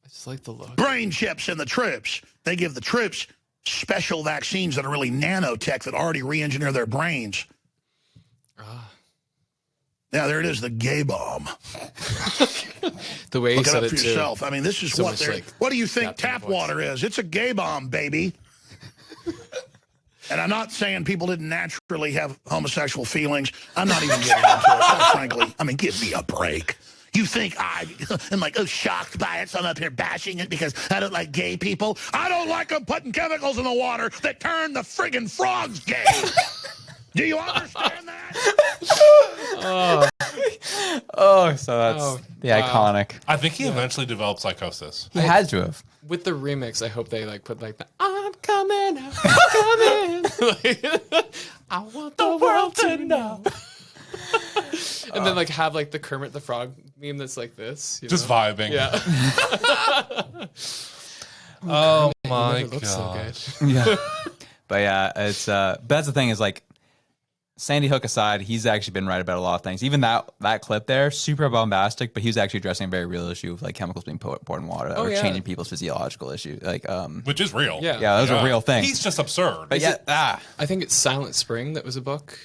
[SPEAKER 4] I just like the look.
[SPEAKER 6] Brain chips in the troops. They give the troops special vaccines that are really nanotech that already re-engineer their brains. Yeah, there it is, the gay bomb.
[SPEAKER 4] The way you
[SPEAKER 6] Look it
[SPEAKER 4] said
[SPEAKER 6] up
[SPEAKER 4] it
[SPEAKER 6] for
[SPEAKER 4] too.
[SPEAKER 6] yourself. I mean, this is
[SPEAKER 4] So
[SPEAKER 6] what
[SPEAKER 4] much
[SPEAKER 6] they're...
[SPEAKER 4] like
[SPEAKER 6] what do you think
[SPEAKER 4] Captain
[SPEAKER 6] tap
[SPEAKER 4] Voice.
[SPEAKER 6] water is? It's a gay bomb, baby. And I'm not saying people didn't naturally have homosexual feelings. I'm not even getting into it, quite frankly. I mean, give me a break. You think I'm like, shocked by it, so I'm up here bashing it because I don't like gay people? I don't like them putting chemicals in the water that turn the friggin' frogs gay. Do you understand that?
[SPEAKER 2] So that's the iconic.
[SPEAKER 3] I think he eventually developed psychosis.
[SPEAKER 2] He had to have.
[SPEAKER 4] With the remix, I hope they like put like the I'm coming, I'm coming. I want the world to know. And then like have like the Kermit the Frog meme that's like this. You
[SPEAKER 3] Just
[SPEAKER 4] know?
[SPEAKER 3] vibing.
[SPEAKER 4] Yeah.
[SPEAKER 3] Oh
[SPEAKER 4] It
[SPEAKER 3] my
[SPEAKER 4] never looks so
[SPEAKER 3] god.
[SPEAKER 4] good.
[SPEAKER 2] Yeah. But yeah, it's but that's the thing is like Sandy Hook aside, he's actually been right about a lot of things. Even that clip there, super bombastic, but he was actually addressing a very real issue of like chemicals being poured in water that were changing people's physiological issue. Like
[SPEAKER 3] Which is real.
[SPEAKER 4] Yeah.
[SPEAKER 2] that was a real thing.
[SPEAKER 3] He's just absurd.
[SPEAKER 2] But yeah,
[SPEAKER 4] I think it's Silent Spring that was a book.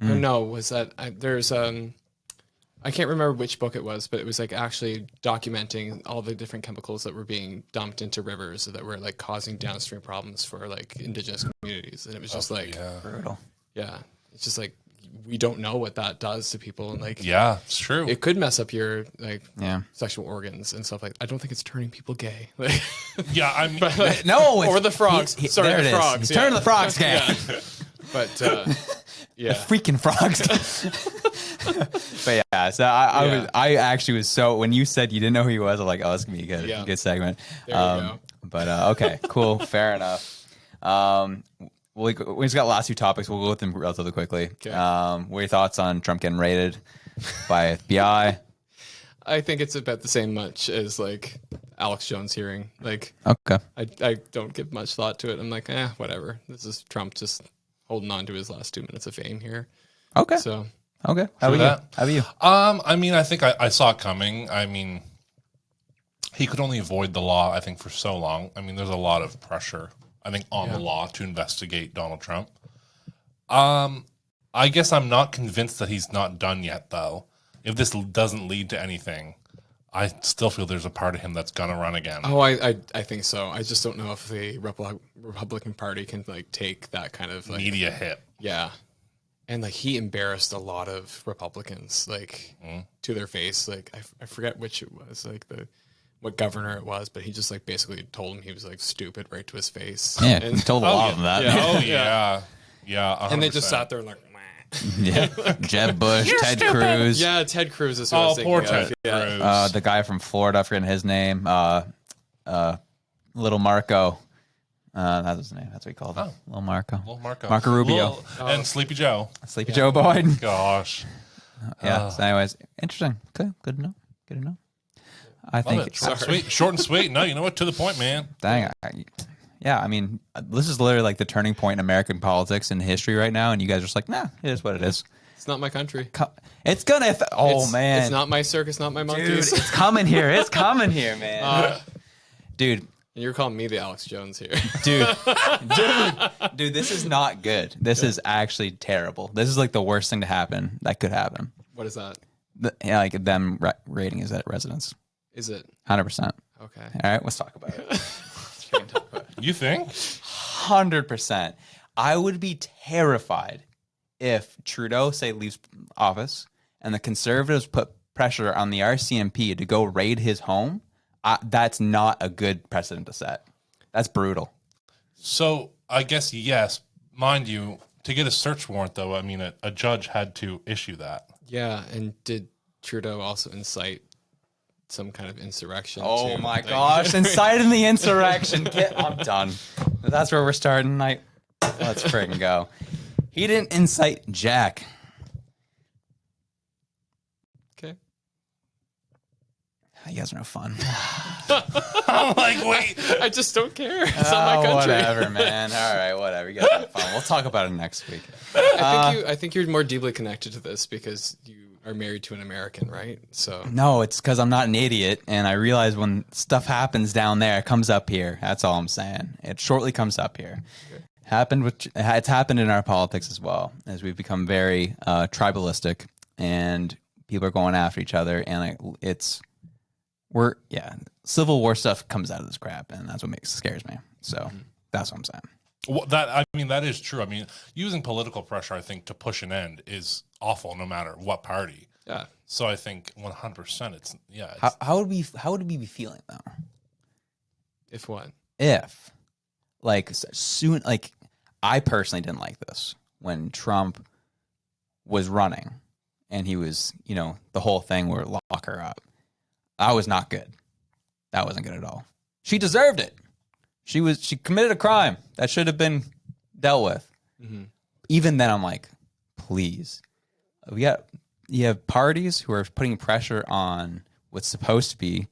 [SPEAKER 4] Or no, was that there's I can't remember which book it was, but it was like actually documenting all the different chemicals that were being dumped into rivers that were like causing downstream problems for like indigenous communities. And it was just like
[SPEAKER 2] brutal.
[SPEAKER 4] yeah, it's just like we don't know what that does to people, and like
[SPEAKER 3] Yeah, it's true.
[SPEAKER 4] it could mess up your like
[SPEAKER 2] Yeah.
[SPEAKER 4] sexual organs and stuff like. I don't think it's turning people gay. Like,
[SPEAKER 3] Yeah, I mean,
[SPEAKER 2] No,
[SPEAKER 4] or the frogs. Sorry,
[SPEAKER 2] there
[SPEAKER 4] the
[SPEAKER 2] it is.
[SPEAKER 4] frogs.
[SPEAKER 2] He's turning the frogs gay.
[SPEAKER 4] But yeah,
[SPEAKER 2] Freaking frogs. But yeah, so I actually was so when you said you didn't know who he was, I'm like, oh, it's gonna be a good segment.
[SPEAKER 4] There you go.
[SPEAKER 2] But okay, cool, fair enough. We just got the last two topics. We'll go with them relatively quickly.
[SPEAKER 4] Okay.
[SPEAKER 2] What are your thoughts on Trump getting raided by FBI?
[SPEAKER 4] I think it's about the same much as like Alex Jones hearing. Like,
[SPEAKER 2] Okay.
[SPEAKER 4] I don't give much thought to it. I'm like, whatever. This is Trump just holding on to his last 2 minutes of fame here.
[SPEAKER 2] Okay.
[SPEAKER 4] So
[SPEAKER 2] Okay. How about
[SPEAKER 3] that.
[SPEAKER 2] you? How about you?
[SPEAKER 3] I mean, I think I saw it coming. I mean, he could only avoid the law, I think, for so long. I mean, there's a lot of pressure, I think, on the law to investigate Donald Trump. I guess I'm not convinced that he's not done yet, though. If this doesn't lead to anything, I still feel there's a part of him that's gonna run again.
[SPEAKER 4] Oh, I think so. I just don't know if the Republican Party can like take that kind of like
[SPEAKER 3] Media hit.
[SPEAKER 4] Yeah. And like he embarrassed a lot of Republicans like to their face. Like I forget which it was, like what governor it was, but he just like basically told him he was like stupid right to his face.
[SPEAKER 2] Yeah,
[SPEAKER 4] And,
[SPEAKER 2] he told a lot of them that.
[SPEAKER 3] Oh yeah, yeah.
[SPEAKER 4] and they just
[SPEAKER 3] 100%.
[SPEAKER 4] sat there like,
[SPEAKER 2] Yeah. Jeb Bush, Ted Cruz.
[SPEAKER 4] yeah, Ted Cruz is what I was thinking
[SPEAKER 3] poor
[SPEAKER 4] of.
[SPEAKER 3] Ted
[SPEAKER 4] Yeah.
[SPEAKER 3] Cruz.
[SPEAKER 2] The guy from Florida, I forget his name. Little Marco. That's his name. That's what he called him. Little Marco.
[SPEAKER 3] Little Marco.
[SPEAKER 2] Marco Rubio.
[SPEAKER 3] And Sleepy Joe.
[SPEAKER 2] Sleepy Joe Biden.
[SPEAKER 3] Gosh.
[SPEAKER 2] Yeah. So anyways, interesting. Good. Good to know. Good to know. I
[SPEAKER 3] Love
[SPEAKER 2] think.
[SPEAKER 3] it. Short and sweet. No, you know what? To the point, man.
[SPEAKER 2] Dang. Yeah. I mean, this is literally like the turning point in American politics and history right now, and you guys are just like, nah, it is what it is.
[SPEAKER 4] It's not my country.
[SPEAKER 2] It's gonna. Man,
[SPEAKER 4] It's not my circus, not my
[SPEAKER 2] dude,
[SPEAKER 4] monkeys.
[SPEAKER 2] it's coming here. It's coming here, man. Dude.
[SPEAKER 4] And you're calling me the Alex Jones here.
[SPEAKER 2] Dude, this is not good. This is actually terrible. This is like the worst thing to happen that could happen.
[SPEAKER 4] What is that?
[SPEAKER 2] Like them rating his residence.
[SPEAKER 4] Is it?
[SPEAKER 2] 100%.
[SPEAKER 4] Okay.
[SPEAKER 2] All right, let's talk about it.
[SPEAKER 3] You think?
[SPEAKER 2] 100%. I would be terrified if Trudeau, say, leaves office and the Conservatives put pressure on the RCMP to go raid his home. That's not a good precedent to set. That's brutal.
[SPEAKER 3] So I guess yes, mind you, to get a search warrant though, I mean a judge had to issue that.
[SPEAKER 4] Yeah, and did Trudeau also incite some kind of insurrection?
[SPEAKER 2] Oh
[SPEAKER 4] too?
[SPEAKER 2] my
[SPEAKER 4] Like-
[SPEAKER 2] gosh, inciting the insurrection. I'm done. That's where we're starting tonight. Let's friggin' go. He didn't incite Jack.
[SPEAKER 4] Okay.
[SPEAKER 2] You guys are no fun.
[SPEAKER 3] I'm like, wait.
[SPEAKER 4] I just don't care. It's not my country.
[SPEAKER 2] Whatever, man. All right, whatever. You guys have fun. We'll talk about it next week.
[SPEAKER 4] I think you're more deeply connected to this because you are married to an American, right? So
[SPEAKER 2] No, it's because I'm not an idiot, and I realize when stuff happens down there, it comes up here. That's all I'm saying. It shortly comes up here. It's happened in our politics as well, as we've become very tribalistic, and people are going after each other, and civil war stuff comes out of this crap, and that's what scares me. So that's what I'm saying.
[SPEAKER 3] Well, that is true. I mean, using political pressure, I think, to push an end is awful, no matter what party.
[SPEAKER 4] yeah,
[SPEAKER 3] So I think 100%. It's
[SPEAKER 2] How would we be feeling though?
[SPEAKER 4] if what?
[SPEAKER 2] If soon, I personally didn't like this when Trump was running, and he was, the whole thing where lock her up. That was not good. That wasn't good at all. She deserved it. She committed a crime that should have been dealt with. Mm-hmm. Even then, I'm like, please. You have parties who are putting pressure on what's supposed to be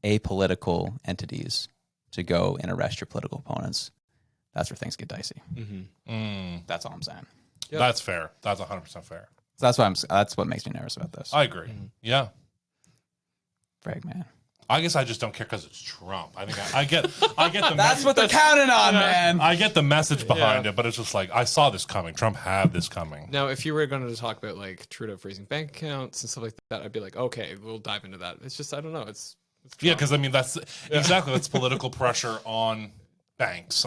[SPEAKER 2] apolitical entities to go and arrest your political opponents. That's where things get dicey. That's all I'm saying.
[SPEAKER 3] Yep. That's fair. That's 100% fair.
[SPEAKER 2] So that's what makes me nervous about this.
[SPEAKER 3] I agree. Yeah.
[SPEAKER 2] Reg, man.
[SPEAKER 3] I guess I just don't care because it's Trump. I think I get the
[SPEAKER 2] That's what they're counting on, man.
[SPEAKER 3] I get the message behind it, but it's just like, I saw this coming. Trump had this coming.
[SPEAKER 4] Now, if you were going to talk about like Trudeau freezing bank accounts and stuff like that, I'd be like, okay, we'll dive into that. It's just, I don't know. It's
[SPEAKER 3] yeah, because I mean, that's exactly, that's political pressure on banks,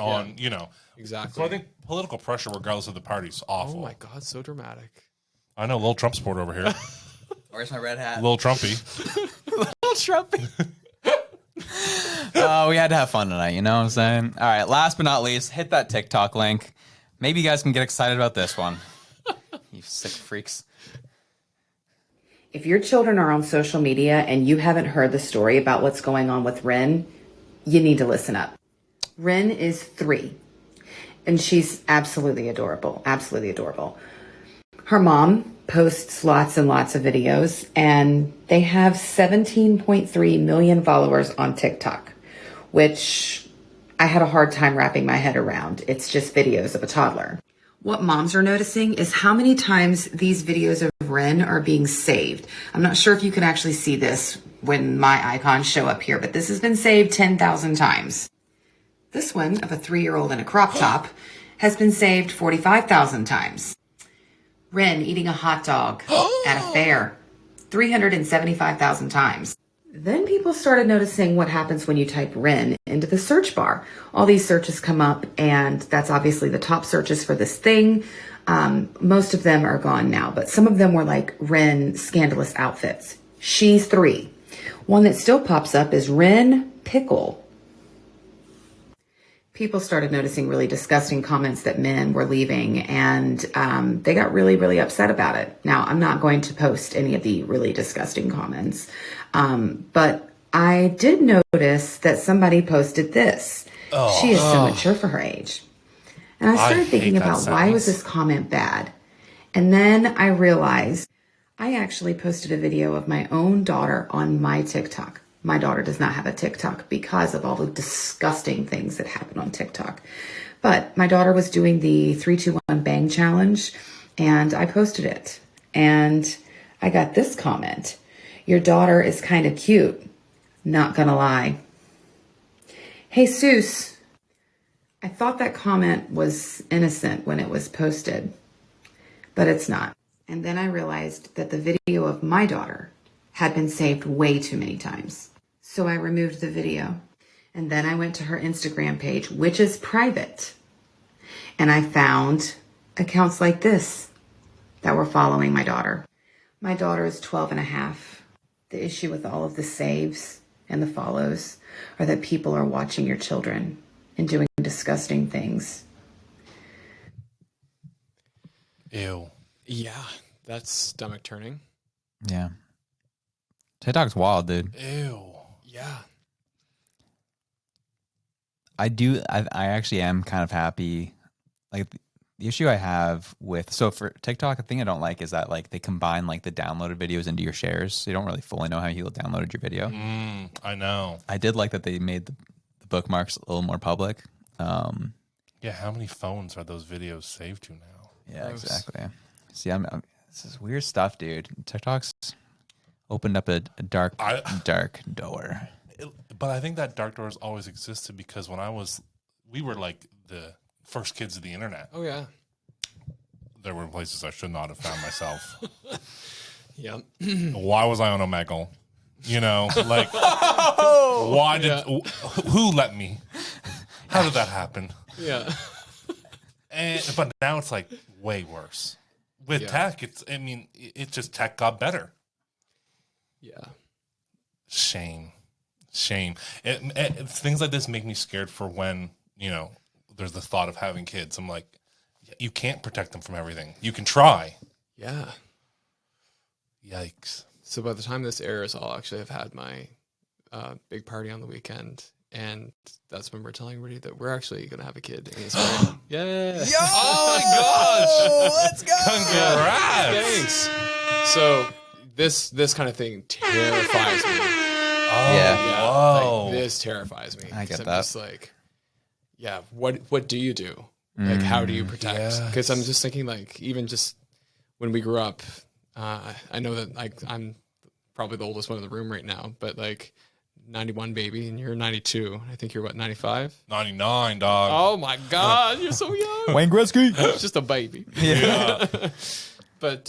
[SPEAKER 4] exactly.
[SPEAKER 3] So I think political pressure, regardless of the party, is awful.
[SPEAKER 4] Oh my God, so dramatic.
[SPEAKER 3] I know, little Trump supporter over here.
[SPEAKER 2] Where's my red hat?
[SPEAKER 3] Little Trumpy.
[SPEAKER 2] Little Trumpy. We had to have fun tonight, you know what I'm saying? All right, last but not least, hit that TikTok link. Maybe you guys can get excited about this one. You sick freaks.
[SPEAKER 7] If your children are on social media and you haven't heard the story about what's going on with Ren, you need to listen up. Ren is 3, and she's absolutely adorable, absolutely adorable. Her mom posts lots and lots of videos, and they have 17.3 million followers on TikTok, which I had a hard time wrapping my head around. It's just videos of a toddler. What moms are noticing is how many times these videos of Ren are being saved. I'm not sure if you can actually see this when my icons show up here, but this has been saved 10,000 times. This one of a 3-year-old in a crop top has been saved 45,000 times. Ren eating a hot dog at a fair 375,000 times. Then people started noticing what happens when you type Ren into the search bar. All these searches come up, and that's obviously the top searches for this thing. Most of them are gone now, but some of them were like Ren scandalous outfits. She's 3. One that still pops up is Ren pickle. People started noticing really disgusting comments that men were leaving, and they got really, really upset about it. Now, I'm not going to post any of the really disgusting comments, but I did notice that somebody posted this. She is so mature for her age. And I started thinking about why was this comment bad? And then I realized I actually posted a video of my own daughter on my TikTok. My daughter does not have a TikTok because of all the disgusting things that happen on TikTok. But my daughter was doing the 3-2-1 bang challenge, and I posted it. And I got this comment. Your daughter is kind of cute. Not gonna lie. Hey, Seuss. I thought that comment was innocent when it was posted, but it's not. And then I realized that the video of my daughter had been saved way too many times. So I removed the video, and then I went to her Instagram page, which is private, and I found accounts like this that were following my daughter. My daughter is 12 and a half. The issue with all of the saves and the follows are that people are watching your children and doing disgusting things.
[SPEAKER 3] Ew.
[SPEAKER 4] Yeah, that's stomach turning.
[SPEAKER 2] Yeah. TikTok's wild, dude.
[SPEAKER 3] Ew.
[SPEAKER 4] Yeah.
[SPEAKER 2] I actually am kind of happy. Like the issue I have with, so for TikTok, the thing I don't like is that like they combine like the downloaded videos into your shares. So you don't really fully know how you downloaded your video.
[SPEAKER 3] I know.
[SPEAKER 2] I did like that they made the bookmarks a little more public.
[SPEAKER 3] Yeah, how many phones are those videos saved to now?
[SPEAKER 2] Yeah, exactly. See, this is weird stuff, dude. TikTok's opened up a dark door.
[SPEAKER 3] But I think that dark doors always existed because when we were like the first kids of the internet.
[SPEAKER 4] Oh yeah.
[SPEAKER 3] There were places I should not have found myself.
[SPEAKER 4] Yeah.
[SPEAKER 3] Why was I on Omegle? You know, like, why did, who let me? How did that happen?
[SPEAKER 4] Yeah.
[SPEAKER 3] But now it's like way worse. With tech, it's just tech got better.
[SPEAKER 4] Yeah.
[SPEAKER 3] Shame. Things like this make me scared for when, there's the thought of having kids. I'm like, you can't protect them from everything. You can try.
[SPEAKER 4] Yeah.
[SPEAKER 3] Yikes.
[SPEAKER 4] So by the time this airs, I'll actually have had my big party on the weekend. And that's when we're telling everybody that we're actually going to have a kid in the spring. Yeah.
[SPEAKER 2] Yo!
[SPEAKER 3] Oh my gosh!
[SPEAKER 2] Let's go!
[SPEAKER 3] Congrats!
[SPEAKER 4] Thanks. So this kind of thing terrifies me.
[SPEAKER 3] Oh,
[SPEAKER 2] Yeah.
[SPEAKER 3] Whoa.
[SPEAKER 4] Like, this terrifies me.
[SPEAKER 2] I get
[SPEAKER 4] 'Cause
[SPEAKER 2] that.
[SPEAKER 4] I'm just like, yeah, what do you do? Like, how do you protect? Because I'm just thinking, like, even just when we grew up, I know that like I'm probably the oldest one in the room right now, but like 91 baby and you're 92. I think you're what, 95?
[SPEAKER 3] 99, dog.
[SPEAKER 4] Oh my God, you're so young.
[SPEAKER 2] Wayne Gretzky.
[SPEAKER 4] It's just a baby.
[SPEAKER 3] Yeah.
[SPEAKER 4] But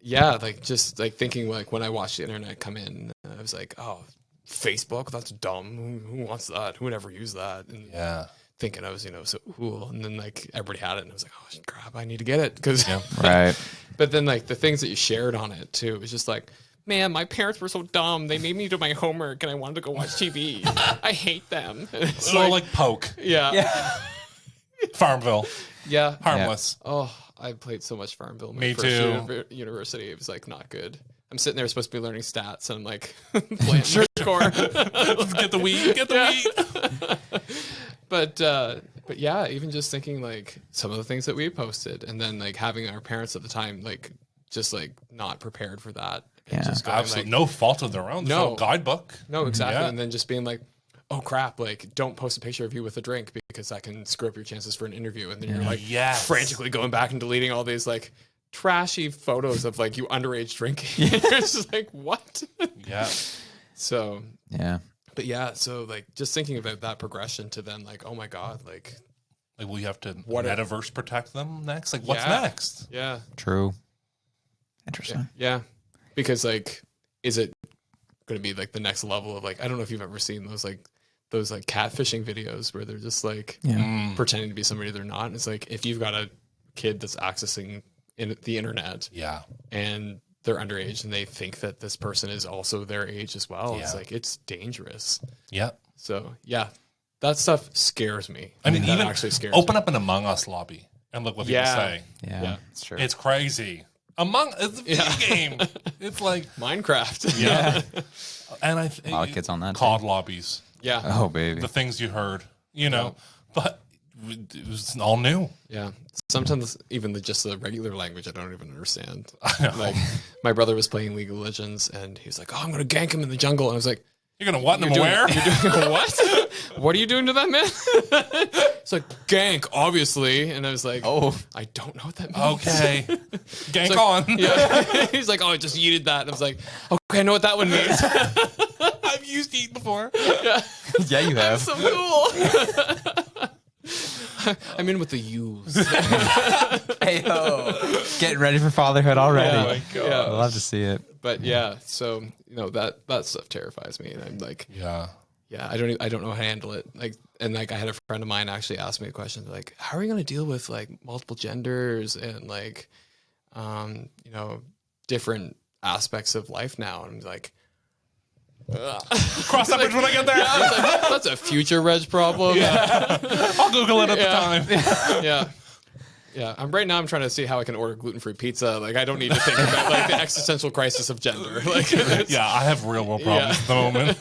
[SPEAKER 4] yeah, like just like thinking like when I watched the internet come in, I was like, oh, Facebook, that's dumb. Who wants that? Who would ever use that? And
[SPEAKER 3] Yeah.
[SPEAKER 4] thinking I was, so cool. And then like everybody had it and I was like, oh crap, I need to get it. Cause
[SPEAKER 2] Right.
[SPEAKER 4] but then like the things that you shared on it too, it was just like, man, my parents were so dumb. They made me do my homework and I wanted to go watch TV. I hate them. It's
[SPEAKER 3] like Poke.
[SPEAKER 4] yeah.
[SPEAKER 3] Farmville.
[SPEAKER 4] Yeah.
[SPEAKER 3] Harmless.
[SPEAKER 4] Oh, I played so much Farmville. My
[SPEAKER 3] Me
[SPEAKER 4] first
[SPEAKER 3] too.
[SPEAKER 4] University, it was like not good. I'm sitting there supposed to be learning stats, and I'm like playing hardcore.
[SPEAKER 3] Get the weed. Get the weed.
[SPEAKER 4] But yeah, even just thinking like some of the things that we posted, and then like having our parents at the time like just like not prepared for that. And
[SPEAKER 2] Yeah.
[SPEAKER 4] just going,
[SPEAKER 3] Absolutely.
[SPEAKER 4] like,
[SPEAKER 3] No fault of their own. There's no guidebook.
[SPEAKER 4] no, exactly.
[SPEAKER 3] Yeah.
[SPEAKER 4] And then just being like, oh crap, like don't post a picture of you with a drink because that can screw up your chances for an interview. And then you're like
[SPEAKER 3] Yes.
[SPEAKER 4] frantically going back and deleting all these like trashy photos of like you underage drinking. You're just like, what?
[SPEAKER 3] Yeah.
[SPEAKER 4] So,
[SPEAKER 2] Yeah.
[SPEAKER 4] but yeah, so like just thinking about that progression to then like, oh my God, like,
[SPEAKER 3] Like, will you have to
[SPEAKER 4] What if-
[SPEAKER 3] metaverse protect them next? Like, what's
[SPEAKER 4] Yeah.
[SPEAKER 3] next?
[SPEAKER 4] yeah,
[SPEAKER 2] True. Interesting.
[SPEAKER 4] yeah. Because like, is it going to be like the next level of like, I don't know if you've ever seen those like catfishing videos where they're just like pretending to be somebody they're not. And it's like, if you've got a kid that's accessing the internet
[SPEAKER 3] Yeah.
[SPEAKER 4] and they're underage and they think that this person is also their age as well, it's
[SPEAKER 3] Yeah.
[SPEAKER 4] like, it's dangerous.
[SPEAKER 3] Yeah.
[SPEAKER 4] So yeah, that stuff scares me.
[SPEAKER 3] I mean,
[SPEAKER 4] that
[SPEAKER 3] even
[SPEAKER 4] actually scares
[SPEAKER 3] open
[SPEAKER 4] me.
[SPEAKER 3] up an Among Us lobby and look what people
[SPEAKER 4] Yeah.
[SPEAKER 3] say.
[SPEAKER 2] Yeah.
[SPEAKER 4] Yeah.
[SPEAKER 2] It's true.
[SPEAKER 3] It's crazy. It's a video game. It's like,
[SPEAKER 4] Minecraft.
[SPEAKER 3] yeah. And I think
[SPEAKER 2] A lot of kids on that,
[SPEAKER 3] COD lobbies,
[SPEAKER 4] Yeah.
[SPEAKER 2] oh, baby.
[SPEAKER 3] the things you heard, but it was all new.
[SPEAKER 4] Yeah. Sometimes even just the regular language I don't even understand.
[SPEAKER 3] I know.
[SPEAKER 4] Like my brother was playing League of Legends and he was like, oh, I'm going to gank him in the jungle. And I was like,
[SPEAKER 3] You're gonna what in
[SPEAKER 4] You're
[SPEAKER 3] them where?
[SPEAKER 4] doing what? What are you doing to that man? It's like gank, obviously. And I was like,
[SPEAKER 2] Oh.
[SPEAKER 4] I don't know what that means.
[SPEAKER 3] Okay, gank
[SPEAKER 4] Like,
[SPEAKER 3] on.
[SPEAKER 4] Yeah. He's like, oh, I just yeeted that. And I was like, okay, I know what that one means.
[SPEAKER 3] I've used eat before.
[SPEAKER 2] Yeah, you have.
[SPEAKER 4] So cool. I'm in with the U's.
[SPEAKER 2] Hey, getting ready for fatherhood already.
[SPEAKER 3] Oh my God.
[SPEAKER 2] I love to see it.
[SPEAKER 4] But yeah, so that stuff terrifies me, and I'm like,
[SPEAKER 3] Yeah.
[SPEAKER 4] yeah, I don't know how to handle it. Like, and like I had a friend of mine actually ask me a question like, how are you going to deal with like multiple genders and like, different aspects of life now? And I'm like,
[SPEAKER 3] Cross that bridge when I get there.
[SPEAKER 4] I was like, that's a future Reg problem.
[SPEAKER 3] I'll Google it at the time.
[SPEAKER 4] Yeah. Yeah, I'm trying to see how I can order gluten-free pizza. Like, I don't need to think about like the existential crisis of gender. Like,
[SPEAKER 3] Yeah, I have real world problems at the moment.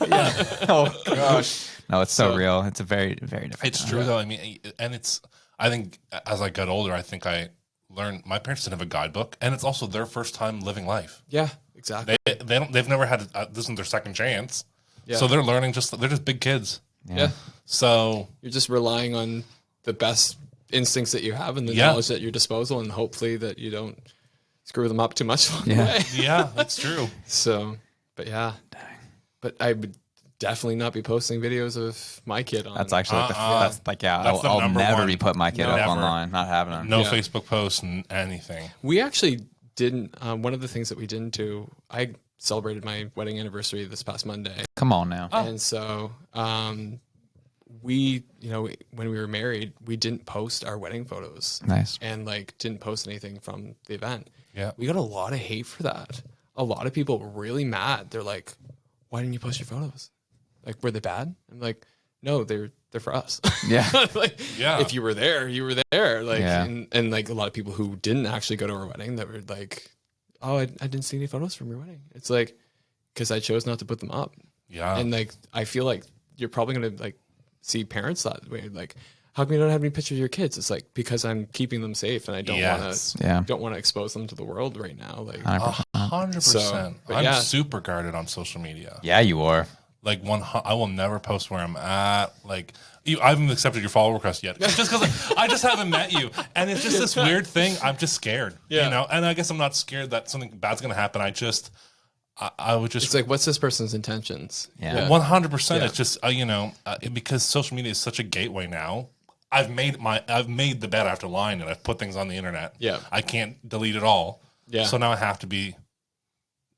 [SPEAKER 2] Oh gosh. No, it's so real. It's a very, very different.
[SPEAKER 3] It's true though. I mean, and I think as I got older, I think I learned. My parents didn't have a guidebook, and it's also their first time living life.
[SPEAKER 4] yeah, exactly.
[SPEAKER 3] They've never had this is their second chance.
[SPEAKER 4] Yeah.
[SPEAKER 3] So they're learning. They're just big kids.
[SPEAKER 4] Yeah,
[SPEAKER 3] So
[SPEAKER 4] you're just relying on the best instincts that you have and the
[SPEAKER 3] Yeah.
[SPEAKER 4] knowledge at your disposal, and hopefully that you don't screw them up too much along the
[SPEAKER 2] Yeah.
[SPEAKER 4] way.
[SPEAKER 3] Yeah, that's true.
[SPEAKER 4] So, but yeah. But I would definitely not be posting videos of my kid on.
[SPEAKER 2] That's actually that's like
[SPEAKER 3] That's the
[SPEAKER 2] I'll
[SPEAKER 3] number
[SPEAKER 2] never
[SPEAKER 3] one.
[SPEAKER 2] be putting my kid
[SPEAKER 3] No.
[SPEAKER 2] up
[SPEAKER 3] Never.
[SPEAKER 2] online. Not having them.
[SPEAKER 3] No
[SPEAKER 4] Yeah.
[SPEAKER 3] Facebook posts and anything.
[SPEAKER 4] We actually didn't. One of the things that we didn't do, I celebrated my wedding anniversary this past Monday.
[SPEAKER 2] Come on now.
[SPEAKER 4] And so we, when we were married, we didn't post our wedding photos.
[SPEAKER 2] Nice.
[SPEAKER 4] And like didn't post anything from the event.
[SPEAKER 3] Yeah.
[SPEAKER 4] We got a lot of hate for that. A lot of people were really mad. They're like, why didn't you post your photos? Like, were they bad? I'm like, no, they're for us.
[SPEAKER 2] Yeah.
[SPEAKER 4] Like,
[SPEAKER 3] Yeah.
[SPEAKER 4] if you were there, you were there. Like,
[SPEAKER 2] Yeah.
[SPEAKER 4] and like a lot of people who didn't actually go to our wedding that were like, oh, I didn't see any photos from your wedding. It's like, because I chose not to put them up.
[SPEAKER 3] Yeah.
[SPEAKER 4] And like, I feel like you're probably going to like see parents that way. Like, how come you don't have any pictures of your kids? It's like, because I'm keeping them safe and I don't
[SPEAKER 3] Yes.
[SPEAKER 4] want to expose them to the world right now. Like,
[SPEAKER 3] 100%.
[SPEAKER 4] So, but
[SPEAKER 3] I'm
[SPEAKER 4] yeah.
[SPEAKER 3] super guarded on social media.
[SPEAKER 2] Yeah, you are.
[SPEAKER 3] Like I will never post where I'm at. Like I haven't accepted your follow request yet, just because I just haven't met you, and it's just this weird thing. I'm just scared,
[SPEAKER 4] Yeah.
[SPEAKER 3] And I guess I'm not scared that something bad's gonna happen. I would just
[SPEAKER 4] it's like, what's this person's intentions?
[SPEAKER 2] Yeah.
[SPEAKER 3] 100%.
[SPEAKER 4] Yeah.
[SPEAKER 3] It's just because social media is such a gateway now. I've made the bed after lying, and I've put things on the internet.
[SPEAKER 4] Yeah.
[SPEAKER 3] I can't delete it all.
[SPEAKER 4] Yeah.
[SPEAKER 3] So now I have to be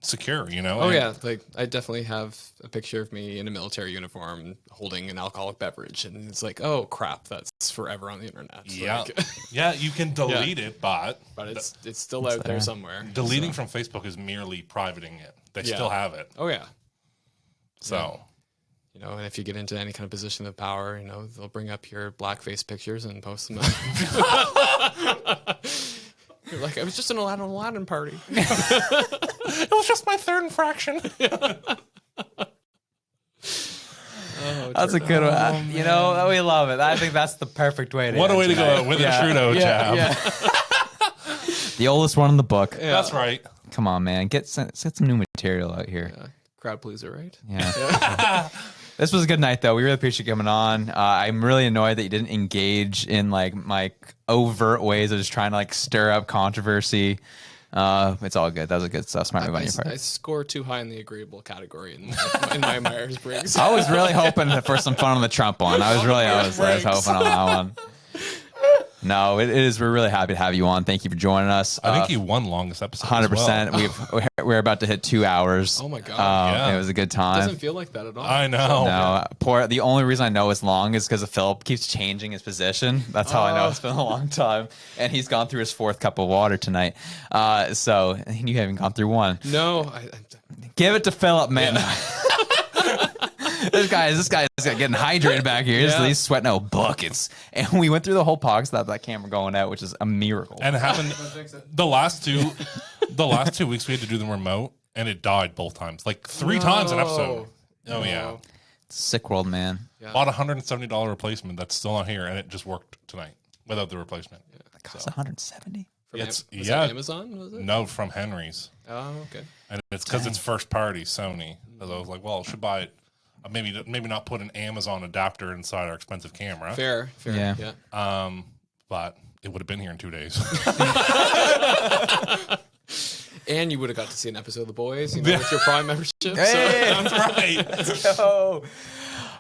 [SPEAKER 3] secure.
[SPEAKER 4] Oh
[SPEAKER 3] And-
[SPEAKER 4] yeah, like I definitely have a picture of me in a military uniform holding an alcoholic beverage, and it's like, oh crap, that's forever on the internet.
[SPEAKER 3] Yeah.
[SPEAKER 4] Like,
[SPEAKER 3] Yeah. You can delete it, but
[SPEAKER 4] it's still out there somewhere.
[SPEAKER 3] deleting from Facebook is merely privating it. They
[SPEAKER 4] Yeah.
[SPEAKER 3] still have it.
[SPEAKER 4] Oh yeah,
[SPEAKER 3] So
[SPEAKER 4] and if you get into any kind of position of power, they'll bring up your blackface pictures and post them. You're like, I was just in a Aladdin party.
[SPEAKER 3] it was just my third infraction.
[SPEAKER 2] That's a good one. We love it. I think that's the perfect way to
[SPEAKER 3] What a
[SPEAKER 2] end
[SPEAKER 3] way to go
[SPEAKER 2] tonight.
[SPEAKER 3] out with a Trudeau jab.
[SPEAKER 2] The oldest one in the book.
[SPEAKER 3] That's right.
[SPEAKER 2] Come on, man. Get some new material out here.
[SPEAKER 4] Crowd pleaser, right?
[SPEAKER 2] Yeah. This was a good night, though. We really appreciate you coming on. I'm really annoyed that you didn't engage in my overt ways of just trying to stir up controversy. It's all good. That was a good stuff. Smart move on your part.
[SPEAKER 4] I score too high in the agreeable category in my Myers-Briggs.
[SPEAKER 2] I was really hoping for some fun on the Trump one. I was hoping on that one. No, it is. We're really happy to have you on. Thank you for joining us.
[SPEAKER 3] I think you won longest episode.
[SPEAKER 2] 100%. We're about to hit 2 hours.
[SPEAKER 4] Oh my God.
[SPEAKER 3] Yeah.
[SPEAKER 2] It was a good
[SPEAKER 4] It
[SPEAKER 2] time.
[SPEAKER 4] doesn't feel like that at all.
[SPEAKER 3] I know.
[SPEAKER 2] No, the only reason I know it's long is because Philip keeps changing his position. That's how I know it's been a long time. And he's gone through his 4th cup of water tonight. So you haven't gone through one.
[SPEAKER 4] No,
[SPEAKER 2] Give it to Philip, man. This guy's getting hydrated back here. He's sweating out buckets. And we went through the whole podcast without that camera going out, which is a miracle.
[SPEAKER 3] And it happened the last 2 weeks we had to do them remote, and it died both times. Like 3 times an episode. Oh yeah.
[SPEAKER 2] It's a sick world, man.
[SPEAKER 3] Bought a $170 replacement that's still not here, and it just worked tonight without the replacement.
[SPEAKER 2] It costs 170.
[SPEAKER 3] It's
[SPEAKER 4] was it Amazon, was it?
[SPEAKER 3] No, from Henry's.
[SPEAKER 4] Oh, okay.
[SPEAKER 3] And it's because it's first party Sony. So I was like, well, I should buy it. Maybe not put an Amazon adapter inside our expensive camera.
[SPEAKER 4] Fair.
[SPEAKER 2] Yeah.
[SPEAKER 3] But it would have been here in 2 days.
[SPEAKER 4] And you would have got to see an episode of The Boys, with your Prime membership.
[SPEAKER 2] Hey!
[SPEAKER 3] That's right.
[SPEAKER 2] Let's go.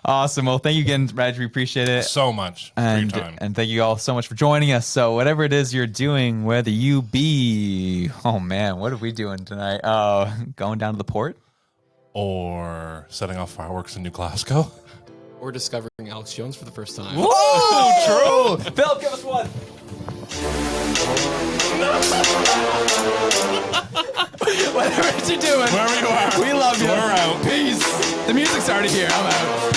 [SPEAKER 2] Awesome. Well, thank you again, Reg. We appreciate it.
[SPEAKER 3] So much for
[SPEAKER 2] And,
[SPEAKER 3] your time.
[SPEAKER 2] and thank you all so much for joining us. So whatever it is you're doing, whether you be, oh man, what are we doing tonight? Going down to the port?
[SPEAKER 3] Or setting off fireworks in New Glasgow.
[SPEAKER 4] Or discovering Alex Jones for the first time.
[SPEAKER 2] Whoa, true. Phil, give us one. Whatever you're doing,
[SPEAKER 3] Wherever you are.
[SPEAKER 2] we love you.
[SPEAKER 3] We're out.
[SPEAKER 2] Peace. The music's already here. I'm out.